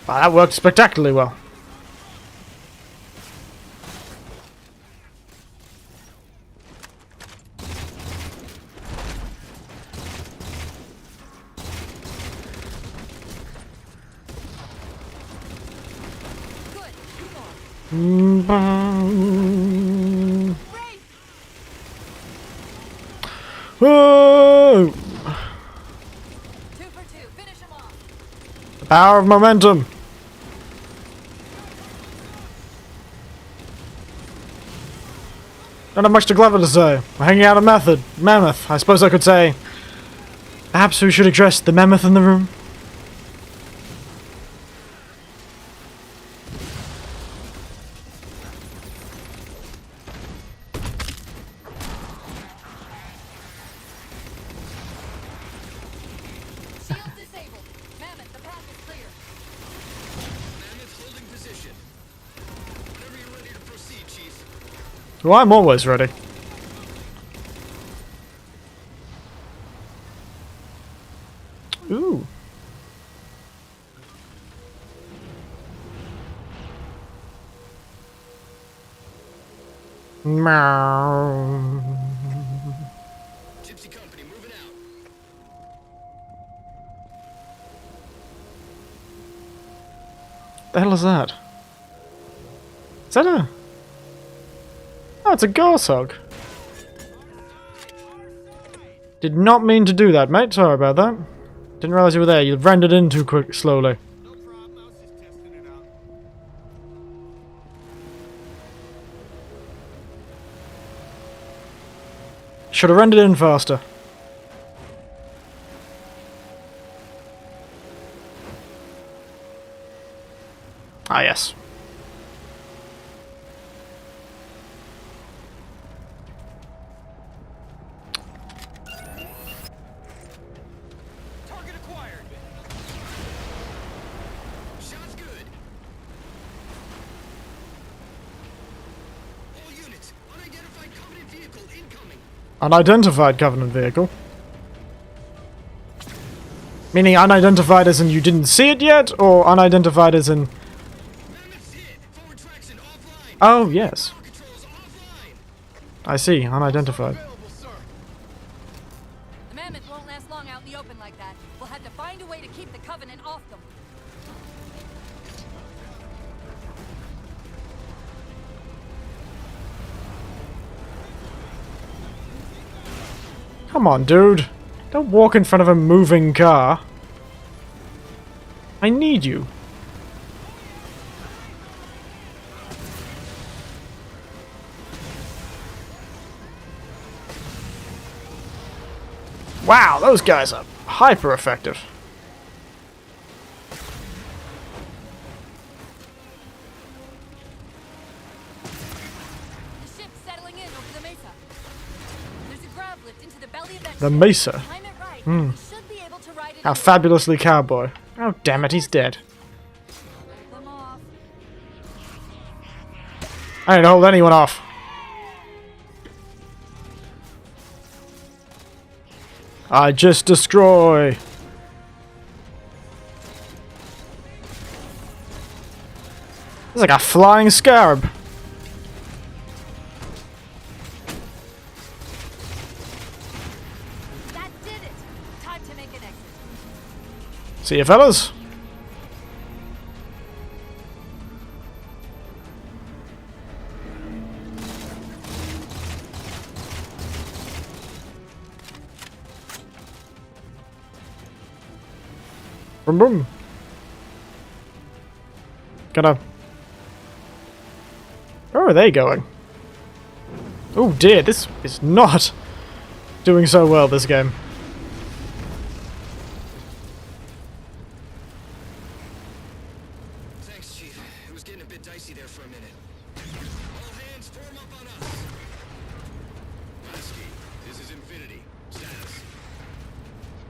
Wow, that worked spectacularly well. Whoa! 2 for 2. Finish him off. The power of momentum. Don't have much to clever to say. We're hanging out a Mammoth, I suppose I could say. Perhaps we should address the mammoth in the room? Shield disabled. Mammoth, the path is clear. Mammoth holding position. Whenever you're ready to proceed, Chief. Well, I'm always ready. Ooh. Meow. Gypsy Company moving out. The hell is that? Is that a... Oh, it's a goshawk. Did not mean to do that, mate. Sorry about that. Didn't realize you were there. You rendered in too quick, slowly. Should have rendered in faster. Ah, yes. Target acquired. Shots good. All units, unidentified Covenant vehicle incoming. Unidentified Covenant vehicle. Meaning unidentified as in you didn't see it yet, or unidentified as in... Oh, yes. I see, unidentified. The mammoth won't last long out in the open like that. We'll have to find a way to keep the Covenant off them. Come on, dude. Don't walk in front of a moving car. I need you. Wow, those guys are hyper effective. The ship's settling in over the mesa. There's a grav lift into the belly of that The ship. mesa. Time it right. Hmm. We should be able to ride it How in. fabulously cowboy. Oh, damn it, he's dead. Hold them off. I didn't hold anyone off. I just destroy. It's like a flying scarab. That did it. Time to make an exit. See you, fellas. Boom, boom. Gotta... Where are they going? Oh dear, this is not doing so well, this game. Thanks, Chief. It was getting a bit dicey there for a minute. All hands form up on us. Lasky, this is Infinity. Status.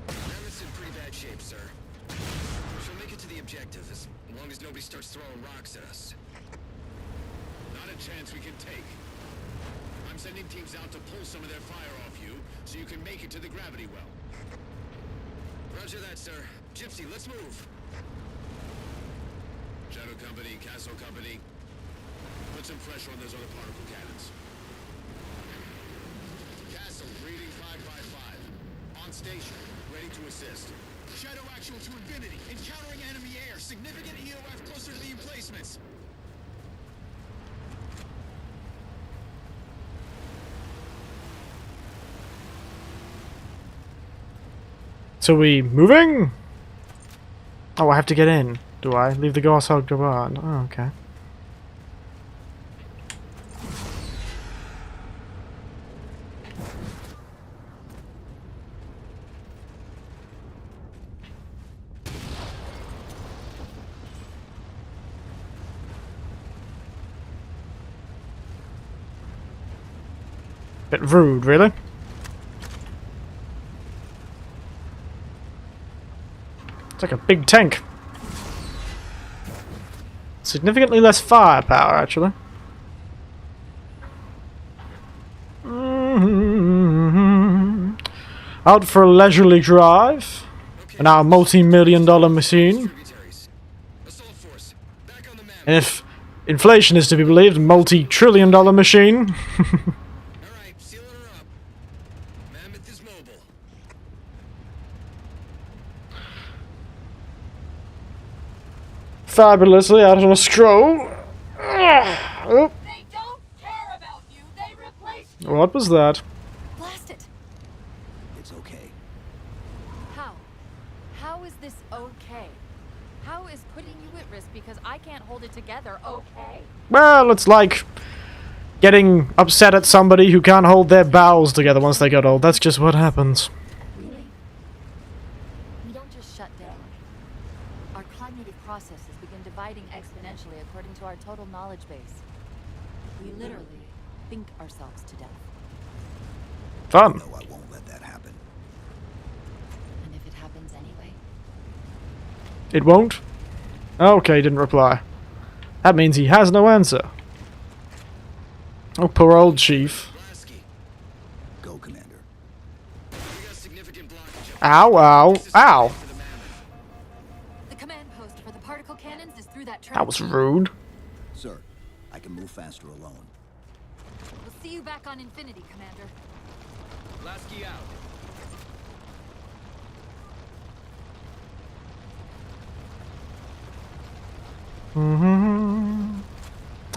Mammoth's in pretty bad shape, sir. She'll make it to the objective as long as nobody starts throwing rocks at us. Not a chance we can take. I'm sending teams out to pull some of their fire off you, so you can make it to the gravity well. Roger that, sir. Gypsy, let's move. Shadow Company, Castle Company. Put some pressure on those other particle cannons. Castle, reading 5 by 5. On station, ready to assist. Shadow actual to Infinity. Encountering enemy air. Significant EOF closer to the emplacements. So we moving? Oh, I have to get in. Do I? Leave the goshawk on. Oh, okay. Bit rude, really. It's like a big tank. Significantly less firepower, actually. Out for a leisurely drive in our multi-million-dollar machine. And if inflation is to be believed, multi-trillion-dollar machine. Fabulously out on a stroll. Oh. What was that? Blast it! It's okay. How? How is this okay? How is putting you at risk because I can't hold it together okay? Well, it's like getting upset at somebody who can't hold their bowels together once they get old. That's just what happens. Really? We don't just shut down. Our cognitive processes begin dividing exponentially according to our total knowledge base. We literally think ourselves to death. Fun. No, I won't let that happen. And if it happens anyway? It won't? Okay, didn't reply. That means he has no answer. Oh, poor old Chief. Go, Commander. Ow, ow, ow. The command post for the particle cannons is through that trench. That was rude. Sir, I can move faster alone. We'll see you back on Infinity, Commander. Lasky out.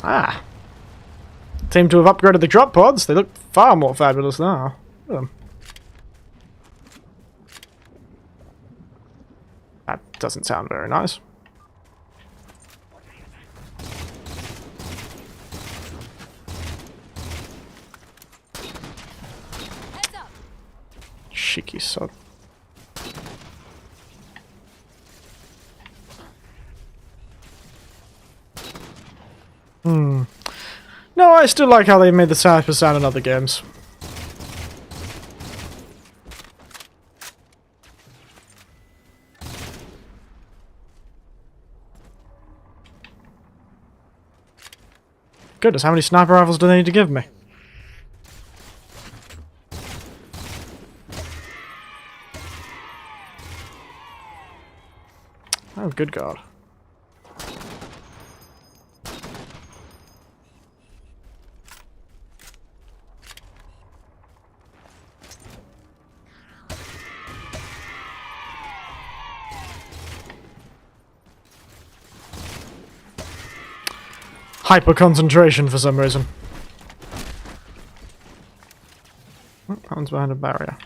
Ah. Seem to have upgraded the drop pods. They look far more fabulous now. That doesn't sound very nice. Cheeky sod. No, I still like how they made the sniper sound in other games. Goodness, how many sniper rifles do they need to give me? Oh, good God. Hyper concentration for some reason. Oh, that one's behind a barrier.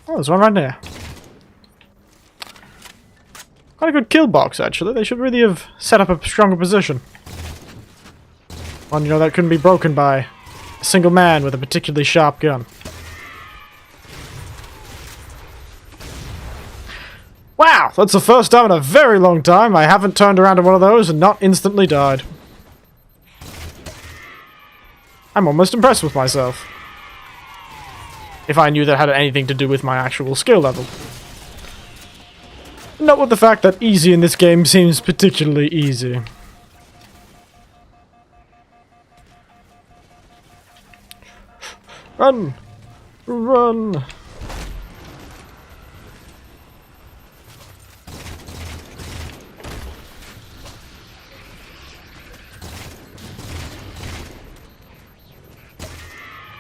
Oh, there's one right there. Quite a good kill box, actually. They should really have set up a stronger position. One, you know, that couldn't be broken by a single man with a particularly sharp gun. Wow, that's the first time in a very long time I haven't turned around to one of those and not instantly died. I'm almost impressed with myself. If I knew that had anything to do with my actual skill level. Not with the fact that easy in this game seems particularly easy. Run! Run!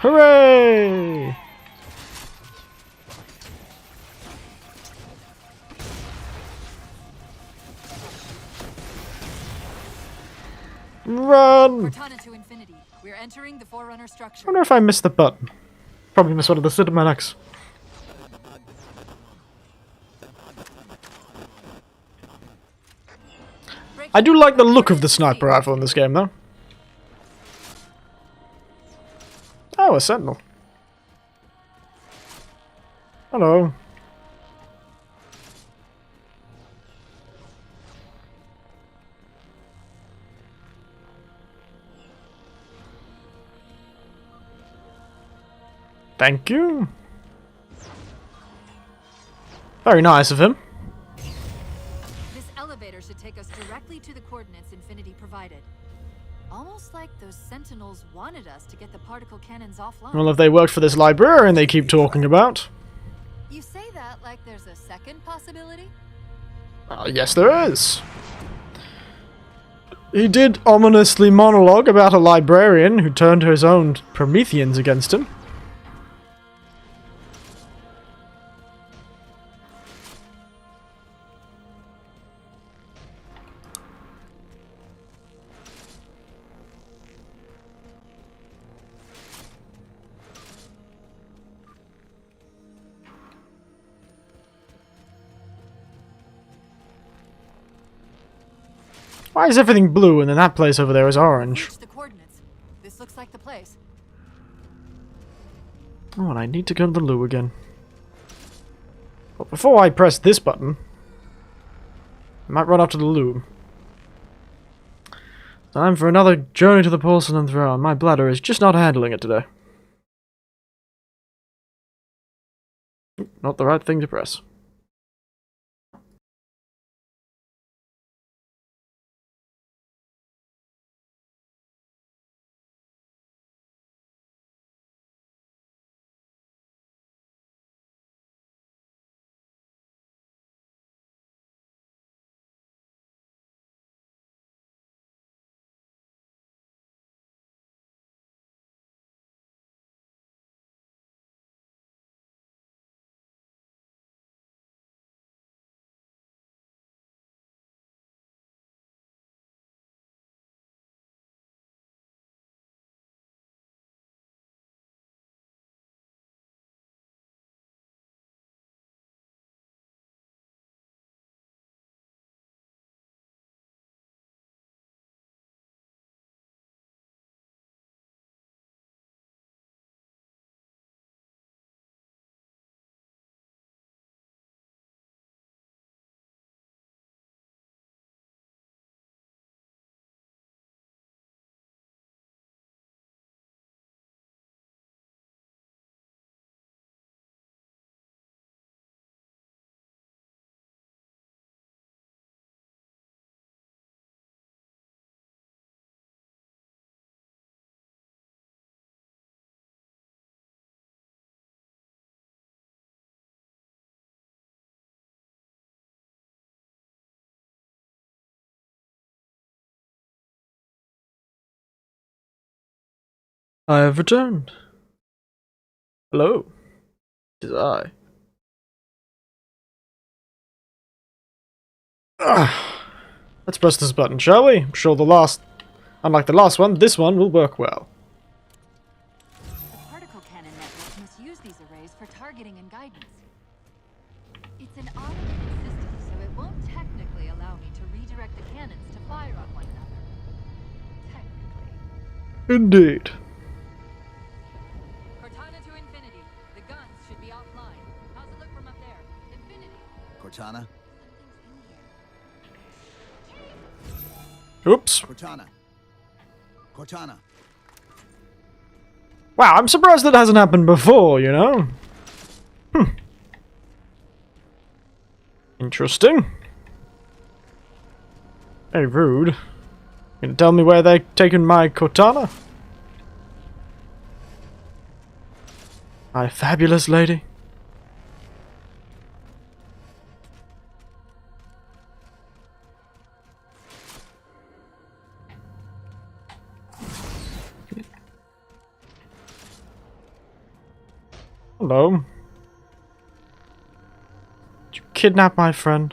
Hooray! Run! Cortana to Infinity. We're entering the Forerunner structure. I wonder if I missed the button. Probably missed one of the cinematics. I do like the look of the sniper rifle in this game, though. Oh, a sentinel. Hello. Thank you. Very nice of him. This elevator should take us directly to the coordinates Infinity provided. Almost like those Sentinels wanted us to get the particle cannons offline. Well, if they worked for this librarian they keep talking about. You say that like there's a second possibility? Yes, there is. He did ominously monologue about a librarian who turned his own Prometheans against him. Why is everything blue and then that place over there is orange? The coordinates. This looks like the place. Oh, and I need to go to the loo again. But before I press this button, I might run off to the loo. Time for another journey to the porcelain throne. My bladder is just not handling it today. Not the right thing to press. I have returned. Hello. It is I. Let's press this button, shall we? I'm sure unlike the last one, this one will work well. The particle cannon network must use these arrays for targeting and guidance. It's an automated system, so it won't technically allow me to redirect the cannons to fire on one another. Technically. Indeed. Cortana to Infinity. The guns should be offline. How's it look from up there? Infinity. Cortana? Oops. Cortana. Cortana. Wow, I'm surprised that hasn't happened before, you know? Interesting. Very rude. Gonna tell me where they're taking my Cortana? My fabulous lady. Hello. Did you kidnap my friend?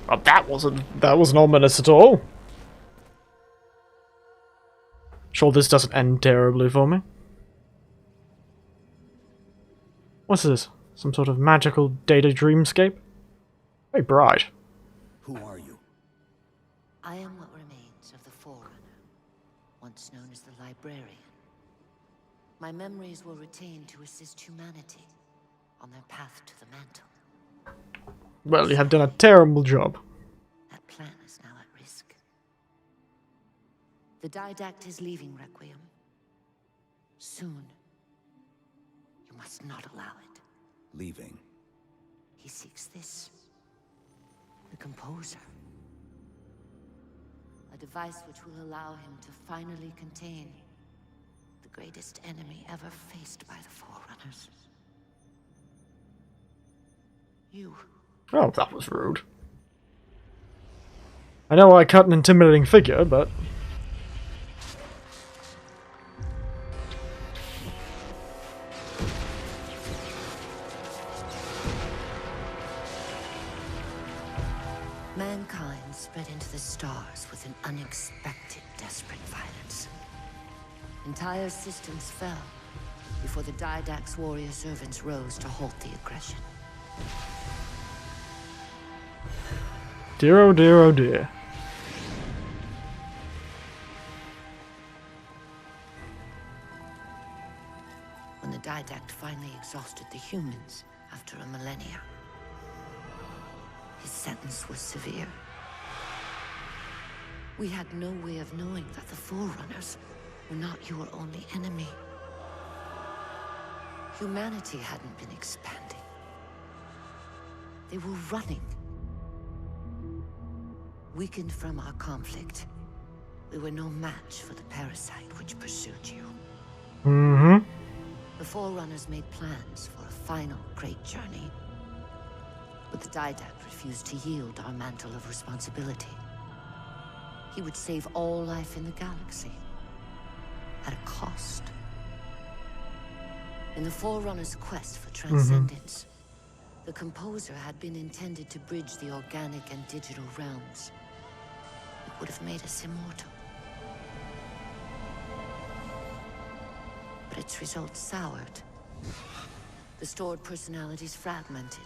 Well, that wasn't ominous at all. Sure, this doesn't end terribly for me. What's this? Some sort of magical data dreamscape? Very bright. Who are you? I am what remains of the Forerunner, once known as the Librarian. My memories were retained to assist humanity on their path to the mantle. Well, you have done a terrible job. plan is now at risk. The Didact is leaving Requiem. Soon. You must not allow it. Leaving. He seeks this. The Composer. A device which will allow him to finally contain the greatest enemy ever faced by the Forerunners. You. Oh, that was rude. I know I cut an intimidating figure, but... Mankind spread into the stars with an unexpected, desperate violence. Entire systems fell before the Didact's warrior servants rose to halt the aggression. Dear oh dear oh dear. When the Didact finally exhausted the humans after a millennia, his sentence was severe. We had no way of knowing that the Forerunners were not your only enemy. Humanity hadn't been expanding. They were running. Weakened from our conflict, we were no match for the parasite which pursued you. Mm-hmm. The Forerunners made plans for a final great journey, but the Didact refused to yield our mantle of responsibility. He would save all life in the galaxy, at a cost. In the Forerunners' quest for transcendence, the Composer had been intended to bridge the organic and digital realms. It would have made us immortal. But its results soured. The stored personalities fragmented,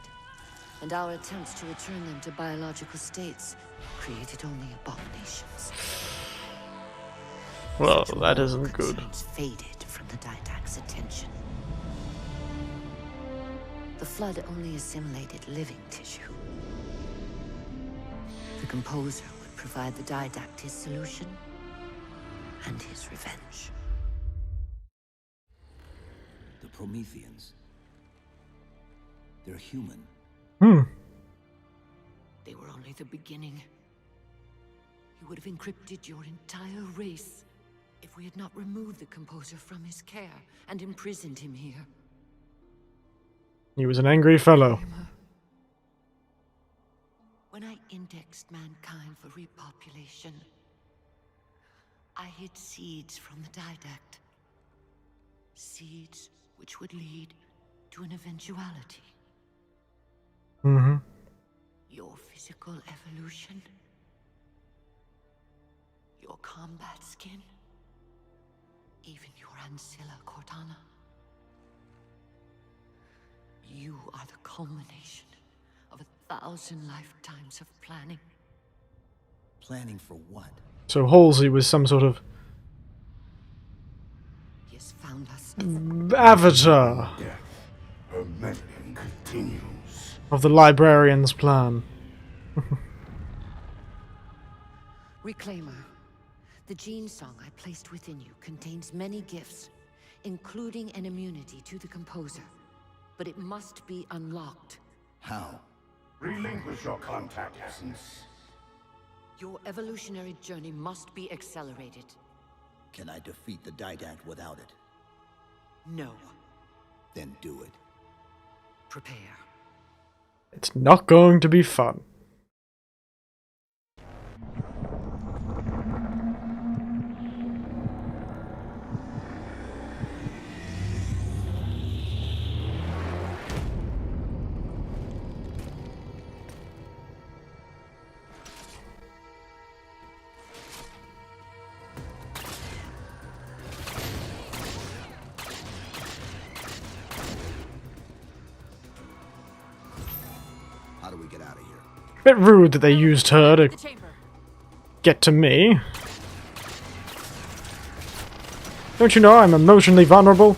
and our attempts to return them to biological states created only abominations. Well, that isn't good. Faded from the Didact's attention. The Flood only assimilated living tissue. The Composer would provide the Didact his solution and his revenge. The Prometheans. They're human. They were only the beginning. He would have encrypted your entire race if we had not removed the Composer from his care and imprisoned him here. He was an angry fellow. When I indexed mankind for repopulation, I hid seeds from the Didact. Seeds which would lead to an eventuality. Mm-hmm. Your physical evolution. Your combat skin. Even your ancilla Cortana. You are the culmination of 1,000 lifetimes of planning. Planning for what? So Halsey was some sort of He has found us. avatar Her meddling continues. of the librarian's plan. Reclaimer. The gene song I placed within you contains many gifts, including an immunity to the Composer. But it must be unlocked. How? Relinquish your contact essence. Your evolutionary journey must be accelerated. Can I defeat the Didact without it? No. Then do it. Prepare. It's not going to be fun. How do we get out of here? Bit rude that they used her to get to me. Don't you know I'm emotionally vulnerable?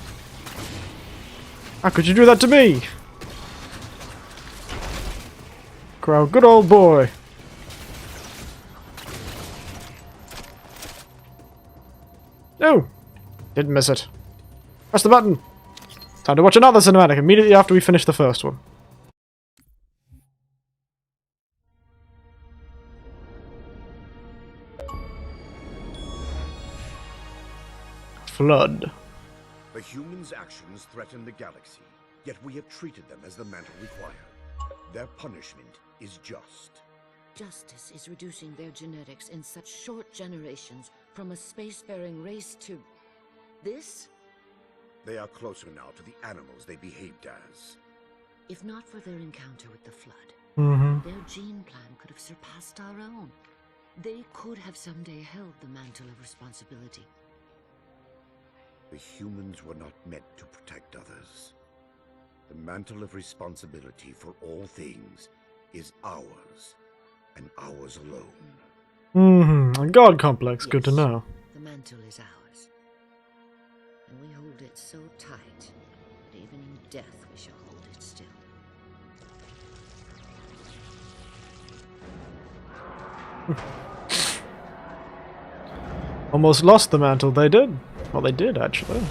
How could you do that to me? Crow, good old boy. No! Didn't miss it. Press the button! Time to watch another cinematic immediately after we finish the first one. Flood. The humans' actions threaten the galaxy, yet we have treated them as the mantle required. Their punishment is just. Justice is reducing their genetics in such short generations from a spacefaring race to... this? They are closer now to the animals they behaved as. If not for their encounter with the Flood, their gene plan could have surpassed our own. They could have someday held the mantle of responsibility. The humans were not meant to protect others. The mantle of responsibility for all things is ours, and ours alone. A god complex, good to know. The mantle is ours. And we hold it so tight that even in death we shall hold it still. Almost lost the mantle, they did. Well, they did, actually.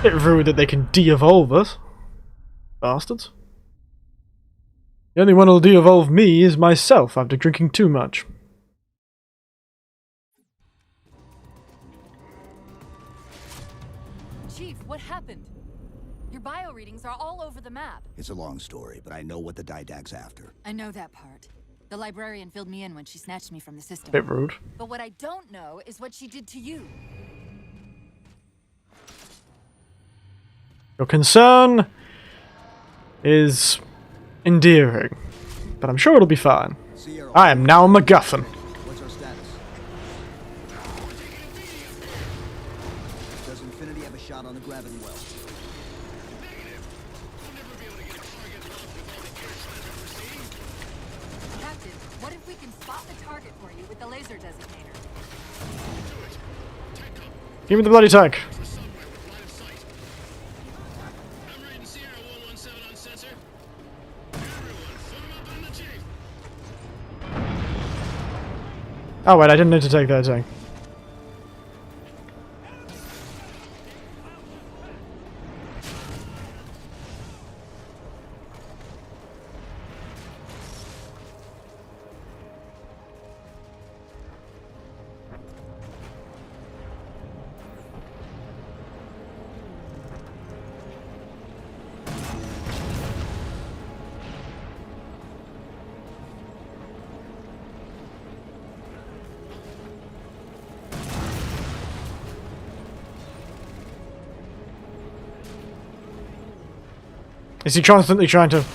Bit rude that they can de-evolve us. Bastards. The only one who'll de-evolve me is myself after drinking too much. Chief, what happened? Your bio readings are all over the map. It's a long story, but I know what the Didact's after. I know that part. The librarian filled me in when she snatched me from the system. Bit rude. But what I don't know is what she did to you. Your concern is endearing, but I'm sure it'll be fine. I am now a MacGuffin. What's our status? Does Infinity have a shot on the gravity well? Captain, what if we can spot the target for you with the laser designator? Give me the bloody tank. Oh wait, I didn't need to take that tank. Is he constantly trying to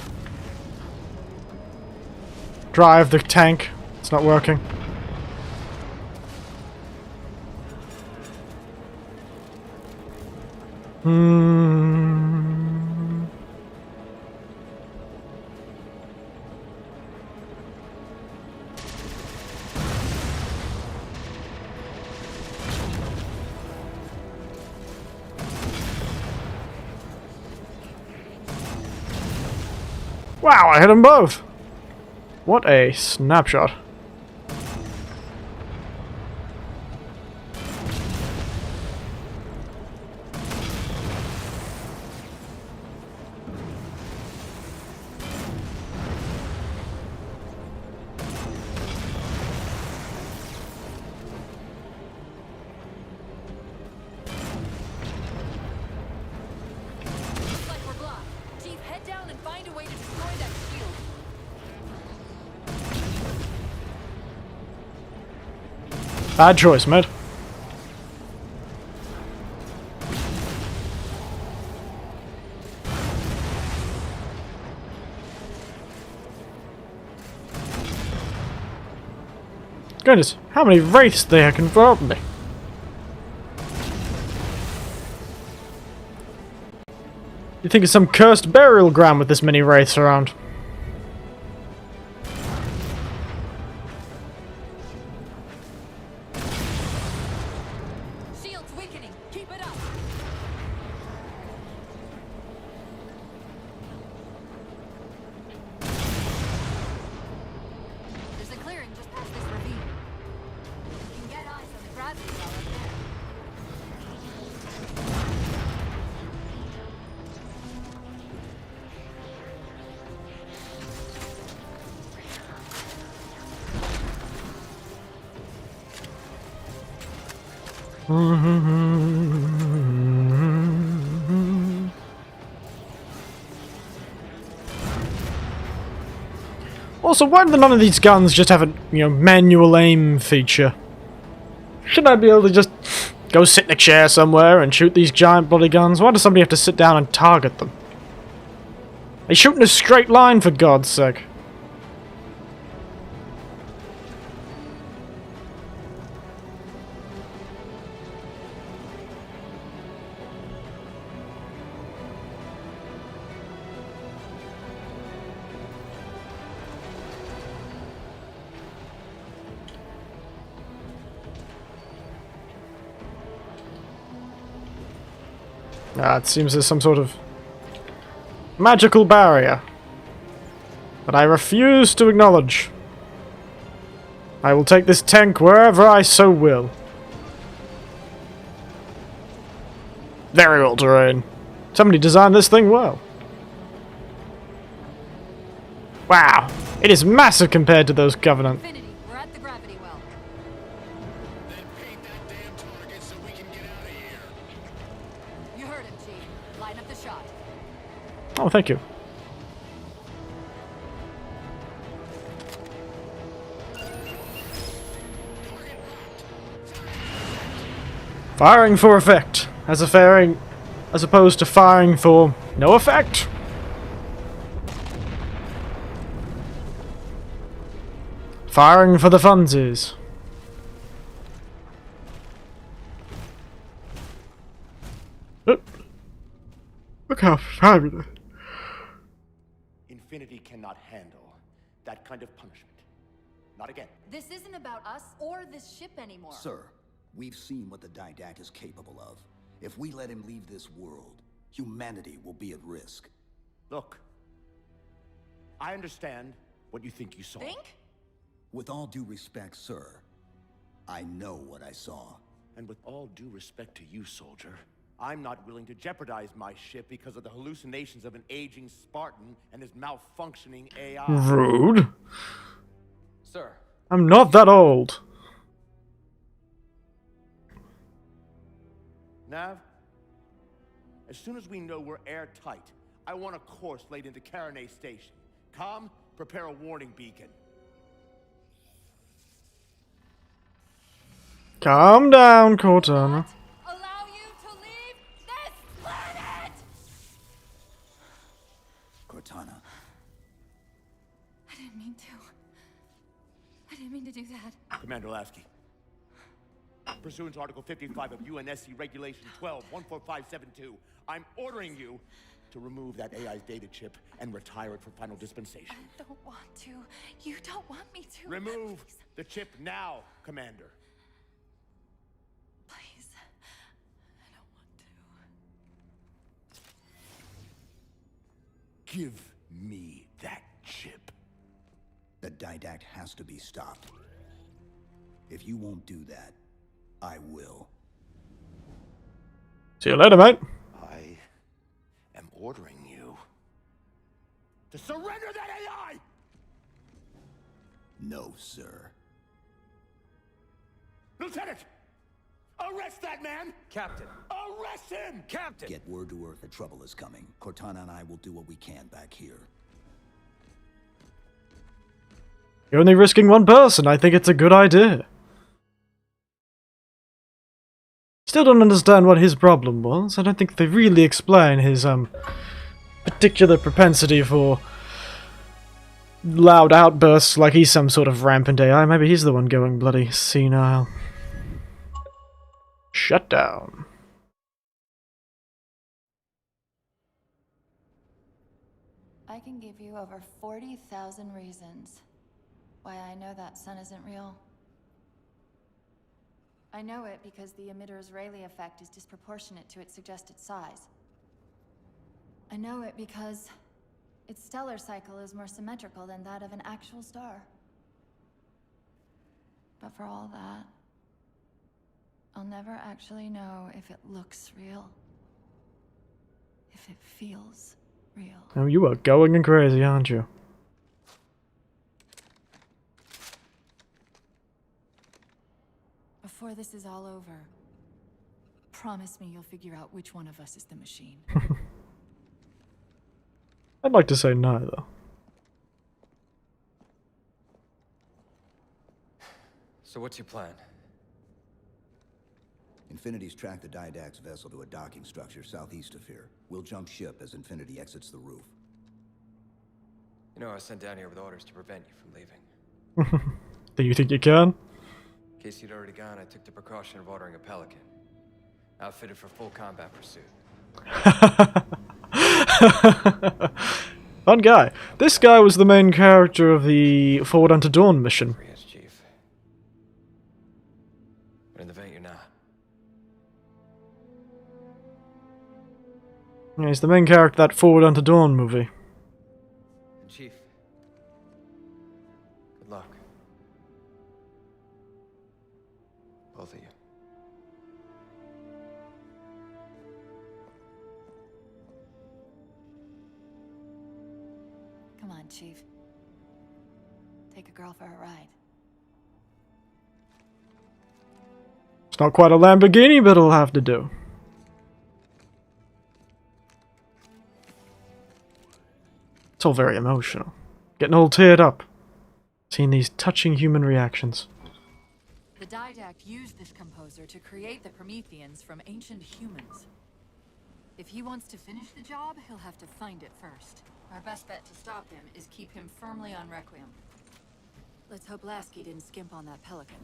drive the tank? It's not working. Wow, I hit them both! What a snapshot. Looks like we're blocked. Chief, head down and find a way to destroy that shield. Bad choice, mate. Goodness, how many wraiths they can throw at me? You think it's some cursed burial ground with this many wraiths around? Shield's weakening. Keep it up. Also, why do none of these guns just have a, manual aim feature? Shouldn't I be able to just go sit in a chair somewhere and shoot these giant bloody guns? Why does somebody have to sit down and target them? They shoot in a straight line, for God's sake. It seems there's some sort of magical barrier that I refuse to acknowledge. I will take this tank wherever I so will. Very all terrain. Somebody designed this thing well. Wow, it is massive compared to those Covenant. Infinity, we're at the gravity well. Then paint that damn target so we can get out of here. You heard him, Chief. Line up the shot. Oh, thank you. Firing for effect, as opposed to firing for no effect. Firing for the funsies. Look how fabulous. Infinity cannot handle that kind of punishment. Not again. This isn't about us or this ship anymore. Sir, we've seen what the Didact is capable of. If we let him leave this world, humanity will be at risk. Look, I understand what you think you saw. Think? With all due respect, sir, I know what I saw. And with all due respect to you, soldier, I'm not willing to jeopardize my ship because of the hallucinations of an aging Spartan and his malfunctioning AI. Rude. Sir. I'm not that old. Nav, as soon as we know we're airtight, I want a course laid into Caranay Station. Com, prepare a warning beacon. Calm down, Cortana. Allow you to leave this planet! Cortana. I didn't mean to. I didn't mean to do that. Commander Lasky. Pursuant to Article 55 of UNSC Regulation 12-14572, I'm ordering you to remove that AI's data chip and retire it for final dispensation. I don't want to. You don't want me to. Remove the chip now, Commander. Please. I don't want to. Give me that chip. The Didact has to be stopped. If you won't do that, I will. See you later, mate. I am ordering you to surrender that AI! No, sir. Lieutenant! Arrest that man! Captain! Arrest him! Captain! Get word to Earth that trouble is coming. Cortana and I will do what we can back here. You're only risking one person. I think it's a good idea. Still don't understand what his problem was. I don't think they really explain his, particular propensity for loud outbursts like he's some sort of rampant AI. Maybe he's the one going bloody senile. Shut down. I can give you over 40,000 reasons why I know that sun isn't real. I know it because the emitter's Rayleigh effect is disproportionate to its suggested size. I know it because its stellar cycle is more symmetrical than that of an actual star. But for all that, I'll never actually know if it looks real. If it feels real. Oh, you are going crazy, aren't you? Before this is all over, Promise me you'll figure out which one of us is the machine. I'd like to say neither. So what's your plan? Infinity's tracked the Didact's vessel to a docking structure southeast of here. We'll jump ship as Infinity exits the roof. You know, I was sent down here with orders to prevent you from leaving. Do you think you can? In case you'd already gone, I took the precaution of ordering a Pelican. Outfitted for full combat pursuit. Fun guy. This guy was the main character of the Forward Unto Dawn mission. Yes, Chief. But in the event you're not. Yeah, he's the main character of that Forward Unto Dawn movie. And Chief, good luck. Both of you. Come on, Chief. Take a girl for a ride. It's not quite a Lamborghini, but it'll have to do. It's all very emotional. Getting all teared up. Seeing these touching human reactions. The Didact used this composer to create the Prometheans from ancient humans. If he wants to finish the job, he'll have to find it first. Our best bet to stop him is keep him firmly on Requiem. Let's hope Lasky didn't skimp on that Pelican.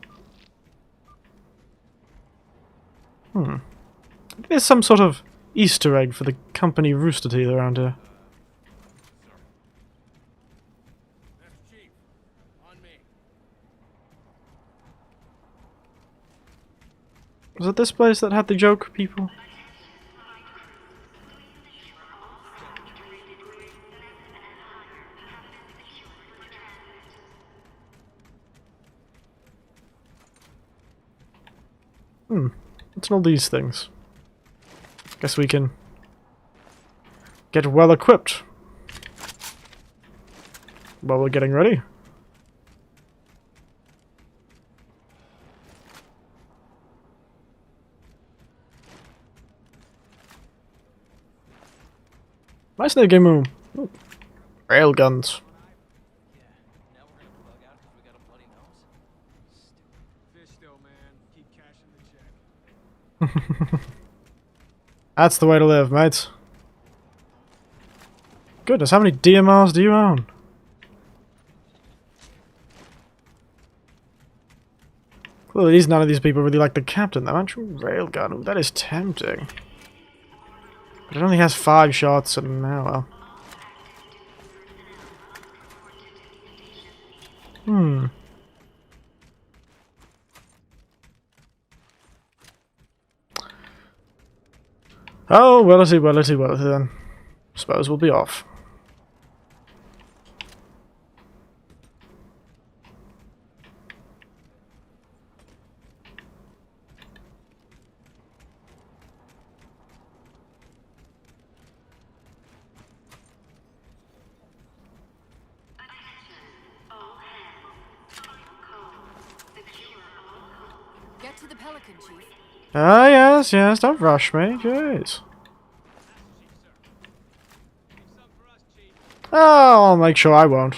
There's some sort of Easter egg for the company Rooster Teeth around here. Was it this place that had the joke, people? What's all these things? Guess we can get well equipped while we're getting ready. Nice new game room. Railguns. That's the way to live, mates. Goodness, how many DMRs do you own? Clearly, none of these people really like the captain, though. Actual railgun, ooh, that is tempting. But it only has 5 shots an hour. Oh, wellity then. Suppose we'll be off. Get to the Pelican, Chief. Ah, yes, don't rush me, jeez. Oh, I'll make sure I won't.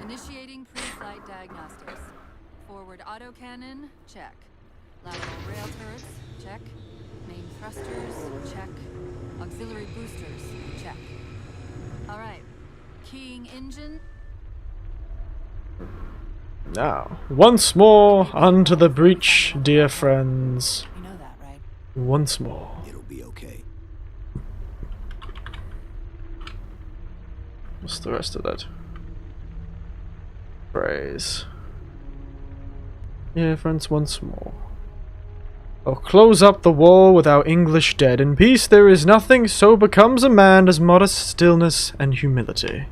Initiating pre-flight diagnostics. Forward autocannon, check. Lateral rail turrets, check. Main thrusters, check. Auxiliary boosters, check. Alright. Keying engine. Now, once more unto the breach, dear friends. You know that, right? Once more. It'll be okay. What's the rest of that phrase? Yeah, friends, once more. Oh, close up the war with our English dead. In peace there is nothing, so becomes a man as modest stillness and humility.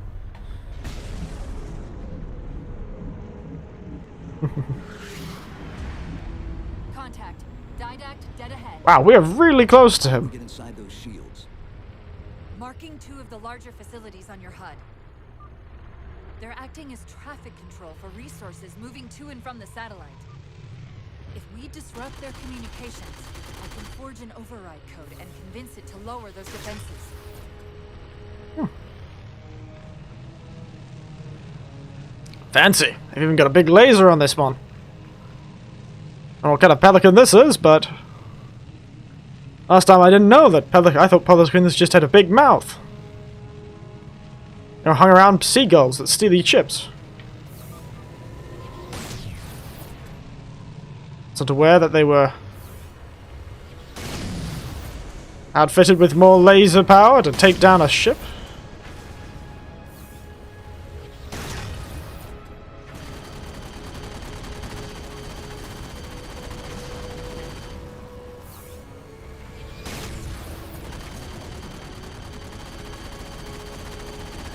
Contact. Didact dead ahead. Wow, we are really close to him. Get inside those shields. Marking 2 of the larger facilities on your HUD. They're acting as traffic control for resources moving to and from the satellite. If we disrupt their communications, I can forge an override code and convince it to lower those defenses. Fancy. They've even got a big laser on this one. I don't know what kind of pelican this is, but last time I didn't know that I thought pelicans just had a big mouth. They were hung around seagulls that steal your chips. Wasn't aware that they were outfitted with more laser power to take down a ship.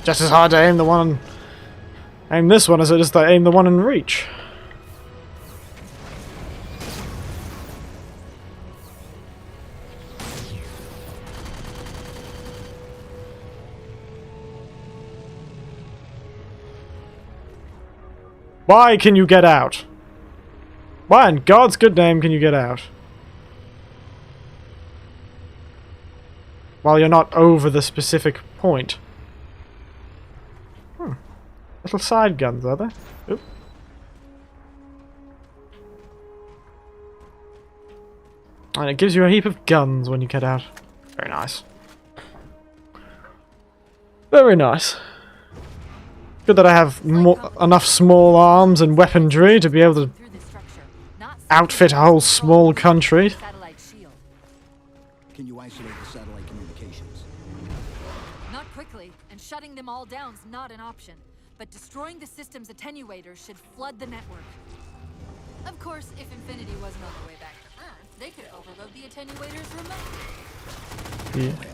Just as hard to aim this one as it is to aim the one in reach. Why can you get out? Why in God's good name can you get out? While you're not over the specific point. Little side guns, are there? Oop. And it gives you a heap of guns when you get out. Very nice. Very nice. Good that I have enough small arms and weaponry to be able to outfit a whole small country. Can you isolate the satellite communications? Not quickly, and shutting them all down's not an option. But destroying the system's attenuators should flood the network. Of course, if Infinity wasn't on the way back to Earth, they could overload the attenuators remotely. Yeah.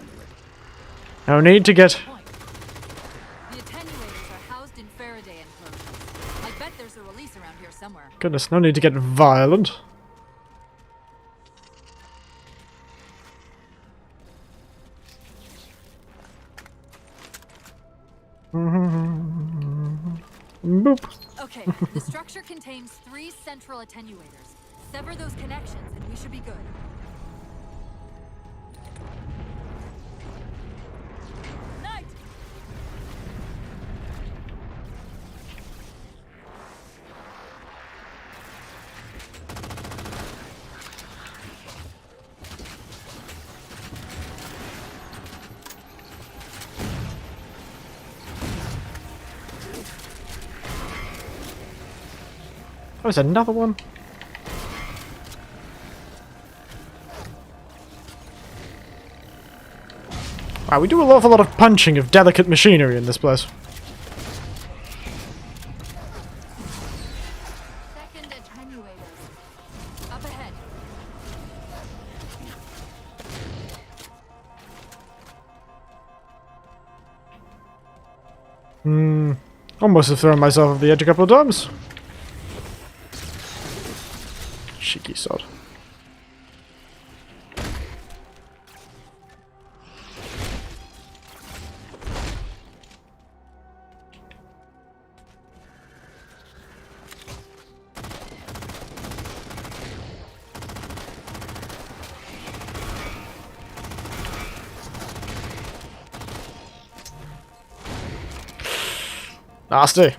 No need to get... The attenuators are housed in Faraday enclosures. I bet there's a release around here somewhere. Goodness, no need to get violent. Boop. Okay, the structure contains 3 central attenuators. Sever those connections and we should be good. Knight! Oh, there's another one. Wow, we do an awful lot of punching of delicate machinery in this place. Second attenuators. Up ahead. Almost have thrown myself off the edge a couple of times. Cheeky sod. Nasty.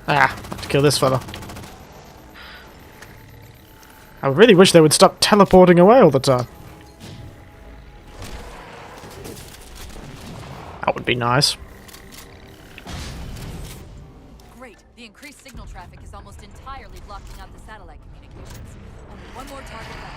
Ah, have to kill this fella. I really wish they would stop teleporting away all the time. That would be nice. Great. The increased signal traffic is almost entirely blocking out the satellite communications. Only one more target left.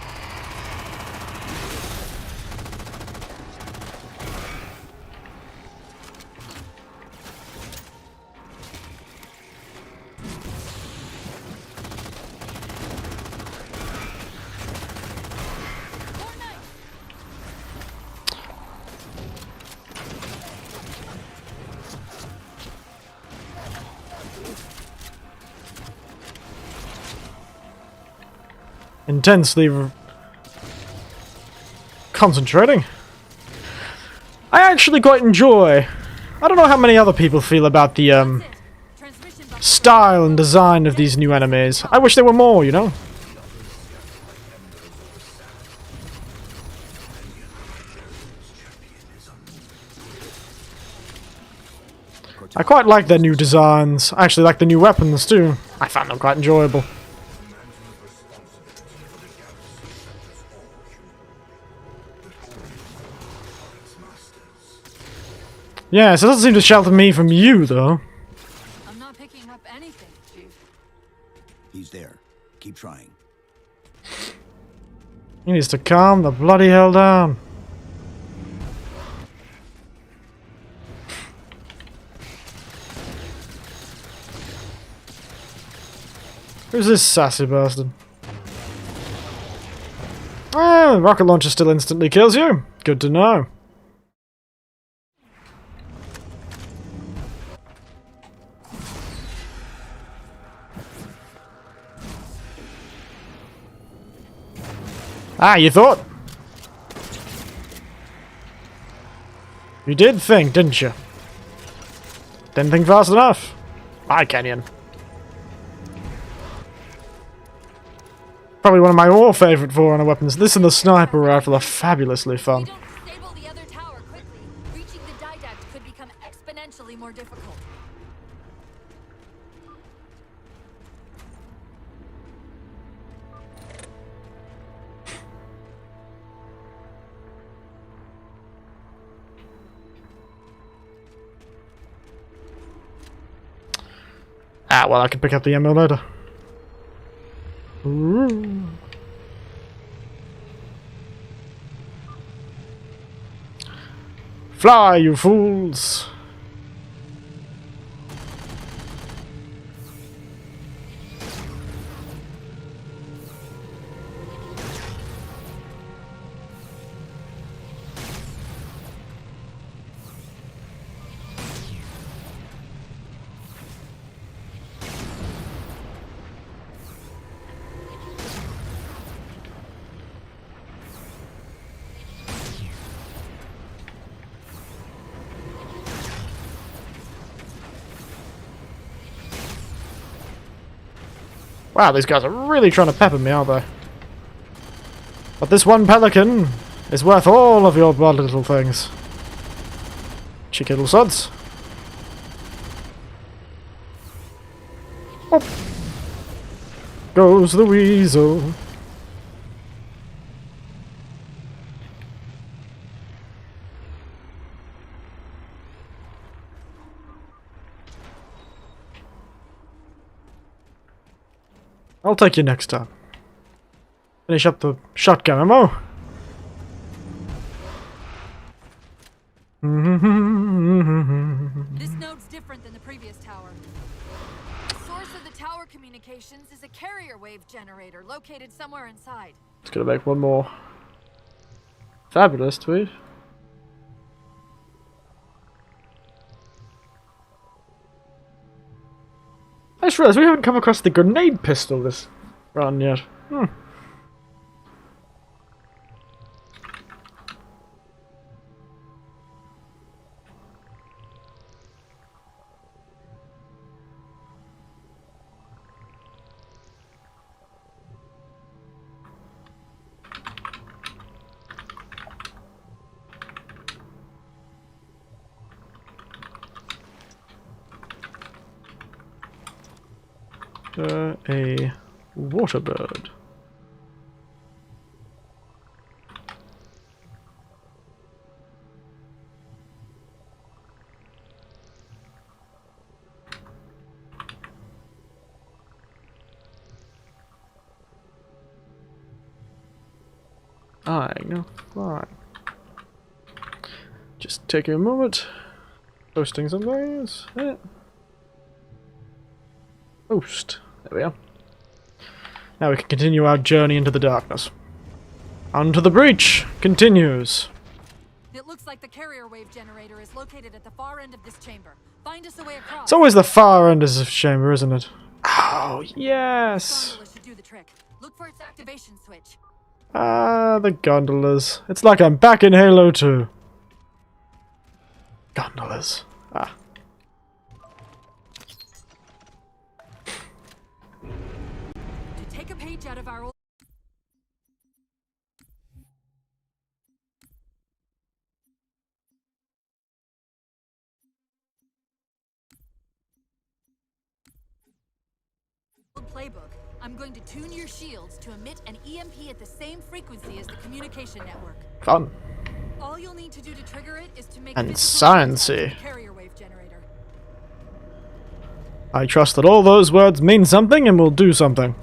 Intensely concentrating. I actually quite enjoy I don't know how many other people feel about the style and design of these new enemies. I wish there were more, you know? I quite like their new designs. I actually like the new weapons too. I found them quite enjoyable. Yes, it doesn't seem to shelter me from you, though. I'm not picking up anything, Chief. He's there. Keep trying. He needs to calm the bloody hell down. Who's this sassy bastard? Ah, the rocket launcher still instantly kills you. Good to know. Ah, you thought? You did think, didn't you? Didn't think fast enough. My canyon. Probably one of my more favourite Forerunner weapons. This and the sniper rifle are fabulously fun. Disable the other tower quickly. Reaching the didact could become exponentially more difficult. Ah, well, I can pick up the ammo later. Ooh. Fly, you fools! Wow, these guys are really trying to pepper me, aren't they? But this one pelican is worth all of your blood little things. Cheeky little sods. Up goes the weasel. I'll take you next time. Finish up the shotgun ammo. This node's different than the previous tower. The source of the tower communications is a carrier wave generator located somewhere inside. It's gonna make one more fabulous tweet. I just realised we haven't come across the grenade pistol this run yet. A water bird. I know. Fine. Just take a moment. Posting some things. Post. There we are. Now we can continue our journey into the darkness. Onto the breach continues. It looks like the carrier wave generator is located at the far end of this chamber. Find us a way across. It's always the far end of this chamber, isn't it? Oh, yes. Should do the trick. Look for its activation switch. Ah, the gondolas. It's like I'm back in Halo 2. Gondolas. playbook, I'm going to tune your shields to emit an EMP at the same frequency as the communication network. Fun. All you'll need to do to trigger it is to make And physical contact with sciencey. the carrier wave generator. I trust that all those words mean something and will do something.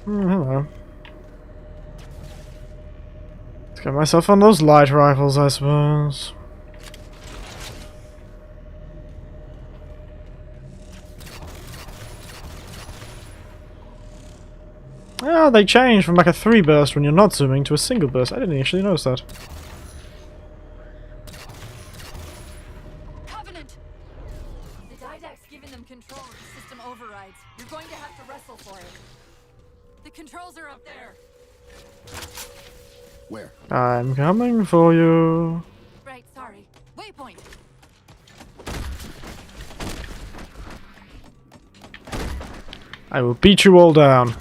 Hello. Let's get myself on those light rifles, I suppose. Ah, they changed from like a 3 burst when you're not zooming to a single burst. I didn't actually notice that. Covenant! The Didact's given them control of the system overrides. You're going to have to wrestle for it. The controls are up there. Where? I'm coming for you. Right, sorry. Waypoint! I will beat you all down.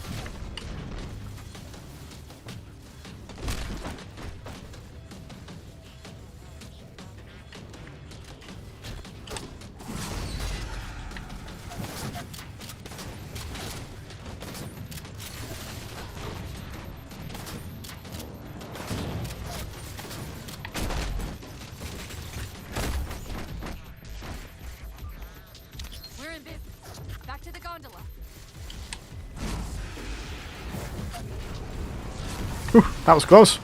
We're in business. Back to the gondola. Whew, that was close.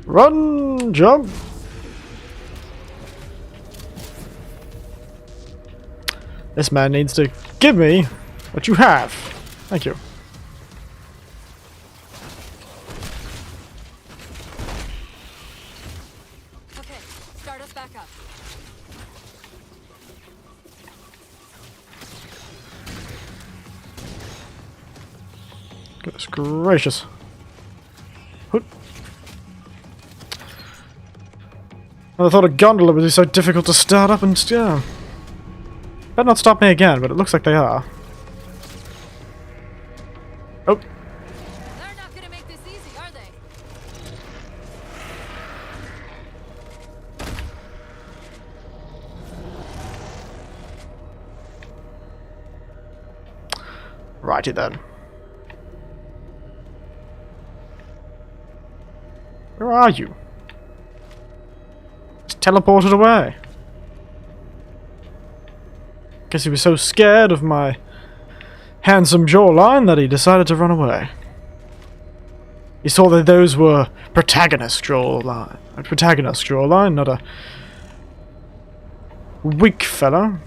Run, jump. This man needs to give me what you have. Thank you. Okay, start us back up. Goodness gracious. Hoot. I thought a gondola would be so difficult to start up and steer. Better not stop me again, but it looks like they are. Oh. They're not gonna make this easy, are they? Righty then. Where are you? Just teleported away. Guess he was so scared of my handsome jawline that he decided to run away. He saw that those were protagonist jawline, not a weak fella.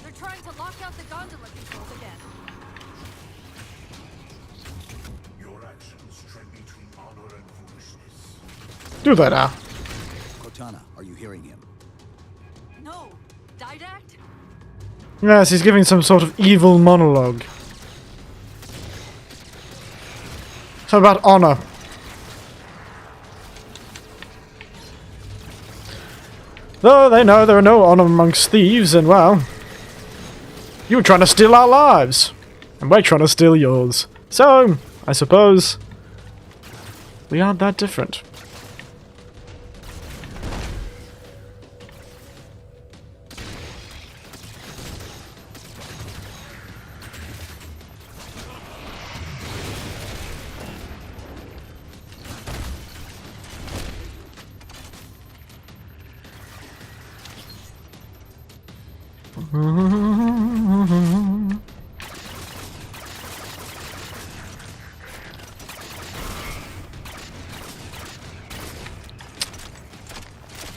They're trying to lock out the gondola controls again. Your actions tread between honor and foolishness. Do that now. Cortana, are you hearing him? No. Didact? Yes, he's giving some sort of evil monologue. So about honor. Though they know there are no honor amongst thieves, and well, you were trying to steal our lives, and we're trying to steal yours. So, I suppose, we aren't that different.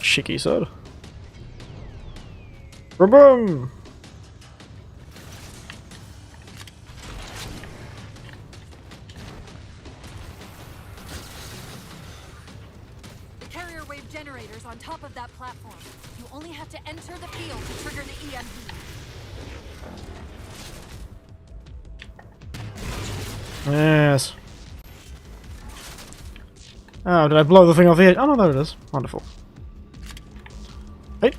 Shiki said. Boom! The carrier wave generator's on top of that platform. You only have to enter the field to trigger the EMP. Yes. Oh, did I blow the thing off the edge? Oh no, there it is. Wonderful. Hey.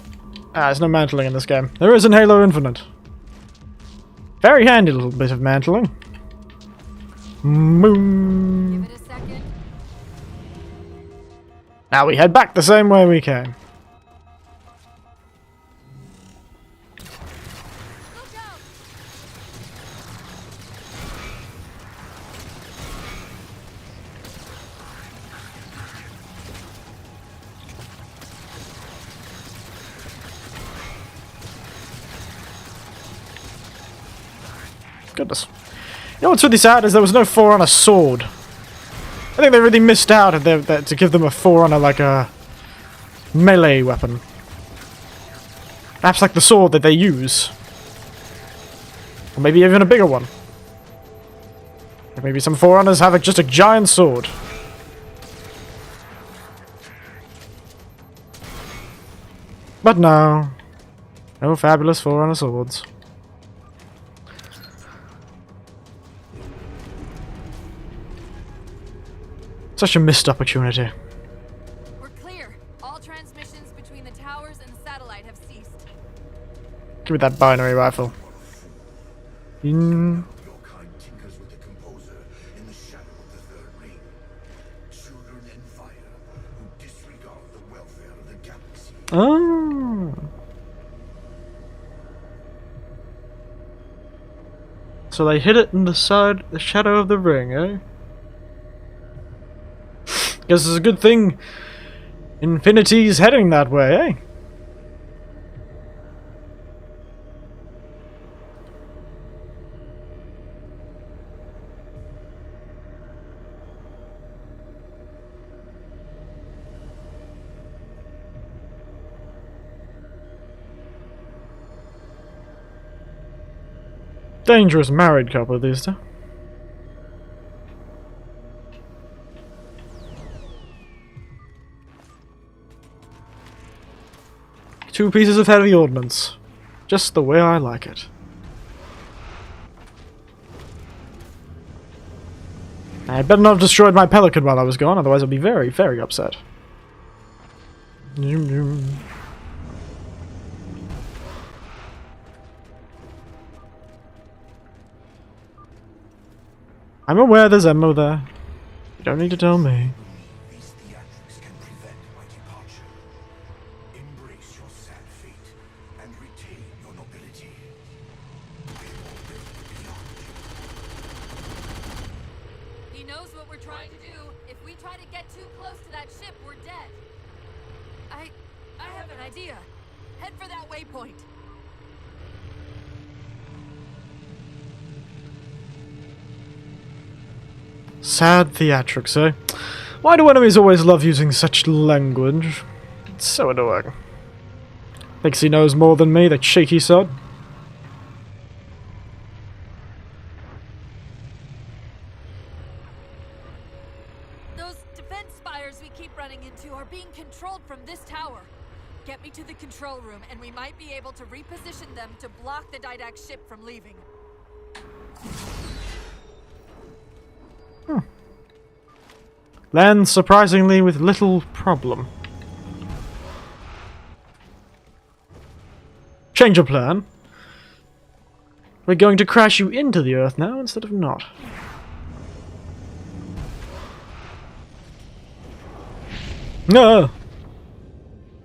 There's no mantling in this game. There is in Halo Infinite. Very handy little bit of mantling. Boom. Give it a second. Now we head back the same way we came. Goodness. You know what's really sad is there was no Forerunner sword. I think they really missed out to give them a Forerunner, like a melee weapon. Perhaps like the sword that they use. Or maybe even a bigger one. Or maybe some Forerunners have just a giant sword. But no. No fabulous Forerunner swords. Such a missed opportunity. We're clear. All transmissions between the towers and the satellite have ceased. Give me that binary rifle. Your kind tinkers with the composer in the shadow of the third ring. Children in fire who disregard the welfare of the galaxy. Oh. So they hid it in the shadow of the ring, eh? Guess it's a good thing Infinity's heading that way, eh? Dangerous married couple these days. Two pieces of heavy ordnance. Just the way I like it. I better not have destroyed my pelican while I was gone, otherwise I'll be very, very upset. I'm aware there's ammo there. You don't need to tell me. These theatrics can prevent my departure. Embrace your sad fate and retain your nobility. He knows what we're trying to do. If we try to get too close to that ship, we're dead. I have an idea. Head for that waypoint. Sad theatrics, eh? Why do enemies always love using such language? It's so annoying. Thinks he knows more than me, that cheeky sod. Those defense spires we keep running into are being controlled from this tower. Get me to the control room, and we might be able to reposition them to block the Didact ship from leaving. Lands surprisingly with little problem. Change of plan. We're going to crash you into the Earth now instead of not. No.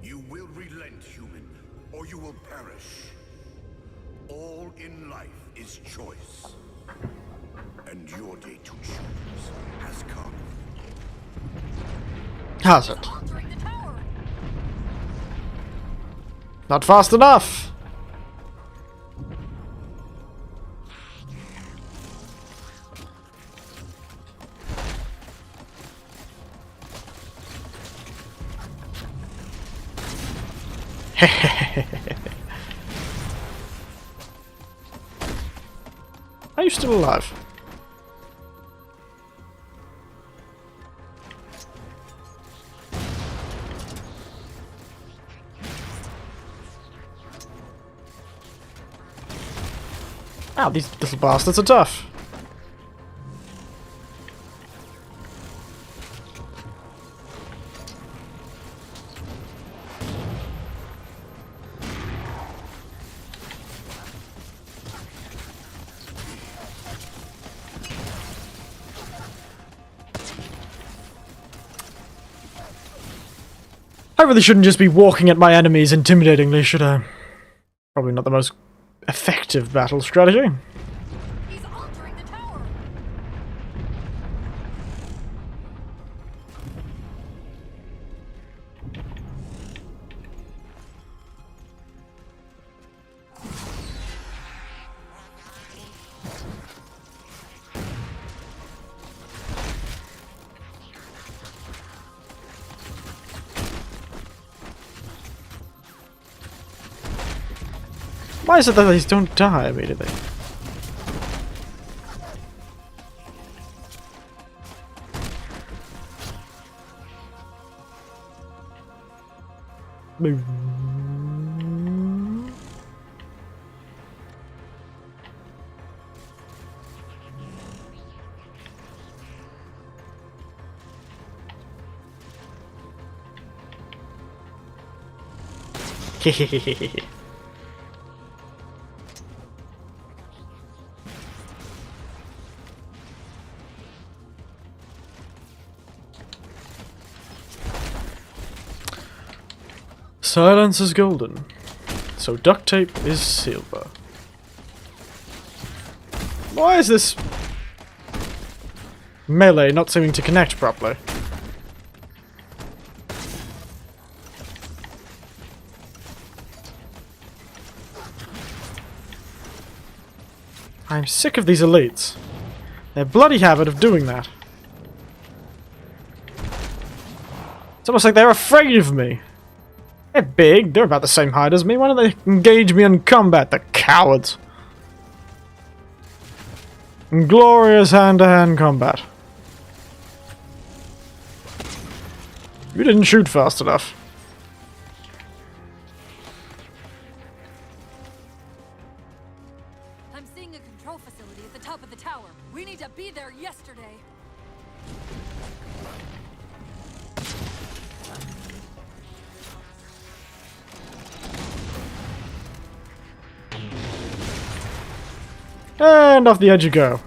You will relent, human, or you will perish. All in life is choice. And your day to choose has come. Has it? Not fast enough! Are you still alive? Ow, these little bastards are tough. I really shouldn't just be walking at my enemies intimidatingly, should I? Probably not the most effective battle strategy. He's altering the tower. Why is it that these don't die immediately? Hehehehe. Silence is golden, so duct tape is silver. Why is this melee not seeming to connect properly? I'm sick of these elites. Their bloody habit of doing that. It's almost like they're afraid of me. They're big, they're about the same height as me, why don't they engage me in combat, the cowards? Glorious hand-to-hand combat. You didn't shoot fast enough. I'm seeing a control facility at the top of the tower. We need to be there yesterday. And off the edge you go.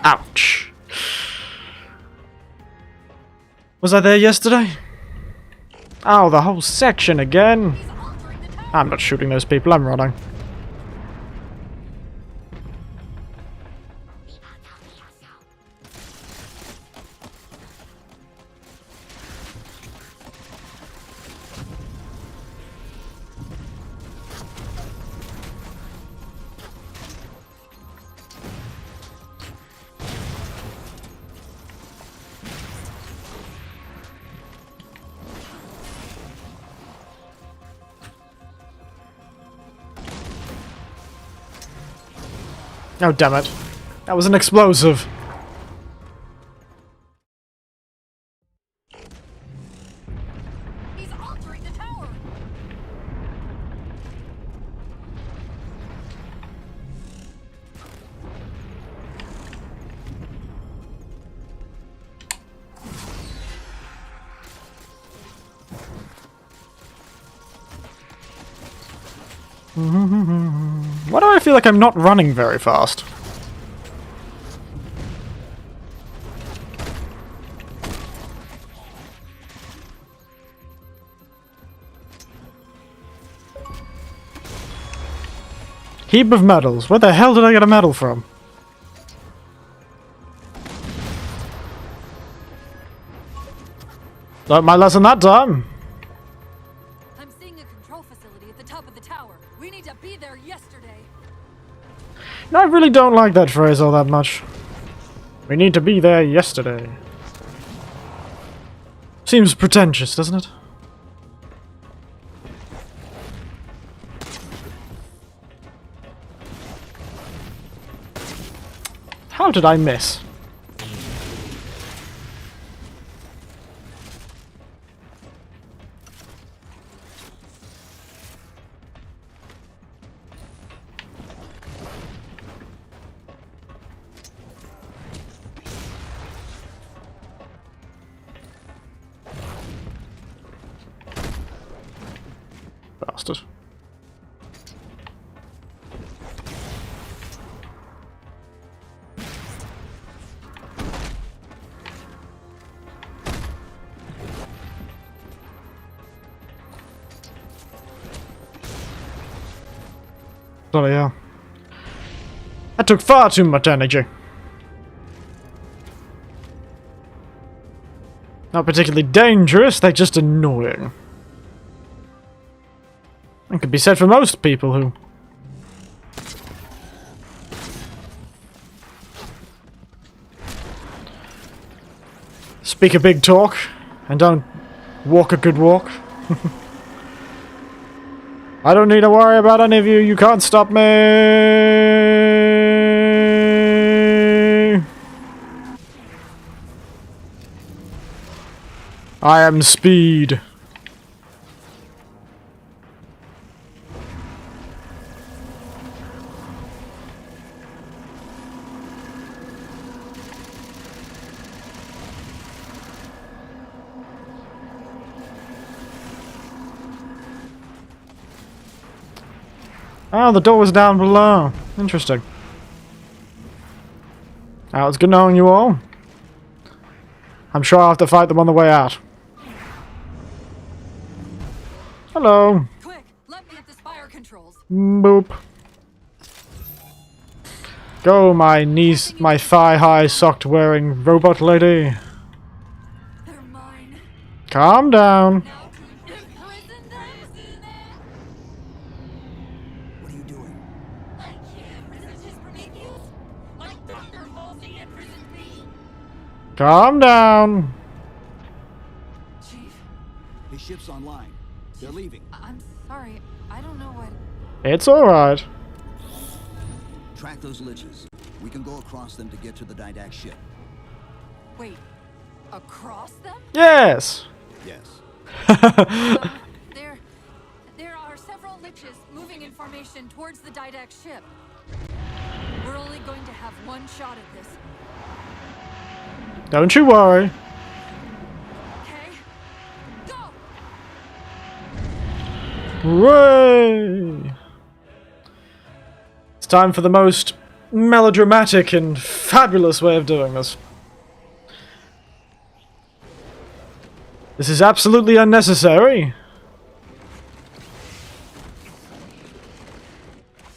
Ouch. Was I there yesterday? Oh, the whole section again. I'm not shooting those people, I'm running. Oh, damn it. That was an explosive. He's altering the tower. Why do I feel like I'm not running very fast? Heap of medals. Where the hell did I get a medal from? Learned my lesson that time. I'm seeing a control facility at the top of the tower. We need to be there yesterday. No, I really don't like that phrase all that much. We need to be there yesterday. Seems pretentious, doesn't it? How did I miss? bastard. Bloody hell. That took far too much energy. Not particularly dangerous, they're just annoying. That could be said for most people who... speak a big talk, and don't walk a good walk. I don't need to worry about any of you, you can't stop me! I am speed. Oh, the door was down below. Interesting. Oh, it's good knowing you all. I'm sure I'll have to fight them on the way out. Hello. Quick, let me at the spire controls. Boop. Go, my knees, my thigh-high socked-wearing robot lady. They're mine. Calm down. What are you doing? I can't resist his Prometheus. My thunder halsey imprisoned me. Calm down. Chief, His ship's online. They're leaving. I'm sorry. I don't know what... It's alright. Track those liches. We can go across them to get to the Didact ship. Wait, across them? Yes. Yes. There are several liches moving in formation towards the Didact ship. We're only going to have one shot at this. Don't you worry. Okay, go! Hooray! It's time for the most melodramatic and fabulous way of doing this. This is absolutely unnecessary.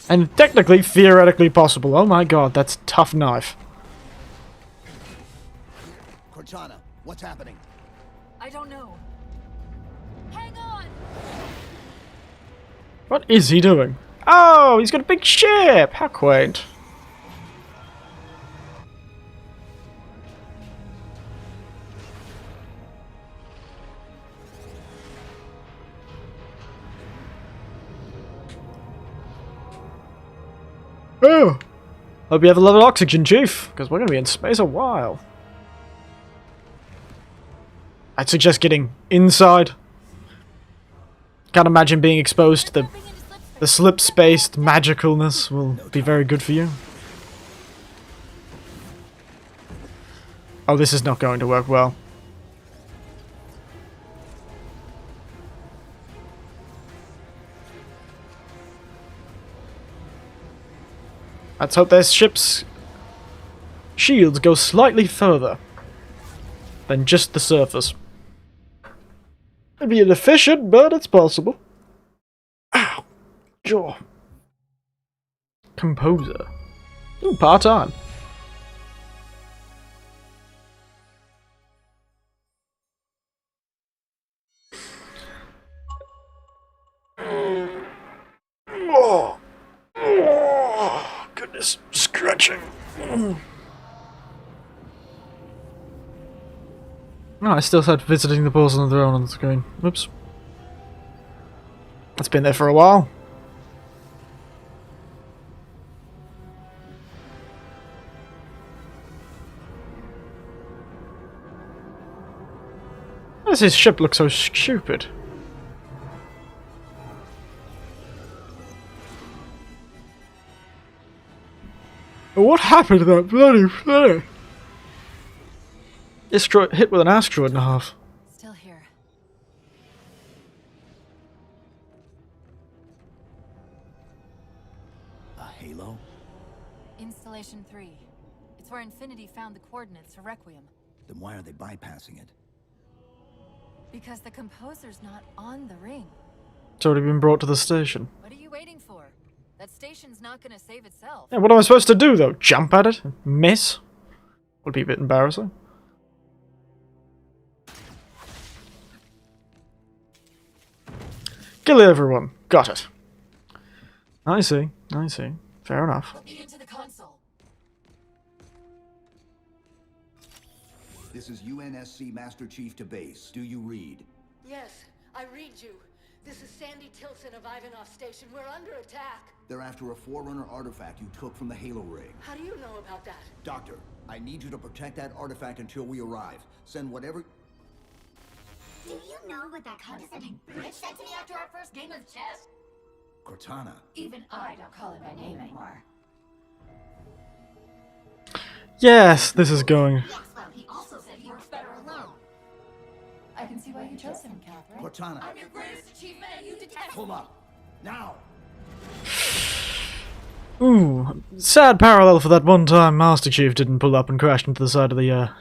And technically, theoretically possible. Oh my god, that's a tough knife. Cortana, what's happening? I don't know. Hang on! What is he doing? Oh, he's got a big ship! How quaint. Oh! Hope you have a lot of oxygen, Chief, because we're going to be in space a while. I'd suggest getting inside. Can't imagine being exposed to the slip-spaced magicalness will be very good for you. Oh, this is not going to work well. Let's hope their ship's shields go slightly further than just the surface. It'd be inefficient, but it's possible. Ow! Jaw. Composer. Ooh, part-time. Oh. Oh, goodness, scratching. Oh, I still had visiting the balls on the throne on the screen. Oops. It's been there for a while. Why does his ship look so stupid? What happened to that bloody flare? Hit with an asteroid and a half. Still here. A halo? Installation 3. It's where Infinity found the coordinates for Requiem. Then why are they bypassing it? Because the composer's not on the ring. It's already been brought to the station. What are you waiting for? That station's not gonna save itself. Yeah, what am I supposed to do, though? Jump at it? Miss? Would be a bit embarrassing. Kill everyone. Got it. I see. I see. Fair enough. Put me into the console. This is UNSC Master Chief to base. Do you read? Yes, I read you. This is Sandy Tilson of Ivanov Station. We're under attack. They're after a Forerunner artifact you took from the Halo ring. How do you know about that? Doctor, I need you to protect that artifact until we arrive. Send whatever... Do you know what that condescending bitch said to me after our first game of chess? Cortana. Even I don't call him by name anymore. Yes, this is going. Yes, well, he also said he works better alone. I can see why you chose him, Catherine. Cortana. I'm your greatest achievement and you detest Pull up. Now. Ooh, sad parallel for that one time Master Chief didn't pull up and crashed into the side of the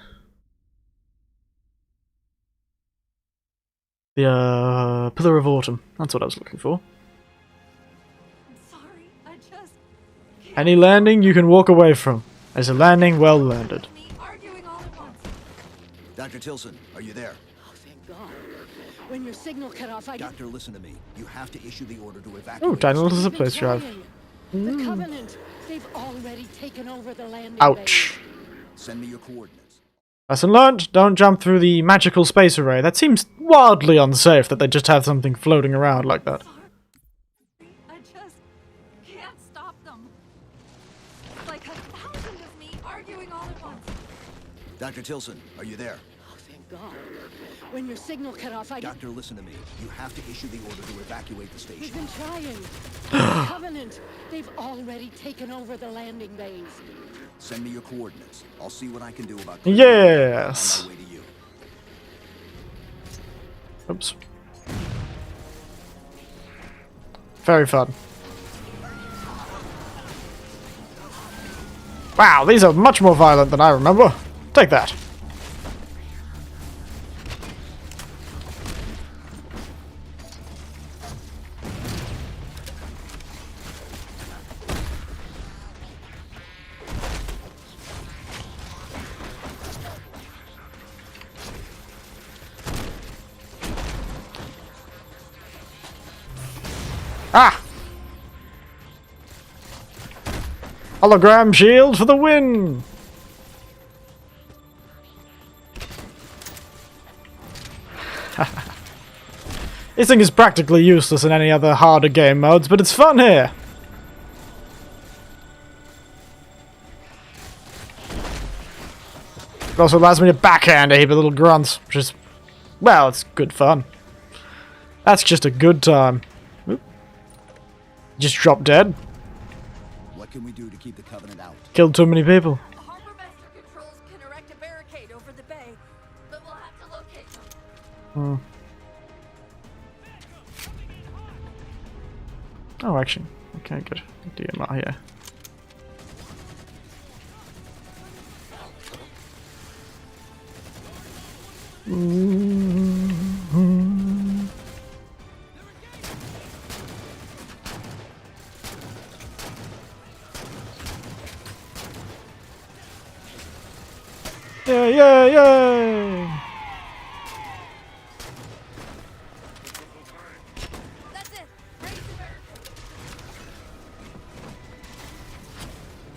Pillar of Autumn. That's what I was looking for. I'm sorry, I just... Any landing you can walk away from. As a landing well landed. Arguing all at once. Dr. Tilson, are you there? Oh, thank God. When your signal cut off, Doctor, listen to me. You have to issue the order to evacuate. Oh, tiny little We've been place drive. trying. The Covenant, they've already taken over the landing Ouch. Send me your coordinates. Lesson learned, don't jump through the magical space array. That seems wildly unsafe that they just have something floating around like that. I just can't stop them. Like 1,000 of me arguing all at once. Dr. Tilson, are you there? Oh, thank God. When your signal cut off, Doctor, listen to me. You have to issue the order to evacuate the station. We've been trying. The Covenant, they've already taken over the landing bays. Send me your coordinates. I'll see what I can do about... Yes. On my way to you. Oops. Very fun. Wow, these are much more violent than I remember. Take that. Ah! Hologram shield for the win! This thing is practically useless in any other harder game modes, but it's fun here! It also allows me to backhand a heap of little grunts, which is... well, it's good fun. That's just a good time. Oop. Just drop dead. What can we do to keep the Covenant out? Killed too many people. Harbor Master Controls can erect a barricade over the bay, but we'll have to locate them. Oh, actually. Okay, good. DMR here. Yeah, yeah, yeah!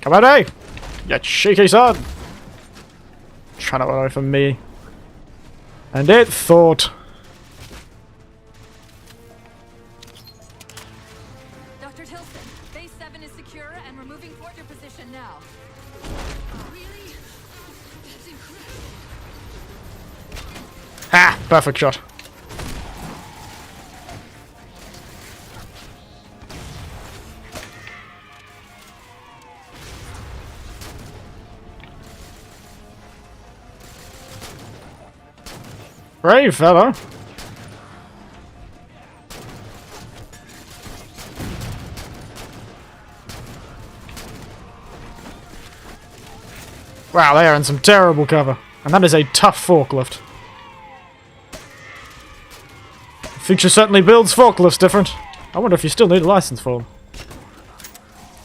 Come on, eh? You cheeky son! Trying to run away from me. And it thought. Dr. Tilson, Base 7 is secure and we're moving toward your position now. Really? That's incredible. Ha! Perfect shot. Brave fellow. Wow, they are in some terrible cover. And that is a tough forklift. The future certainly builds forklifts different. I wonder if you still need a license for them.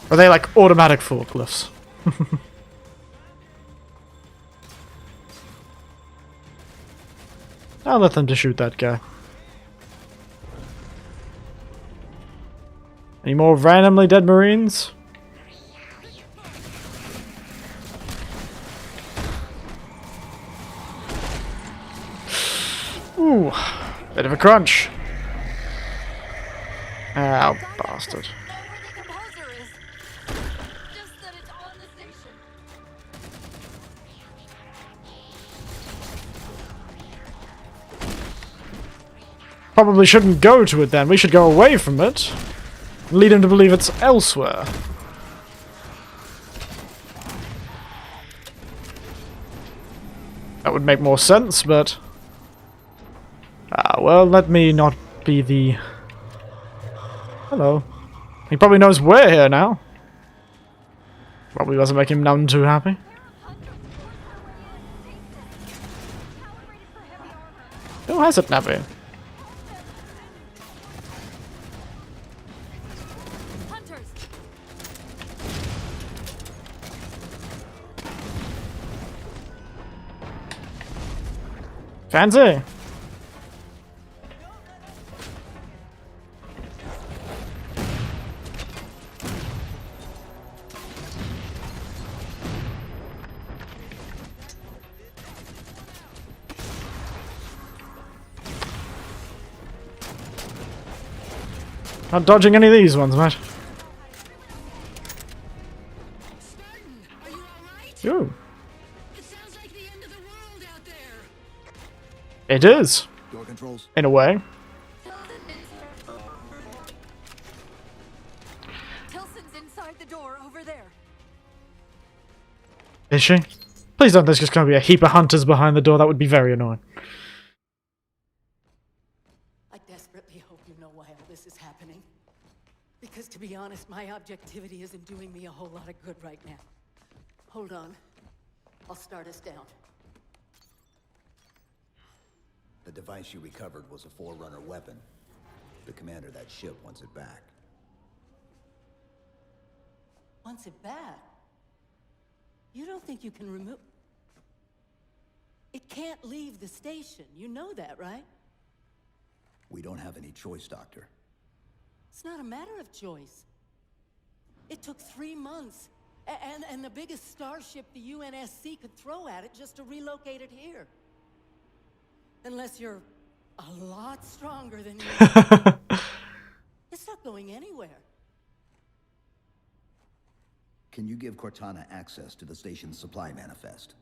Are they like automatic forklifts? I'll let them to shoot that guy. Any more randomly dead Marines? Ooh, bit of a crunch. Ow, bastard. Probably shouldn't go to it then. We should go away from it. Lead him to believe it's elsewhere. That would make more sense, but... well, let me not be the... Hello. He probably knows we're here now. Probably doesn't make him none too happy. Who has it, Navi? Fancy! Not dodging any of these ones, mate. Ooh. It is. Door controls. In a way. Tilson's inside the door over there. Is she? Please don't, there's just going to be a heap of hunters behind the door. That would be very annoying. I desperately hope you know why all this is happening. Because to be honest, my objectivity isn't doing me a whole lot of good right now. Hold on. I'll start us down. The device you recovered was a Forerunner weapon. The commander of that ship wants it back. Wants it back? You don't think you can remove... It can't leave the station. You know that, right? We don't have any choice, Doctor. It's not a matter of choice. It took 3 months. And the biggest starship the UNSC could throw at it just to relocate it here. Unless you're a lot stronger than you. It's not going anywhere. Can you give Cortana access to the station's supply manifest?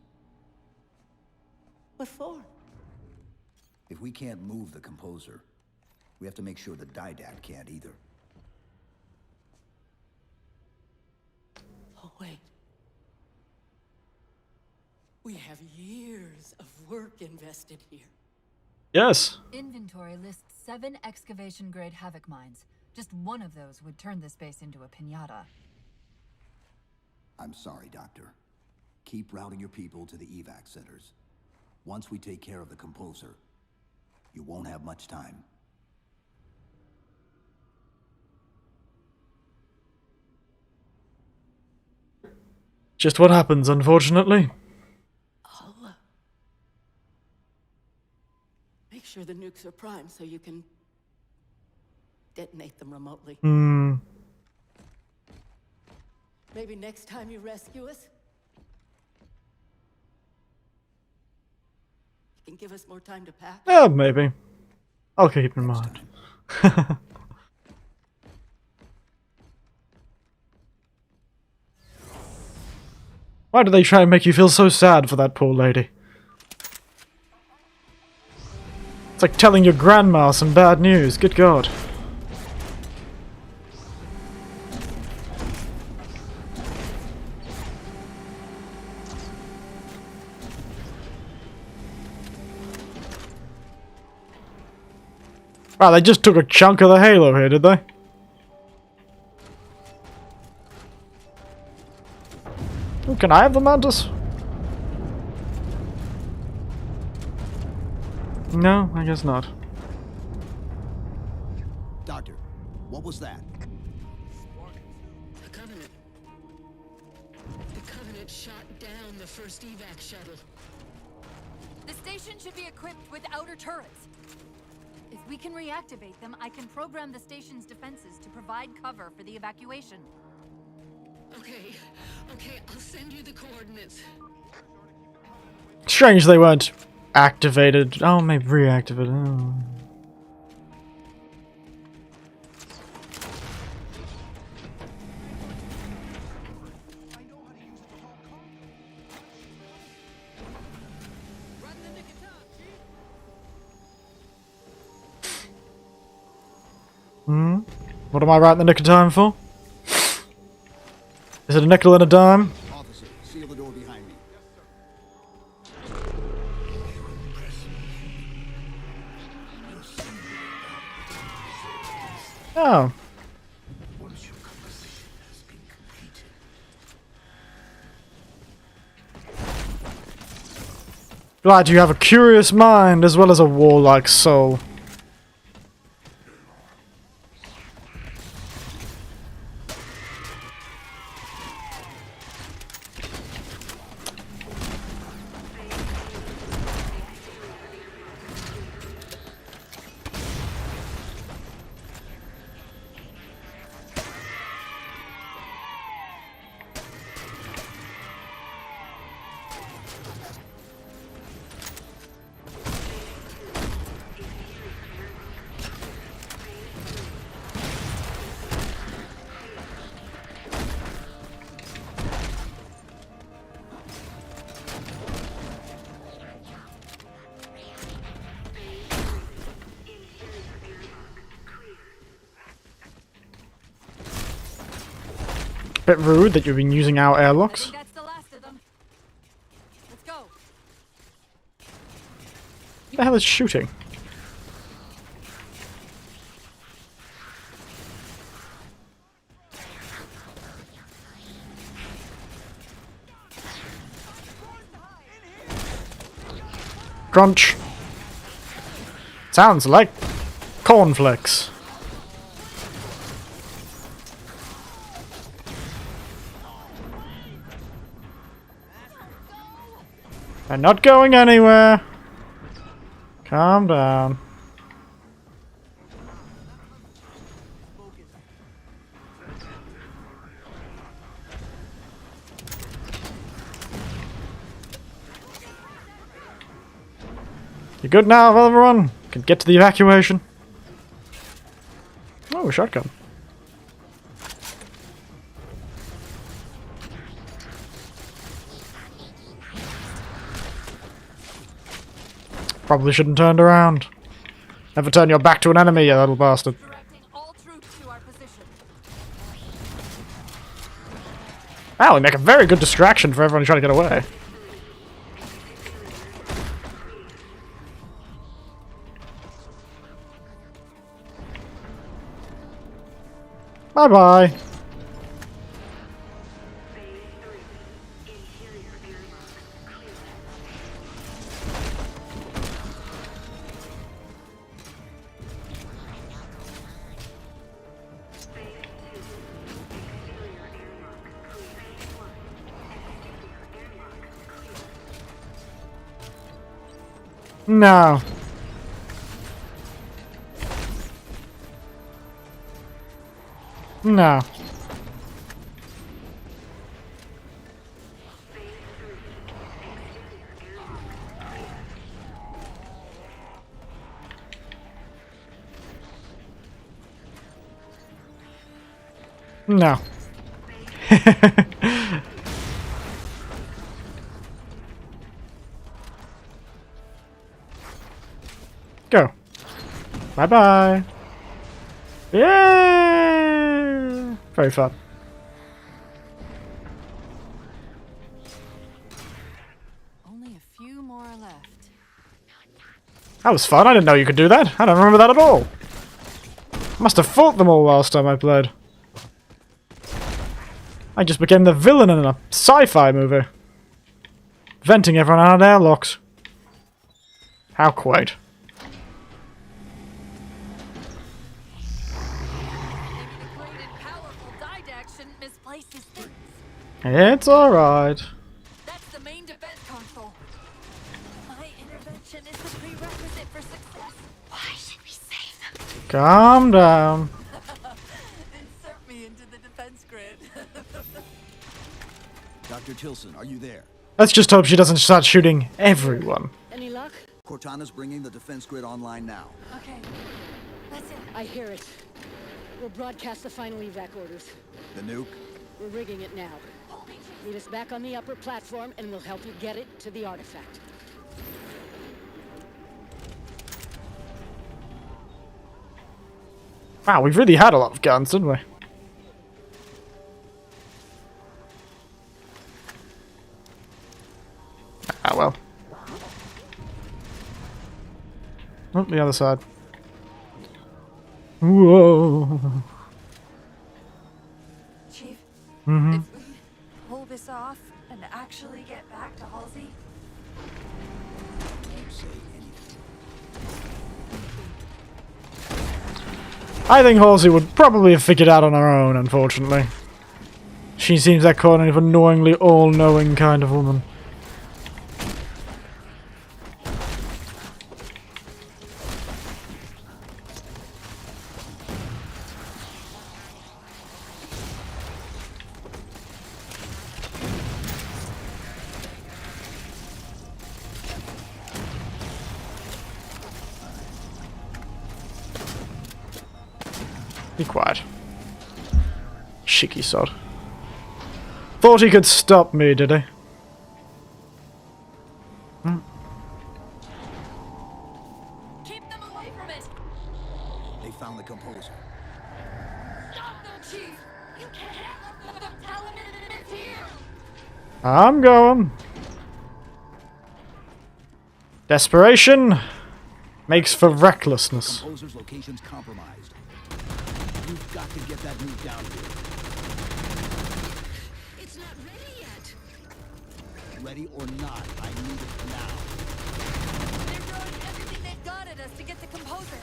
What for? If we can't move the composer, we have to make sure the Didact can't either. Oh, wait. We have years of work invested here. Yes. Inventory lists 7 excavation-grade Havoc mines. Just one of those would turn this base into a piñata. I'm sorry, Doctor. Keep routing your people to the evac centers. Once we take care of the composer, you won't have much time. Just what happens, unfortunately. I'll make sure the nukes are primed so you can detonate them remotely. Maybe next time you rescue us, you can give us more time to pack. Yeah, maybe. I'll keep in mind. Why do they try and make you feel so sad for that poor lady? It's like telling your grandma some bad news. Good God. Wow, they just took a chunk of the Halo here, did they? Oh, can I have the Mantis? No, I guess not. Doctor, what was that? The Covenant. The Covenant shot down the first evac shuttle. The station should be equipped with outer turrets. If we can reactivate them, I can program the station's defenses to provide cover for the evacuation. Okay, I'll send you the coordinates. Strange they weren't activated. Oh, maybe reactivated. Oh. What am I right in the nick of time for? Is it a nickel and a dime? Officer, seal the door behind me. Oh. Glad you have a curious mind as well as a warlike soul. Bit rude that you've been using our airlocks. That's the last of them. Let's go. What the hell is shooting? Crunch. Sounds like cornflakes. I'm not going anywhere. Calm down. You good now, everyone? Can get to the evacuation. Oh, a shotgun. Probably shouldn't turned around. Never turn your back to an enemy, you little bastard. Wow, we make a very good distraction for everyone trying to get away. Bye-bye. No. No. No. Go. Bye-bye. Yeah. Very fun. Only a few more left. That was fun. I didn't know you could do that. I don't remember that at all. Must have fought them all last time I played. I just became the villain in a sci-fi movie. Venting everyone out of airlocks. How quaint. artifact shouldn't misplace his things. It's alright. That's the main defense console. My intervention is the prerequisite for success. Why should we save them? Calm down. Insert me into the defense grid. Dr. Tilson, are you there? Let's just hope she doesn't start shooting everyone. Any luck? Cortana's bringing the defense grid online now. Okay. That's it. I hear it. We'll broadcast the final evac orders. The nuke? We're rigging it now. Meet us back on the upper platform and we'll help you get it to the artifact. Wow, we've really had a lot of guns, didn't we? Ah, well. Oh, the other side. Whoa. Chief, Mm-hmm. if we pull this off and actually get back to Halsey, I think Halsey would probably have figured out on her own, unfortunately. She seems that kind of annoyingly all-knowing kind of woman. Be quiet. Cheeky sod. Thought he could stop me, did he? Hmm. Keep them away from it. They found the composer. Stop them, Chief. You can't have them. Tell them it's here. I'm going. Desperation makes for recklessness. Composer's location's compromised. You've got to get that nuke down here. It's not ready yet. Ready or not, I need it now. They're throwing everything they've got at us to get the composer.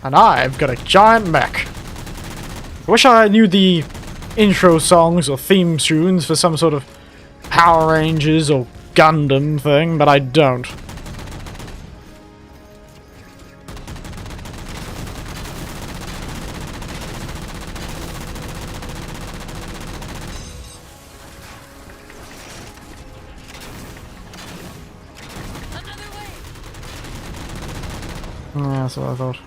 And I've got a giant mech. I wish I knew the intro songs or theme tunes for some sort of Power Rangers or Gundam thing, but I don't. Yeah, that's what I thought.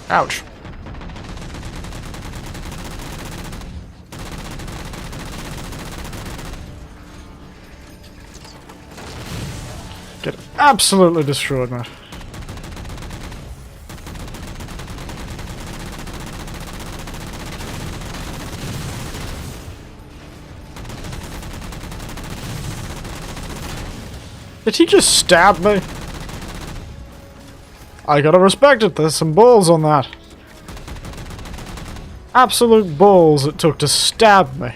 Ouch. Get absolutely destroyed, man. Did he just stab me? I gotta respect it, there's some balls on that. Absolute balls it took to stab me.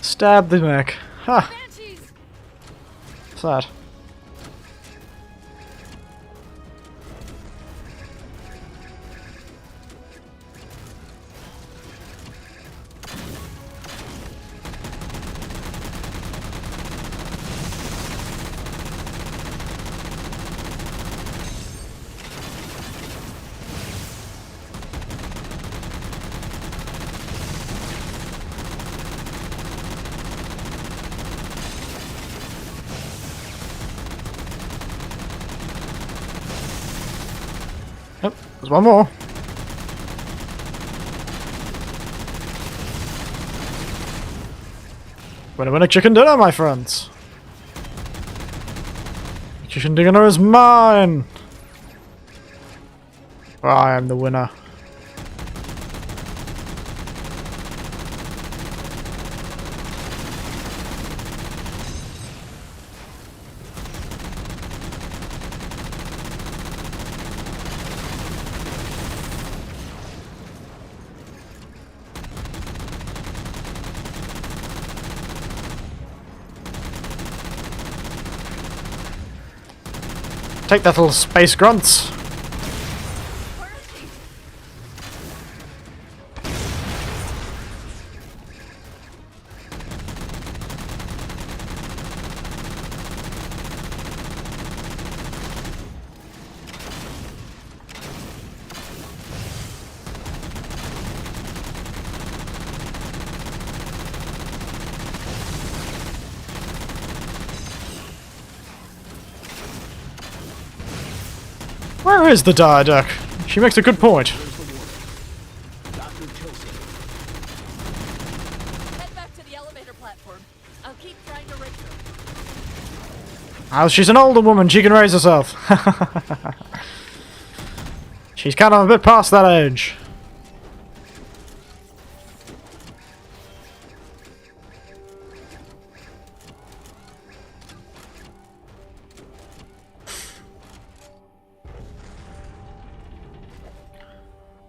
Stab the mech. Ha! Sad. Yep, there's one more. Winner, winner, chicken dinner, my friends. Chicken dinner is mine. I am the winner. Take that, little space grunts. Where is the diaduck? She makes a good point. Head back to the elevator platform. I'll keep trying to reach her. Oh, she's an older woman. She can raise herself. She's kind of a bit past that age.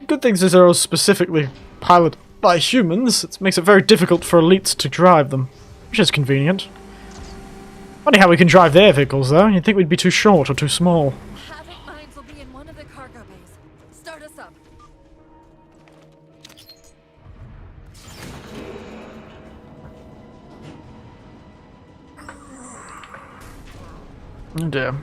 Good things is they're all specifically piloted by humans. It makes it very difficult for elites to drive them, which is convenient. Funny how we can drive their vehicles, though. You'd think we'd be too short or too small. Havoc mines will be in one of the cargo bays. Start us up. Oh dear.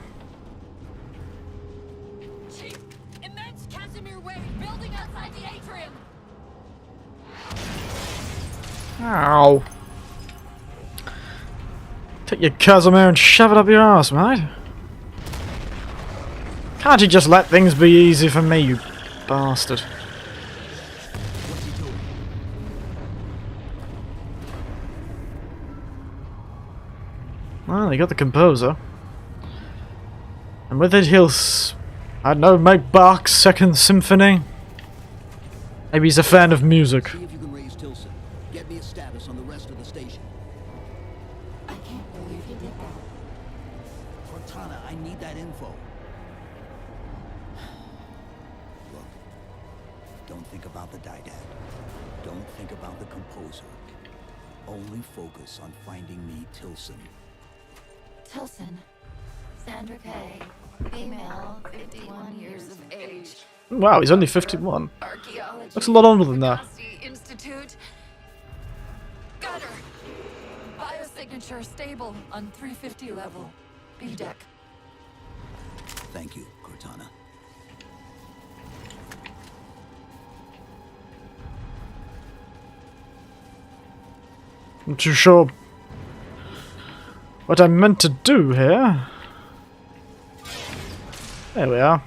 Chief, immense Casimir wave building outside the atrium. Ow. Take your Casimir and shove it up your ass, mate. Can't you just let things be easy for me, you bastard? Well, they got the composer. And with it he'll, I don't know, make Bach's Second Symphony. Maybe he's a fan of music. See if you can raise Tilson. Get me a status on the rest of the station. I can't believe you did that. Cortana, I need that info. Look, don't think about the didact. Don't think about the composer. Only focus on finding me Tilson. Tilson. Sandra Kay. Female, 51 years of age. Wow, he's only 51. Archaeology. Looks a lot older than that. Institute. Got her. Biosignature stable on 350 level. B deck. Thank you, Cortana. I'm too sure what I meant to do here. There we are.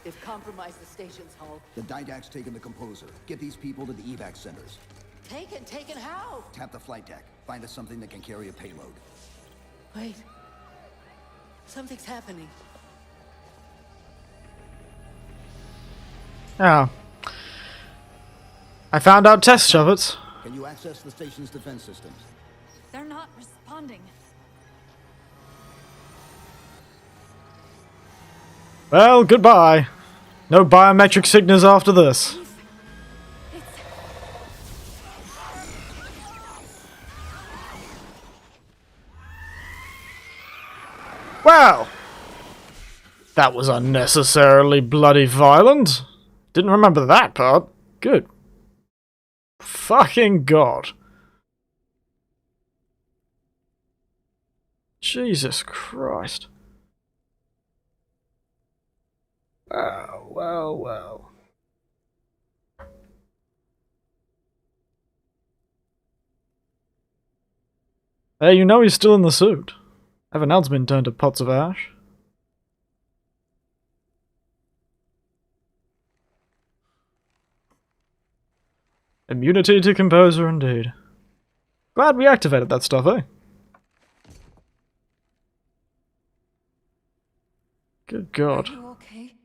They've compromised the station's hull. The didact's taken the composer. Get these people to the evac centers. Taken how? Tap the flight deck. Find us something that can carry a payload. Wait. Something's happening. Yeah. I found out test shovels. Can you access the station's defense systems? They're not responding. Well, goodbye. No biometric signals after this. Well, that was unnecessarily bloody violent. Didn't remember that part. Good. Fucking God. Jesus Christ. Well, well, well. Hey, you know he's still in the suit. Everyone else been turned to pots of ash. Immunity to Composer, indeed. Glad we activated that stuff, eh? Good God. Are you okay?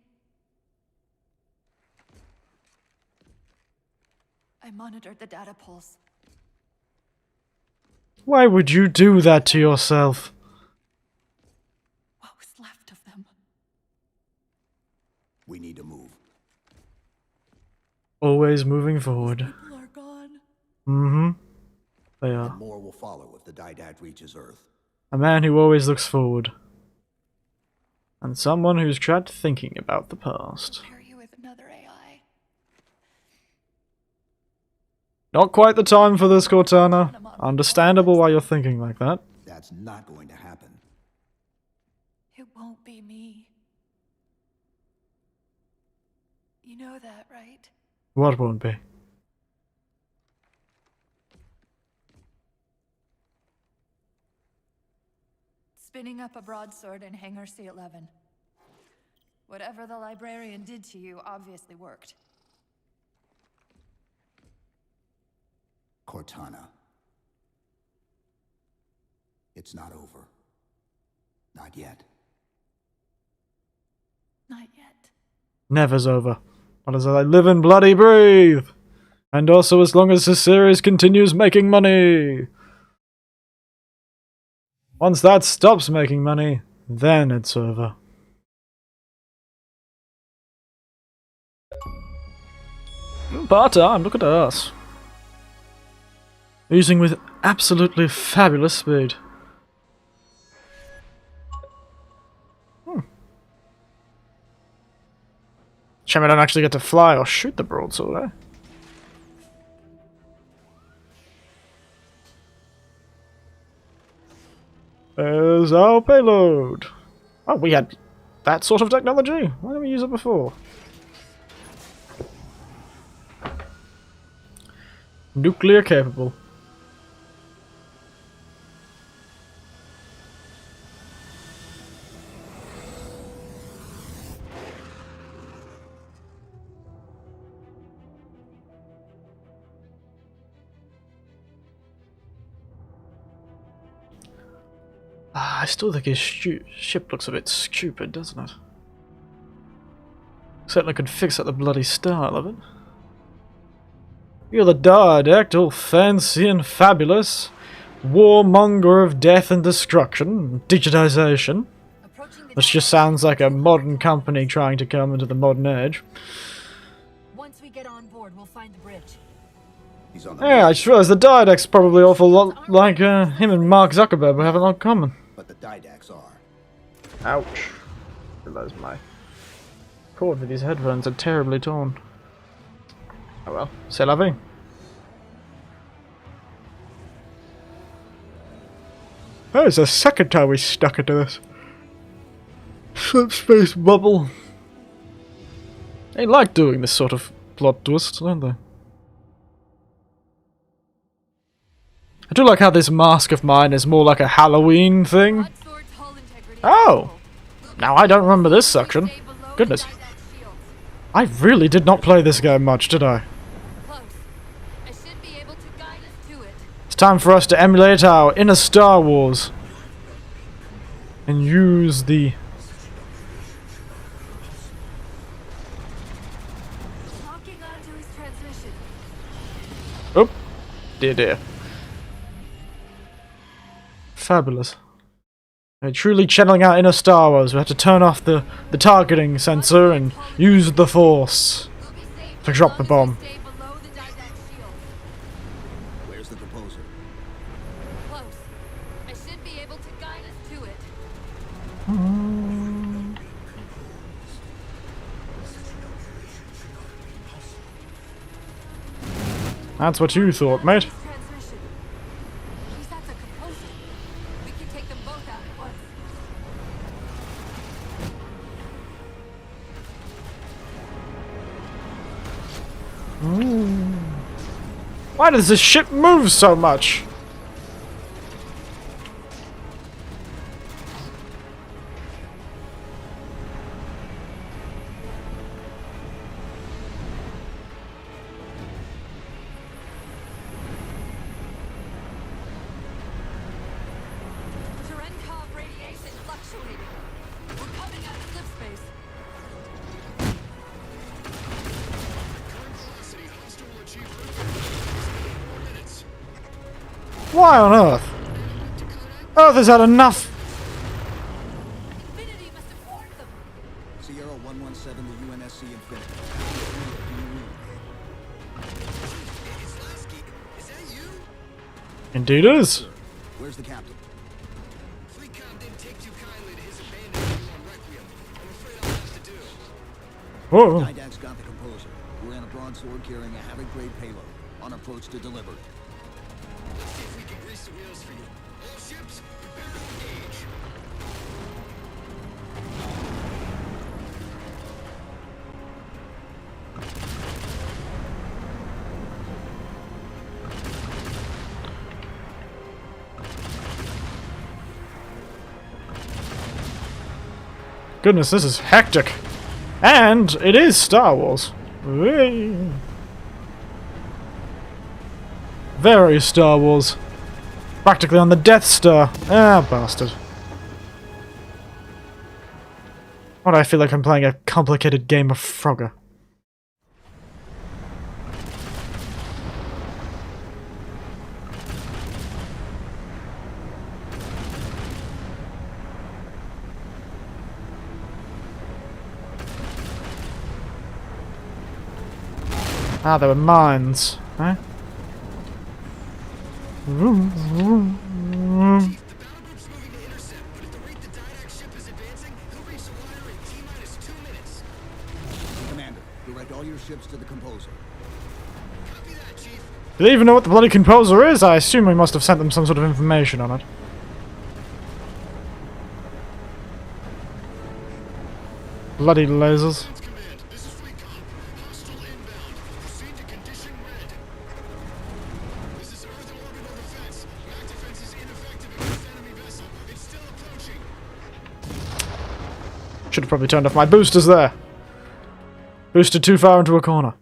I monitored the data pulse. Why would you do that to yourself? What was left of them? We need to move. Always moving forward. People are gone. Mm-hmm. They And are. more will follow if the Didad reaches Earth. A man who always looks forward. And someone who's tried thinking about the past. Pair you with another AI. Not quite the time for this, Cortana. Understandable why you're thinking like that. That's not going to happen. It won't be me. You know that, right? What won't be? Spinning up a broadsword in Hangar C-11. Whatever the librarian did to you obviously worked. Cortana. It's not over. Not yet. Not yet. Never's over. Not as I live and bloody breathe! And also as long as this series continues making money! Once that stops making money, then it's over. Part-time, look at us. Using with absolutely fabulous speed. Shame I don't actually get to fly or shoot the broadsword, eh? There's our payload. Oh, we had that sort of technology? Why didn't we use it before? Nuclear capable. I still think his ship looks a bit stupid, doesn't it? Certainly could fix up the bloody style of it. You're the Didact, all fancy and fabulous. Warmonger of death and destruction, digitization. Which just sounds like a modern company trying to come into the modern age. Once we get on board, we'll find the bridge. He's on the Yeah, I just realized the Didact's probably awful lot like him and Mark Zuckerberg have a lot in common. But the Didacts are. Ouch. I realize my cord with these headphones are terribly torn. Oh well, c'est la vie. That is the second time we stuck into this subspace bubble. They like doing this sort of plot twist, don't they? I do like how this mask of mine is more like a Halloween thing. Oh! Now I don't remember this section. Goodness. I really did not play this game much, did I? It's time for us to emulate our inner Star Wars. And use the... Oh, dear dear. Fabulous. Truly channeling our inner Star Wars. We have to turn off the targeting sensor and use the Force to drop the bomb. Where's the composer? Close. I should be able to guide us to it. That's what you thought, mate. Why does this ship move so much? Why on Earth? Earth has had enough. Sierra 117 to UNSC Infinity. Indeed it is. Where's the captain? Whoa. Didac's got the composer. We're in a broadsword carrying a Havoc-grade payload. On approach to deliver it. Let's see if we can grease the wheels for you. All ships, prepare to engage. Goodness, this is hectic. And it is Star Wars. Very Star Wars. Practically on the Death Star. Ah, bastard. Why do I feel like I'm playing a complicated game of Frogger? Ah, there were mines. Huh? Commander, direct all your ships to the composer. Do they even know what the bloody composer is? I assume we must have sent them some sort of information on it. Bloody lasers. Should have probably turned off my boosters there. Boosted too far into a corner.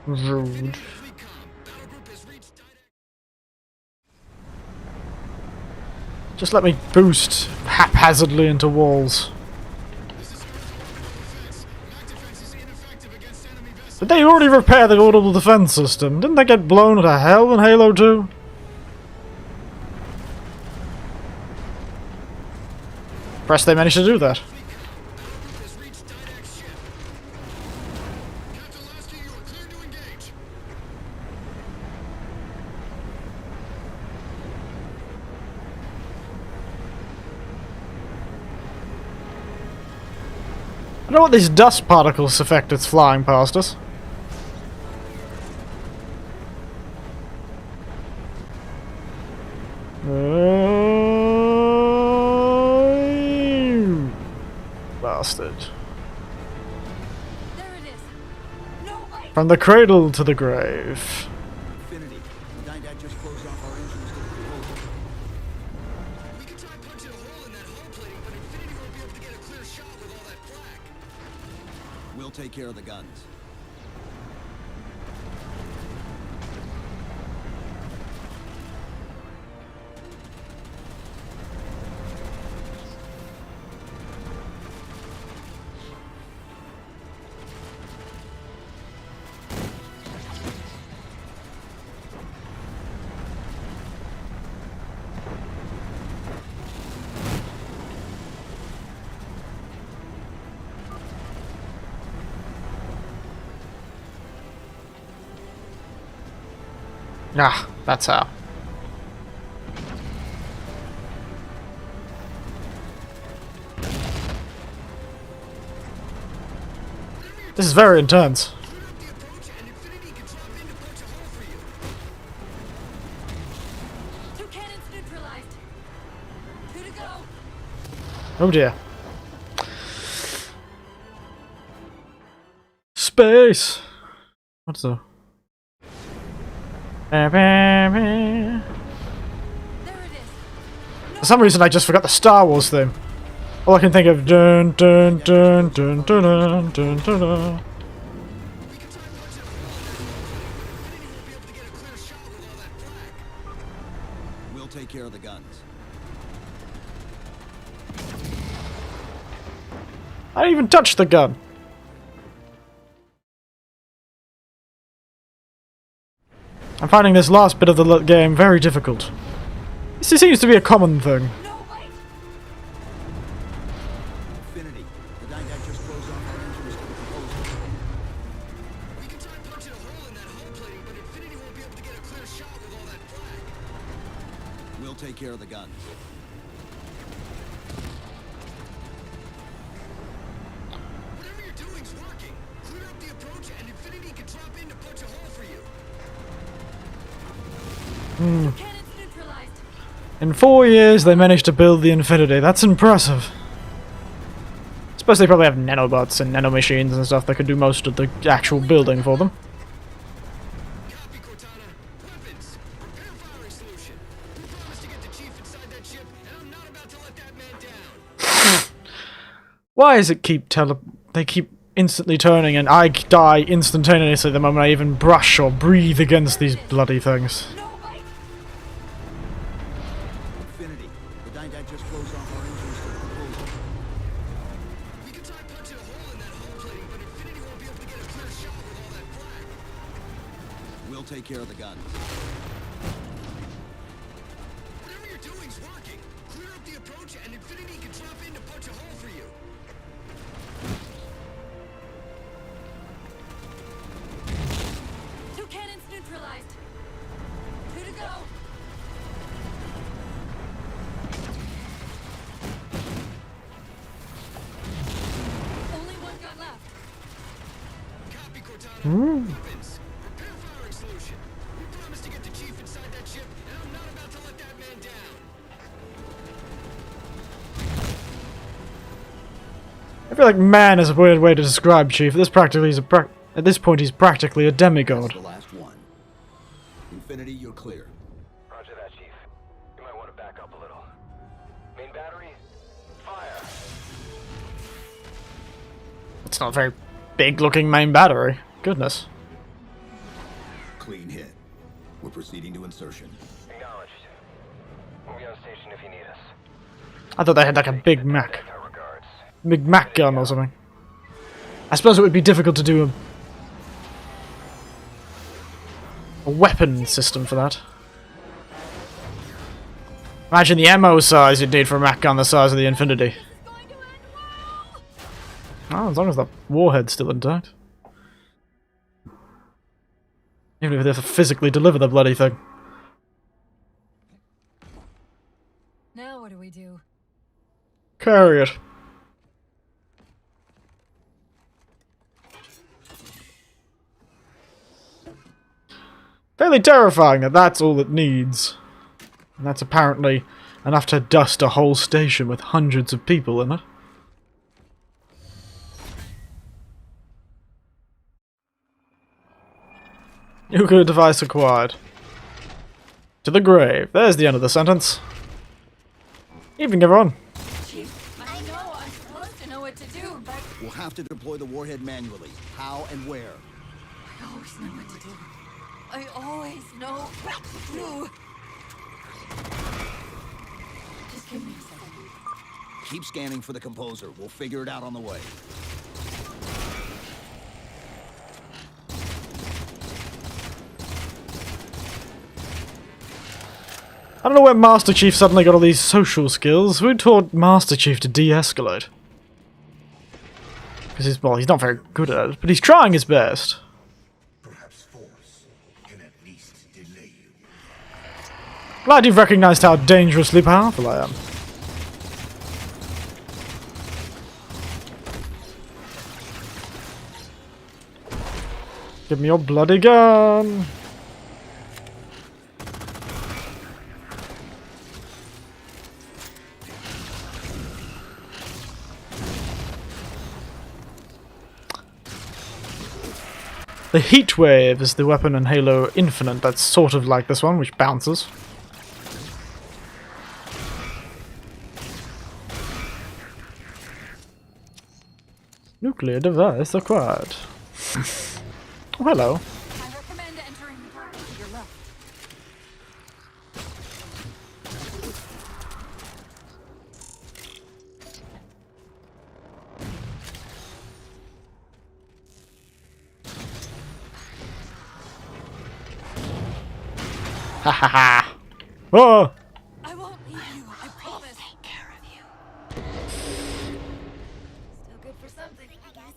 Rude. Just let me boost haphazardly into walls. Did they already repair the audible defense system? Didn't they get blown to hell in Halo 2? Perhaps they managed to do that. I don't know what these dust particles effect that's flying past us. Bastard. There it is. No way. From the cradle to the grave. Infinity, Didac just closed off our entrance to the composer. We can try punching a hole in that hull plating, but Infinity won't be able to get a clear shot with all that flak. We'll take care of the guns. Ah, that's how. This is very intense. Two cannons neutralized. Two to go. Oh dear. Space! What's the... For some reason I just forgot the Star Wars theme. All I can think of dun dun dun dun dun dun dun dun dun. take care of the guns. I didn't even touch the gun. I'm finding this last bit of the game very difficult. This seems to be a common thing. Infinity, the Dydak just closed off our engines to the composer. We can try punching a hole in that hull plating, but Infinity won't be able to get a clear shot with all that flak. We'll take care of the guns. Whatever you're doing's working. Clear up the approach, and Infinity can drop in to punch a hole for you. In 4 years, they managed to build the Infinity. That's impressive. I suppose they probably have nanobots and nanomachines and stuff that could do most of the actual building for them. Copy, Cortana. Weapons. Repair firing solution. We promised to get the Chief inside that ship, and I'm not about to let that man down. Why is it they keep instantly turning and I die instantaneously the moment I even brush or breathe against these bloody things? Infinity, the Dydak just closed off our engines to the composer. We can try punching a hole in that hull plating, but Infinity won't be able to get a clear shot with all that flak. We'll take care of the guns. Whatever you're doing's working. Clear up the approach, and Infinity can drop in to punch a hole for you. Two cannons neutralized. Two to go. Only one gun left. Copy, Cortana. Hmm. Weapons. Repair firing solution. We promised to get the Chief inside that ship, and I'm not about to let that man down. I feel like man is a weird way to describe Chief. At this point, he's practically a demigod. That's the last one. Infinity, you're clear. Roger that, Chief. You might want to back up a little. Main battery, fire. It's not a very big-looking main battery. Goodness. Clean hit. We're proceeding to insertion. Acknowledged. We'll be on station if you need us. I thought they had like a Big Mac. Big Mac gun or something. I suppose it would be difficult to do a weapon system for that. Imagine the ammo size you'd need for a Mac gun the size of the Infinity. Oh, as long as the warhead's still intact. Even if they have to physically deliver the bloody thing. Now what do we do? Carry it. Fairly terrifying that that's all it needs. And that's apparently enough to dust a whole station with hundreds of people in it. Nuclear device acquired. To the grave. There's the end of the sentence. Evening, everyone. I know I'm supposed to know what to do, but We'll have to deploy the warhead manually. How and where? I always know what to do. I always know what to do. Just give me a second. Keep scanning for the composer. We'll figure it out on the way. I don't know where Master Chief suddenly got all these social skills. Who taught Master Chief to de-escalate? Because he's not very good at it, but he's trying his best. Perhaps force can at least delay you. Glad you've recognized how dangerously powerful I am. Give me your bloody gun! The Heat Wave is the weapon in Halo Infinite that's sort of like this one, which bounces. Nuclear device acquired. Oh, hello. I recommend entering the door to your left. Ha ha ha! Oh! I won't leave you, I promise. Take care of you. Still good for something, I guess.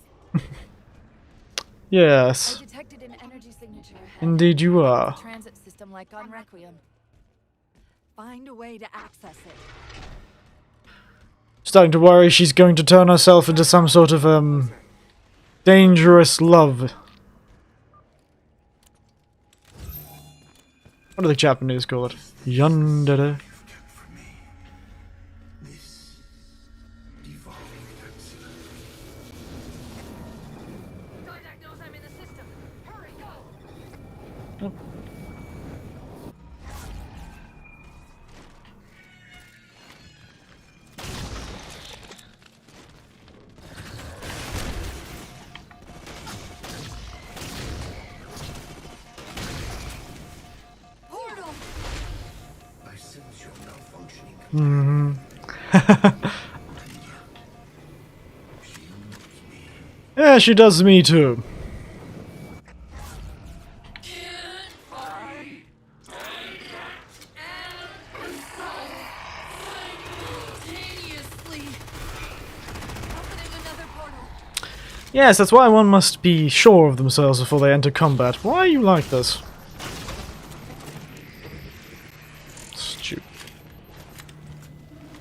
Yes. I detected an energy signature ahead. Indeed you are. It's a transit system like on Requiem. Find a way to access it. Starting to worry she's going to turn herself into some sort of, dangerous love. What do the Japanese call it? Yandere. I sense you're malfunctioning. Mm-hmm. Yeah, she does me too. Yes, that's why one must be sure of themselves before they enter combat. Why are you like this? Stupid.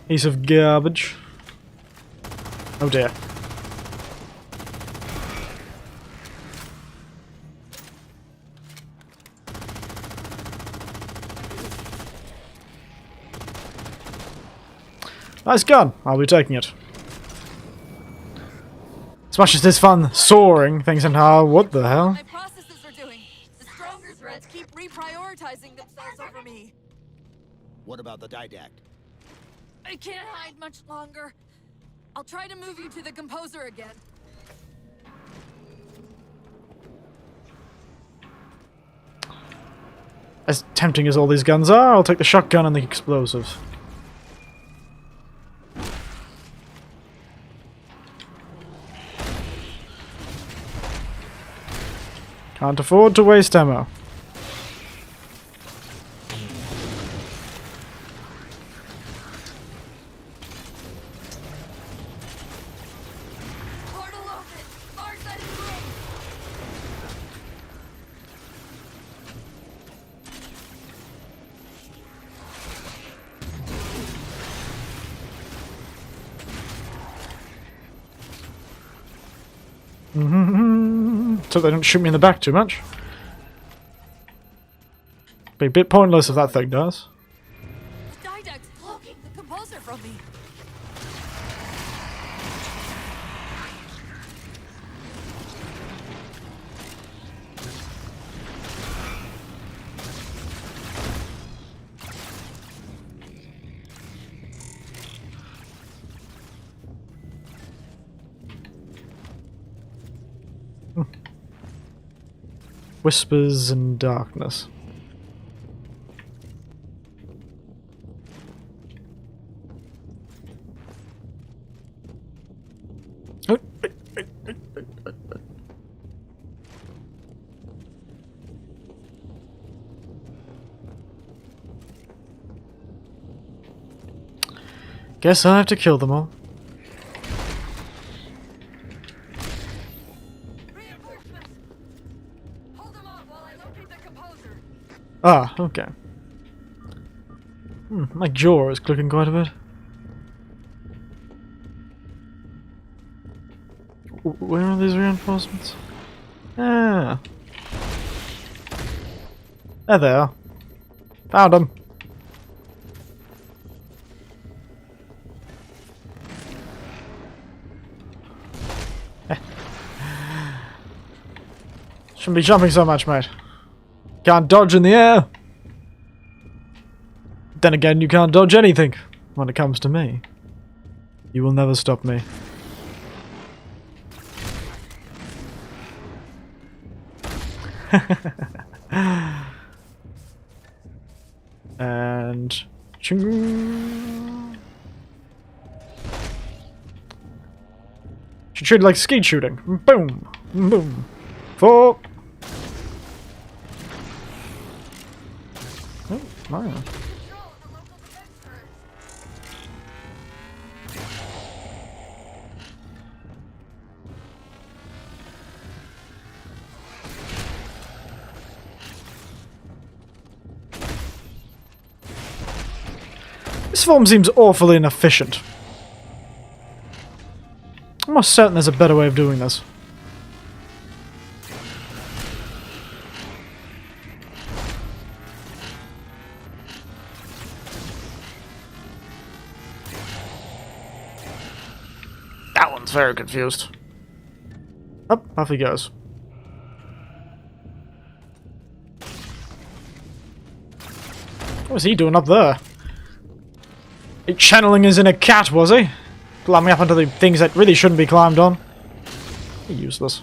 Piece of garbage. Oh dear. Nice gun. I'll be taking it. As much as it is fun soaring, thinking, what the hell? My processes are doing. The stronger threads keep reprioritizing themselves over me. What about the didact? I can't hide much longer. I'll try to move you to the composer again. As tempting as all these guns are, I'll take the shotgun and the explosives. Can't afford to waste ammo. So they don't shoot me in the back too much. Be a bit pointless if that thing does. Didact's blocking the composer from me. Whispers and darkness. Oh. Guess I have to kill them all. Ah, okay. My jaw is clicking quite a bit. Where are these reinforcements? Ah. There they are. Found them. Shouldn't be jumping so much, mate. Can't dodge in the air. Then again, you can't dodge anything when it comes to me. You will never stop me. And... Ching. Should treat it like skeet shooting. Boom! Boom! 4... Oh, Mario. This form seems awfully inefficient. I'm almost certain there's a better way of doing this. That one's very confused. Up, off he goes. What was he doing up there? He channeling his inner cat, was he? Climbing up onto the things that really shouldn't be climbed on. Useless.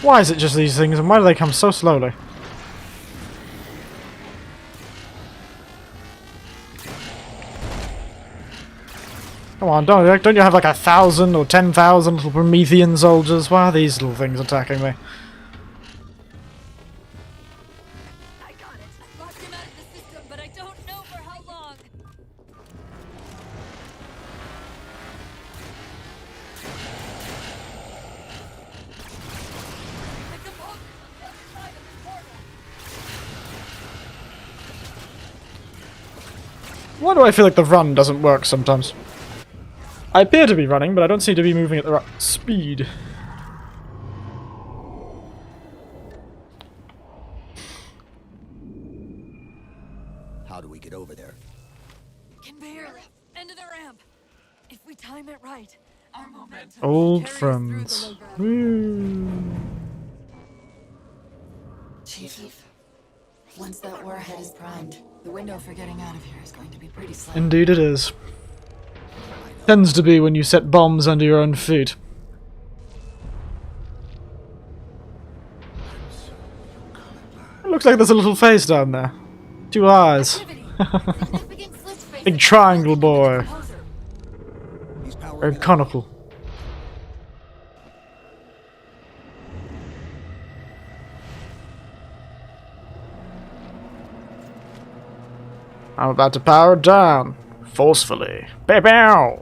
Why is it just these things, and why do they come so slowly? Come on, don't you have like 1,000 or 10,000 little Promethean soldiers? Why are these little things attacking me? I got it. I locked him out of the system, but I don't know for how long. The composer's on the other side of the portal. Why do I feel like the run doesn't work sometimes? I appear to be running, but I don't seem to be moving at the right speed. How do we get over there? Can barely. End of the ramp. If we time it right, our momentum Old will carry us friends. through the low ground. Chief, once that warhead is primed, the window for getting out of here is going to be pretty slim. Indeed it is. Tends to be when you set bombs under your own feet. It looks like there's a little face down there. 2 eyes. Big triangle boy. Very conical. I'm about to power it down. Forcefully. Bow bow!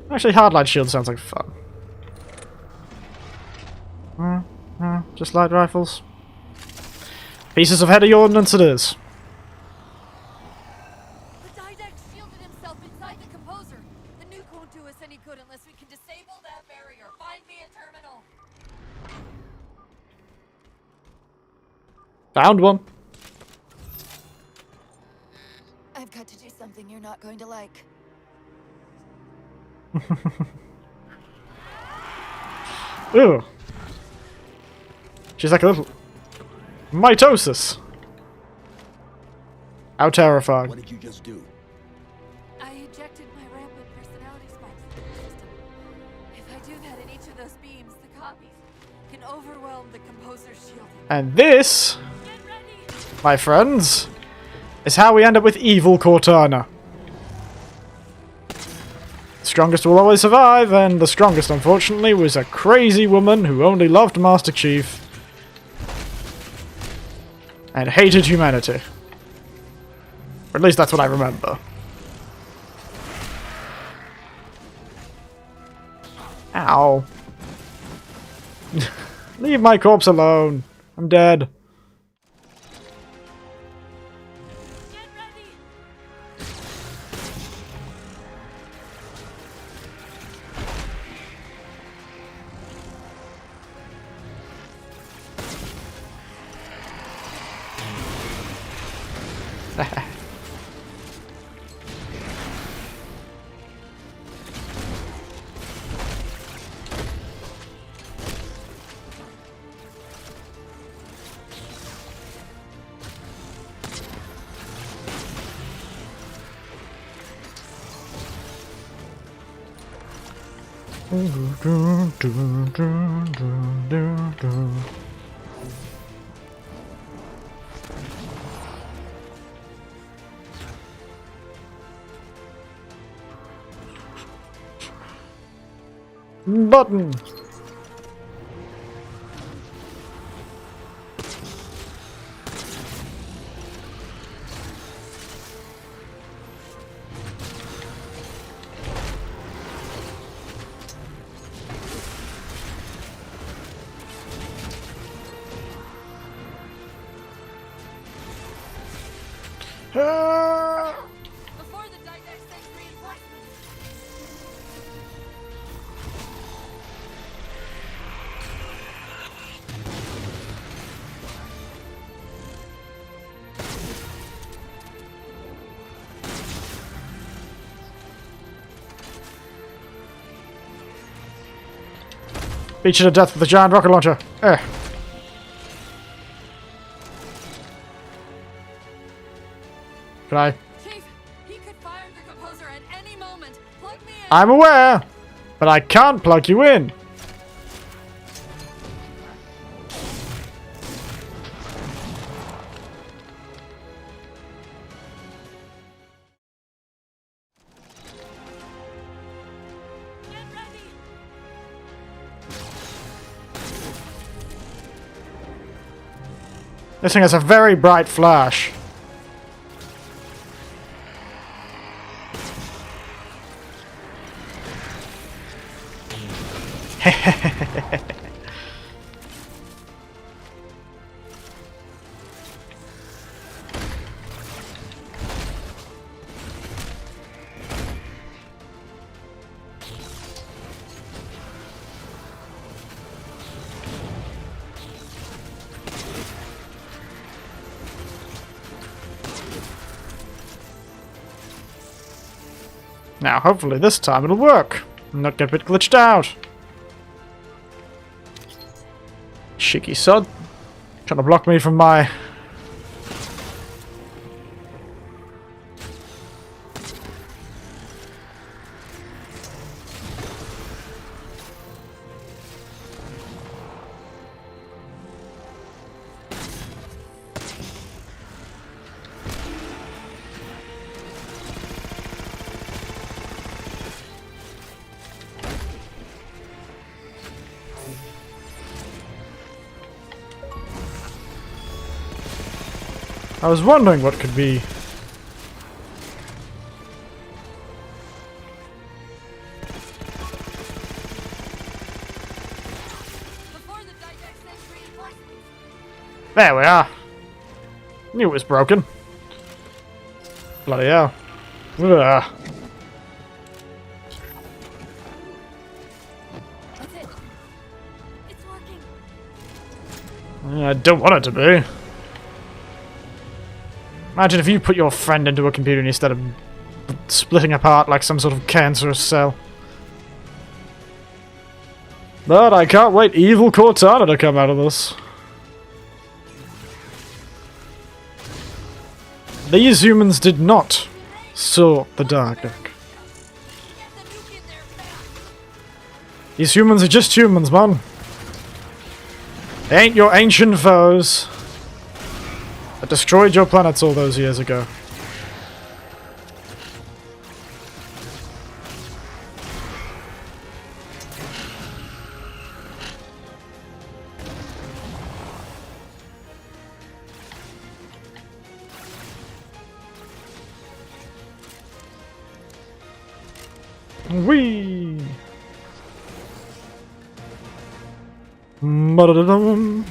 Actually, hard light shield sounds like fun. Just light rifles. Pieces of heavy ordnance it is. The Didact shielded himself inside the composer. The nuke won't do us any good unless we can disable that barrier. Find me a terminal. Found one. I've got to do something you're not going to like. Ew. She's like a little mitosis. How terrifying. What did you just do? I ejected my rampant personality spikes into the system. If I do that in each of those beams, the copies can overwhelm the composer's shielding. And this, my friends, is how we end up with evil Cortana. The strongest will always survive, and the strongest, unfortunately, was a crazy woman who only loved Master Chief and hated humanity. Or at least that's what I remember. Ow. Leave my corpse alone. I'm dead. Button. Before the Didex sends reinforcements. Beat you to death with a giant rocket launcher. Eh. Can I? Chief, he could fire the composer at any moment. Plug me in. I'm aware, but I can't plug you in. This thing has a very bright flash. Now, hopefully this time it'll work. And not get a bit glitched out. Cheeky sod. Trying to block me from my... I was wondering what could be. There we are. Knew it was broken. Bloody hell. Ugh. That's it. It's working. I don't want it to be. Imagine if you put your friend into a computer instead of splitting apart like some sort of cancerous cell. But I can't wait evil Cortana to come out of this. These humans did not sow the dark oak. These humans are just humans, man. They ain't your ancient foes that destroyed your planets all those years ago. Whee! Ba-da-da-dum.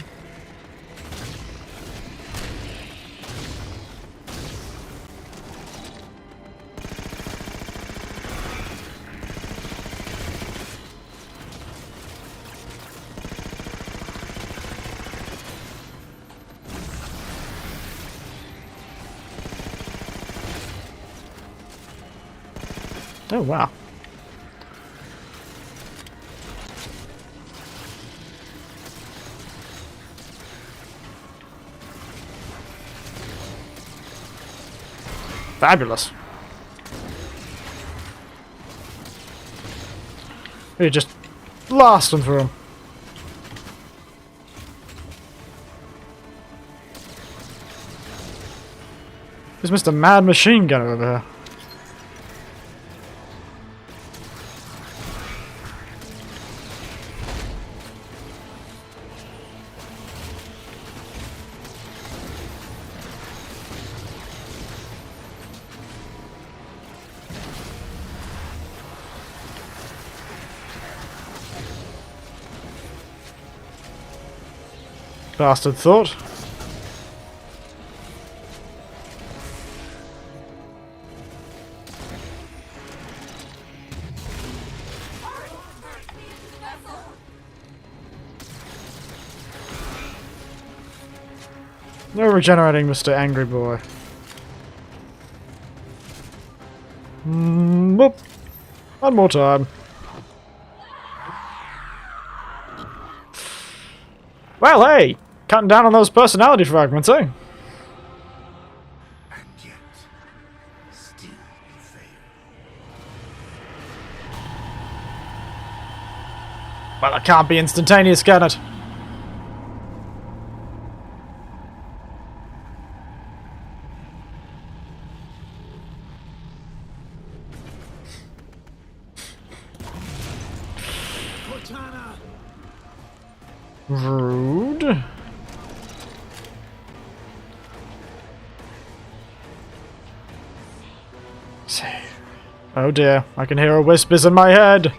Oh, wow. Fabulous. You just blast them through him. There's Mr. Mad Machine Gunner over here. Bastard thought. No regenerating, Mr. Angry Boy. Whoop. One more time. Well, hey! Cutting down on those personality fragments, eh? Well, it can't be instantaneous, can it? Rude. Oh dear, I can hear whispers in my head.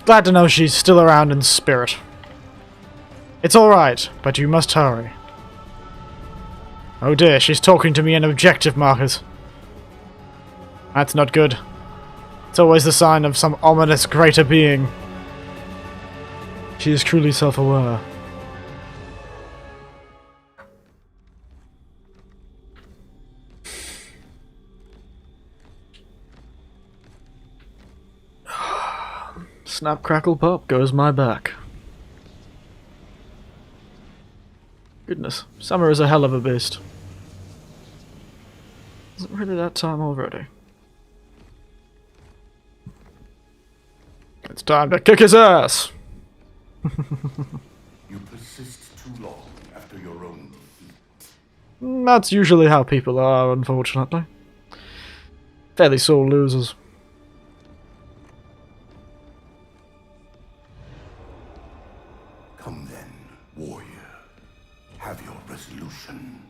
Glad to know she's still around in spirit. It's alright, but you must hurry. Oh dear, she's talking to me in objective markers. That's not good. It's always the sign of some ominous greater being. She is truly self-aware. Snap, crackle, pop goes my back. Goodness, summer is a hell of a beast. Is it really that time already? It's time to kick his ass! You persist too long after your own defeat. That's usually how people are, unfortunately. Fairly sore losers. Come then, warrior. Have your resolution.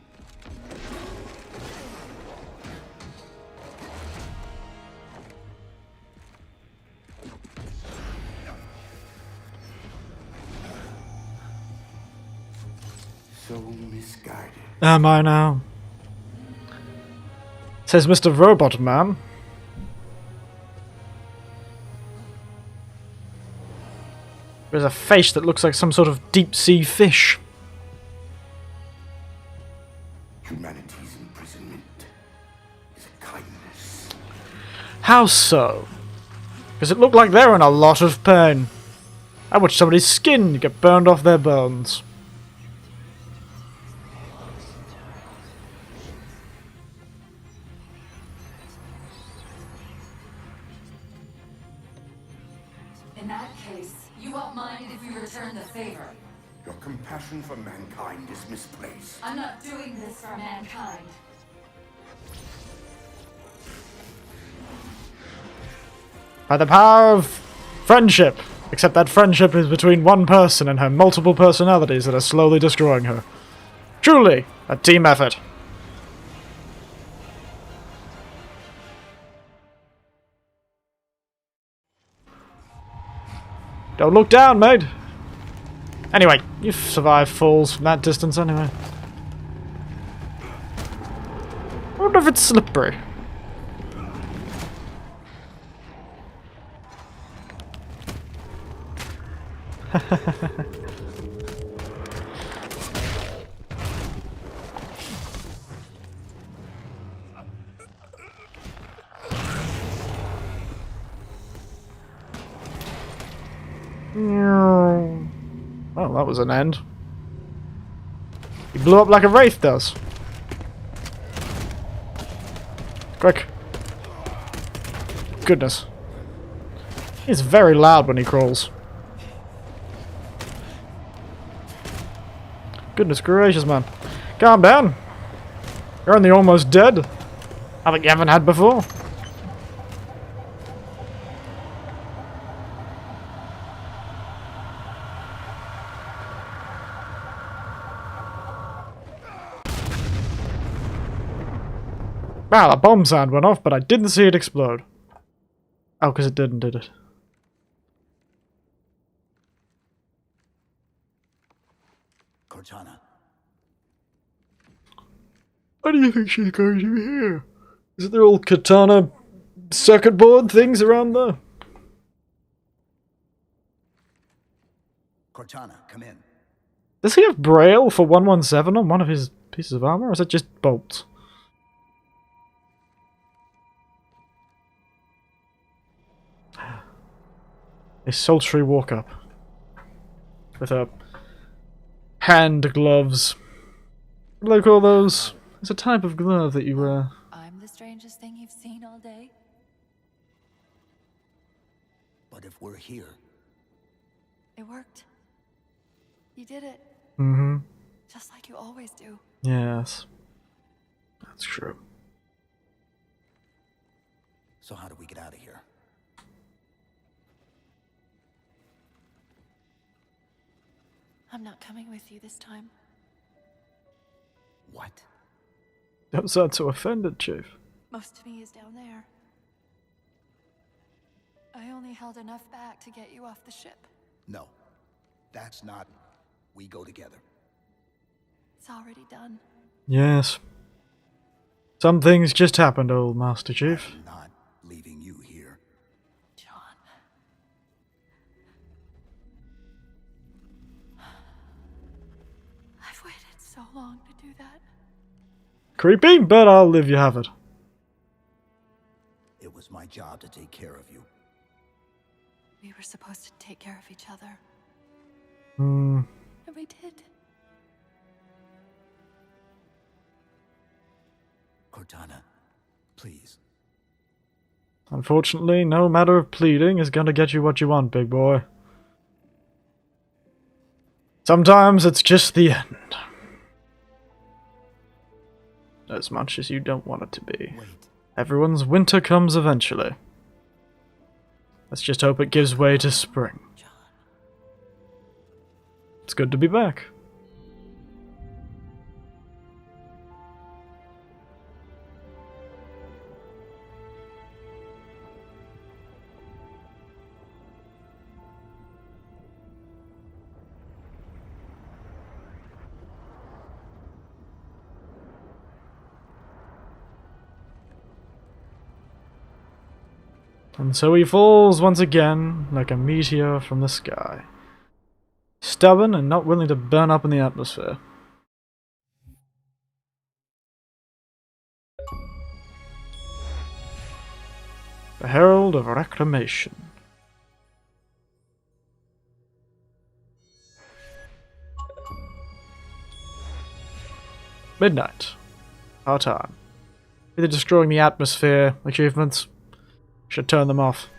So misguided. Am I now? Says Mr. Robot Man. There's a face that looks like some sort of deep-sea fish. Humanity's imprisonment is a kindness. How so? Because it looked like they're in a lot of pain. I watched somebody's skin get burned off their bones. In that case, you won't mind if we return the favor. Your compassion for mankind is misplaced. I'm not doing this for mankind. By the power of friendship. Except that friendship is between one person and her multiple personalities that are slowly destroying her. Truly, a team effort. Don't look down, mate. Anyway, you've survived falls from that distance anyway. I wonder if it's slippery. Well, that was an end. He blew up like a wraith does. Quick. Goodness. He's very loud when he crawls. Goodness gracious, man. Calm down. You're only almost dead. I think you haven't had before. Wow, the bomb sound went off, but I didn't see it explode. Oh, because it didn't, did it? Cortana. What do you think she's going to here? Is it the old katana circuit board things around there? Cortana, come in. Does he have Braille for 117 on one of his pieces of armor, or is it just bolts? A sultry walk up. With her hand gloves. What do they call those? It's a type of glove that you wear. I'm the strangest thing you've seen all day. But if we're here... It worked. You did it. Mm-hmm. Just like you always do. Yes. That's true. So how do we get out of here? I'm not coming with you this time. What? Don't sound so offended, Chief. Most of me is down there. I only held enough back to get you off the ship. No. That's not... We go together. It's already done. Yes. Some things just happened, old Master Chief. I'm not leaving you here. John. I've waited so long to do that. Creepy, but I'll live you have it. It was my job to take care of you. We were supposed to take care of each other. Hmm. And we did. Cortana, please. Unfortunately, no matter of pleading is gonna get you what you want, big boy. Sometimes it's just the end. As much as you don't want it to be. Wait. Everyone's winter comes eventually. Let's just hope it gives way to spring. It's good to be back. And so he falls once again, like a meteor from the sky. Stubborn and not willing to burn up in the atmosphere. The Herald of Reclamation. Midnight. Our time. Either destroying the atmosphere achievements. Should turn them off.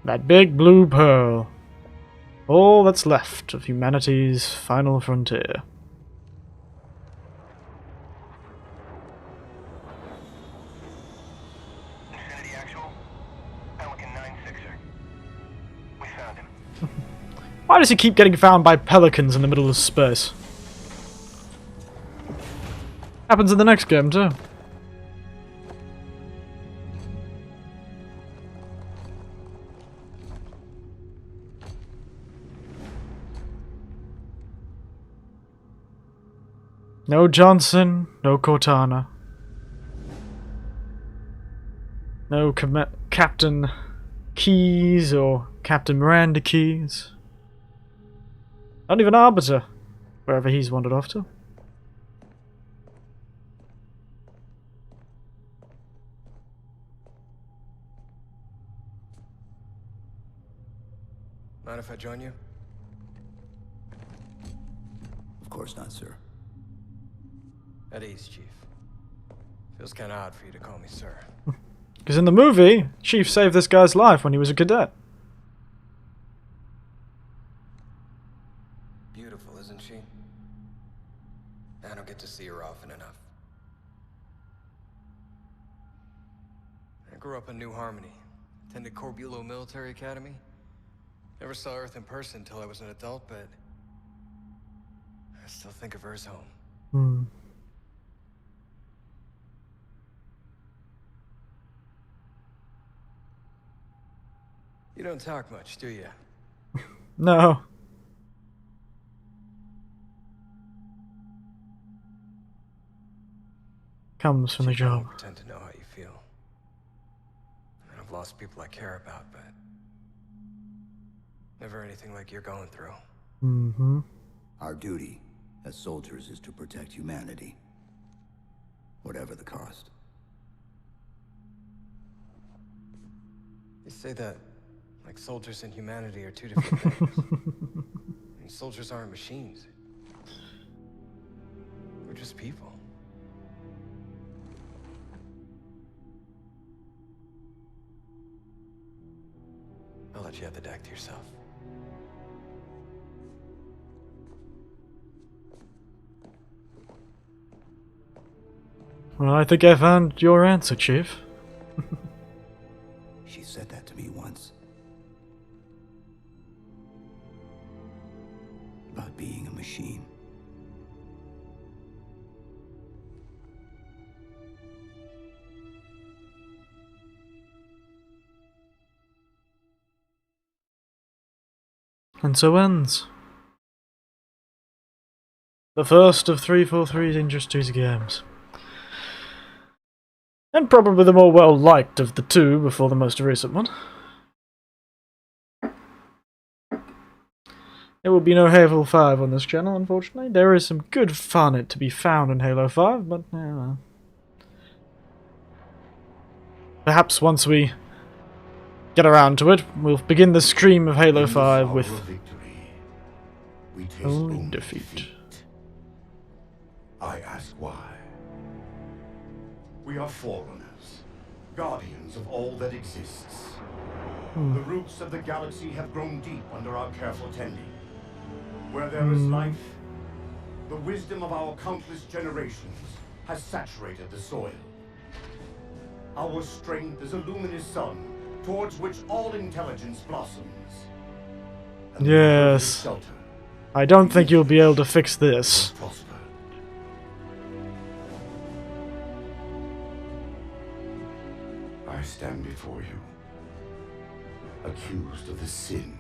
That big blue pearl. All that's left of humanity's final frontier. Why does he keep getting found by pelicans in the middle of space? Happens in the next game too. No Johnson, no Cortana. No Captain Keyes or Captain Miranda Keyes. Not even Arbiter, wherever he's wandered off to. Mind if I join you? Of course not, sir. At ease, Chief. Feels kinda odd for you to call me sir. Because in the movie, Chief saved this guy's life when he was a cadet. Beautiful, isn't she? I don't get to see her often enough. I grew up in New Harmony. Attended Corbulo Military Academy. Never saw Earth in person until I was an adult, but I still think of her as home. Hmm. You don't talk much, do you? No. Comes from the Chief, I won't job. pretend to know how you feel. And I've lost people I care about, but never anything like you're going through. Mm-hmm. Our duty as soldiers is to protect humanity, whatever the cost. You say that like soldiers and humanity are two different things. I mean, soldiers aren't machines. We're just people. I'll let you have the deck to yourself. Well, I think I found your answer, Chief. She said that to me once. About being a machine. And so ends the first of 343's Industries games. And probably the more well-liked of the two before the most recent one. There will be no Halo 5 on this channel, unfortunately. There is some good fun to be found in Halo 5, but perhaps once we get around to it, we'll begin the stream of Halo 5 with We taste only only defeat. I ask why. We are forerunners, guardians of all that exists. The roots of the galaxy have grown deep under our careful tending. Where there is life, the wisdom of our countless generations has saturated the soil. Our strength is a luminous sun towards which all intelligence blossoms. And the Yes. shelter I don't think you'll be able to fix this. prosper. I stand before you, accused of the sin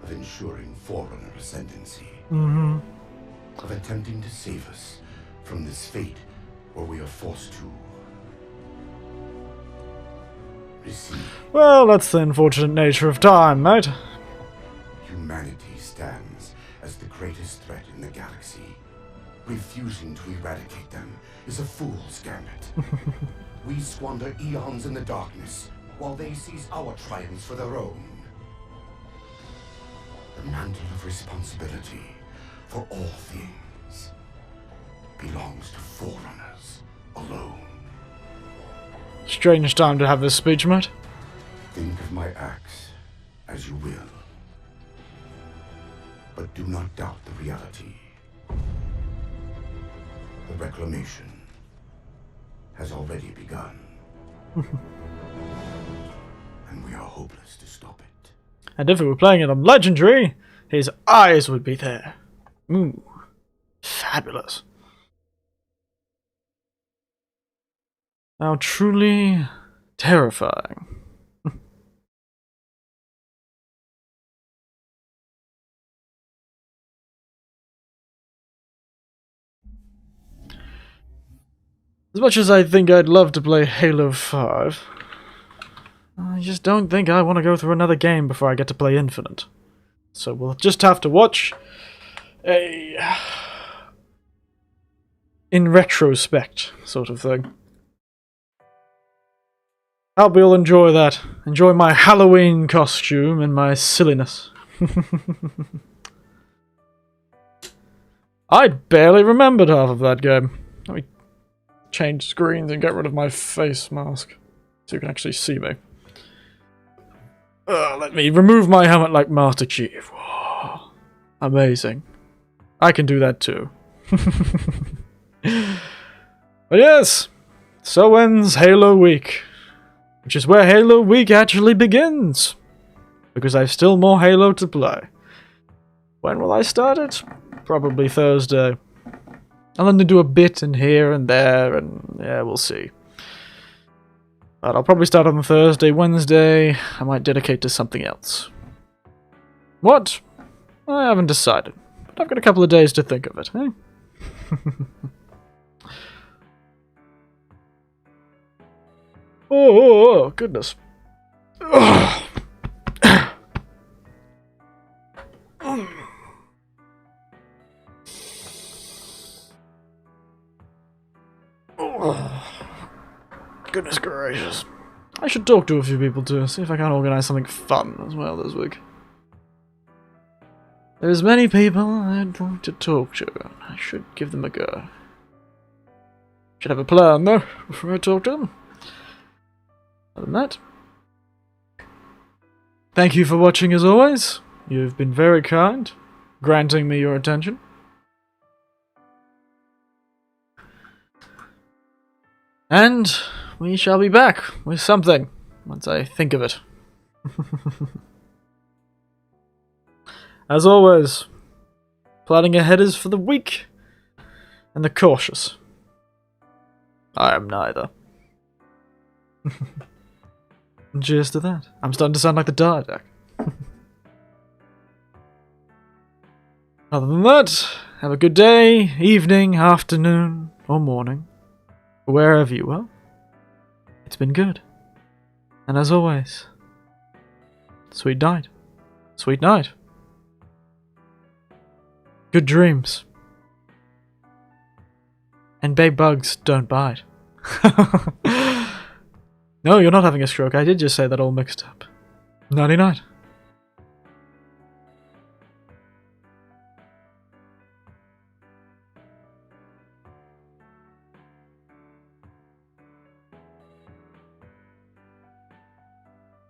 of ensuring Forerunner ascendancy, Mm-hmm. of attempting to save us from this fate where we are forced to receive. Well, that's the unfortunate nature of time, mate. Humanity stands as the greatest threat in the galaxy. Refusing to eradicate them is a fool's gambit. We squander eons in the darkness, while they seize our triumphs for their own. The mantle of responsibility for all things belongs to Forerunners alone. Strange time to have this speech, mate. Think of my acts as you will, but do not doubt the reality. The reclamation has already begun. And we are hopeless to stop it. And if we were playing it on Legendary, his eyes would be there. Ooh. Fabulous. Now, truly terrifying. As much as I think I'd love to play Halo 5, I just don't think I want to go through another game before I get to play Infinite. So we'll just have to watch a in retrospect sort of thing. I hope you'll enjoy that. Enjoy my Halloween costume and my silliness. I barely remembered half of that game. Let me change screens and get rid of my face mask so you can actually see me. Let me remove my helmet like Master Chief. Whoa. Amazing. I can do that too. But yes, so ends Halo Week. Which is where Halo Week actually begins. Because I've still more Halo to play. When will I start it? Probably Thursday. I'll then do a bit in here and there, and yeah, we'll see. But I'll probably start on Thursday, Wednesday. I might dedicate to something else. What? I haven't decided. But I've got a couple of days to think of it, eh? Oh, goodness. Oh, goodness gracious. I should talk to a few people too, see if I can organise something fun as well this week. There's many people I'd like to talk to. I should give them a go. Should have a plan though, before I talk to them. Other than that, thank you for watching as always. You've been very kind, granting me your attention. And we shall be back with something, once I think of it. As always, planning ahead is for the weak and the cautious. I am neither. And cheers to that. I'm starting to sound like the Didac. Other than that, have a good day, evening, afternoon, or morning. Wherever you are. It's been good. And as always, sweet night. Sweet night. Good dreams. And big bugs don't bite. No, you're not having a stroke. I did just say that all mixed up. Nighty night.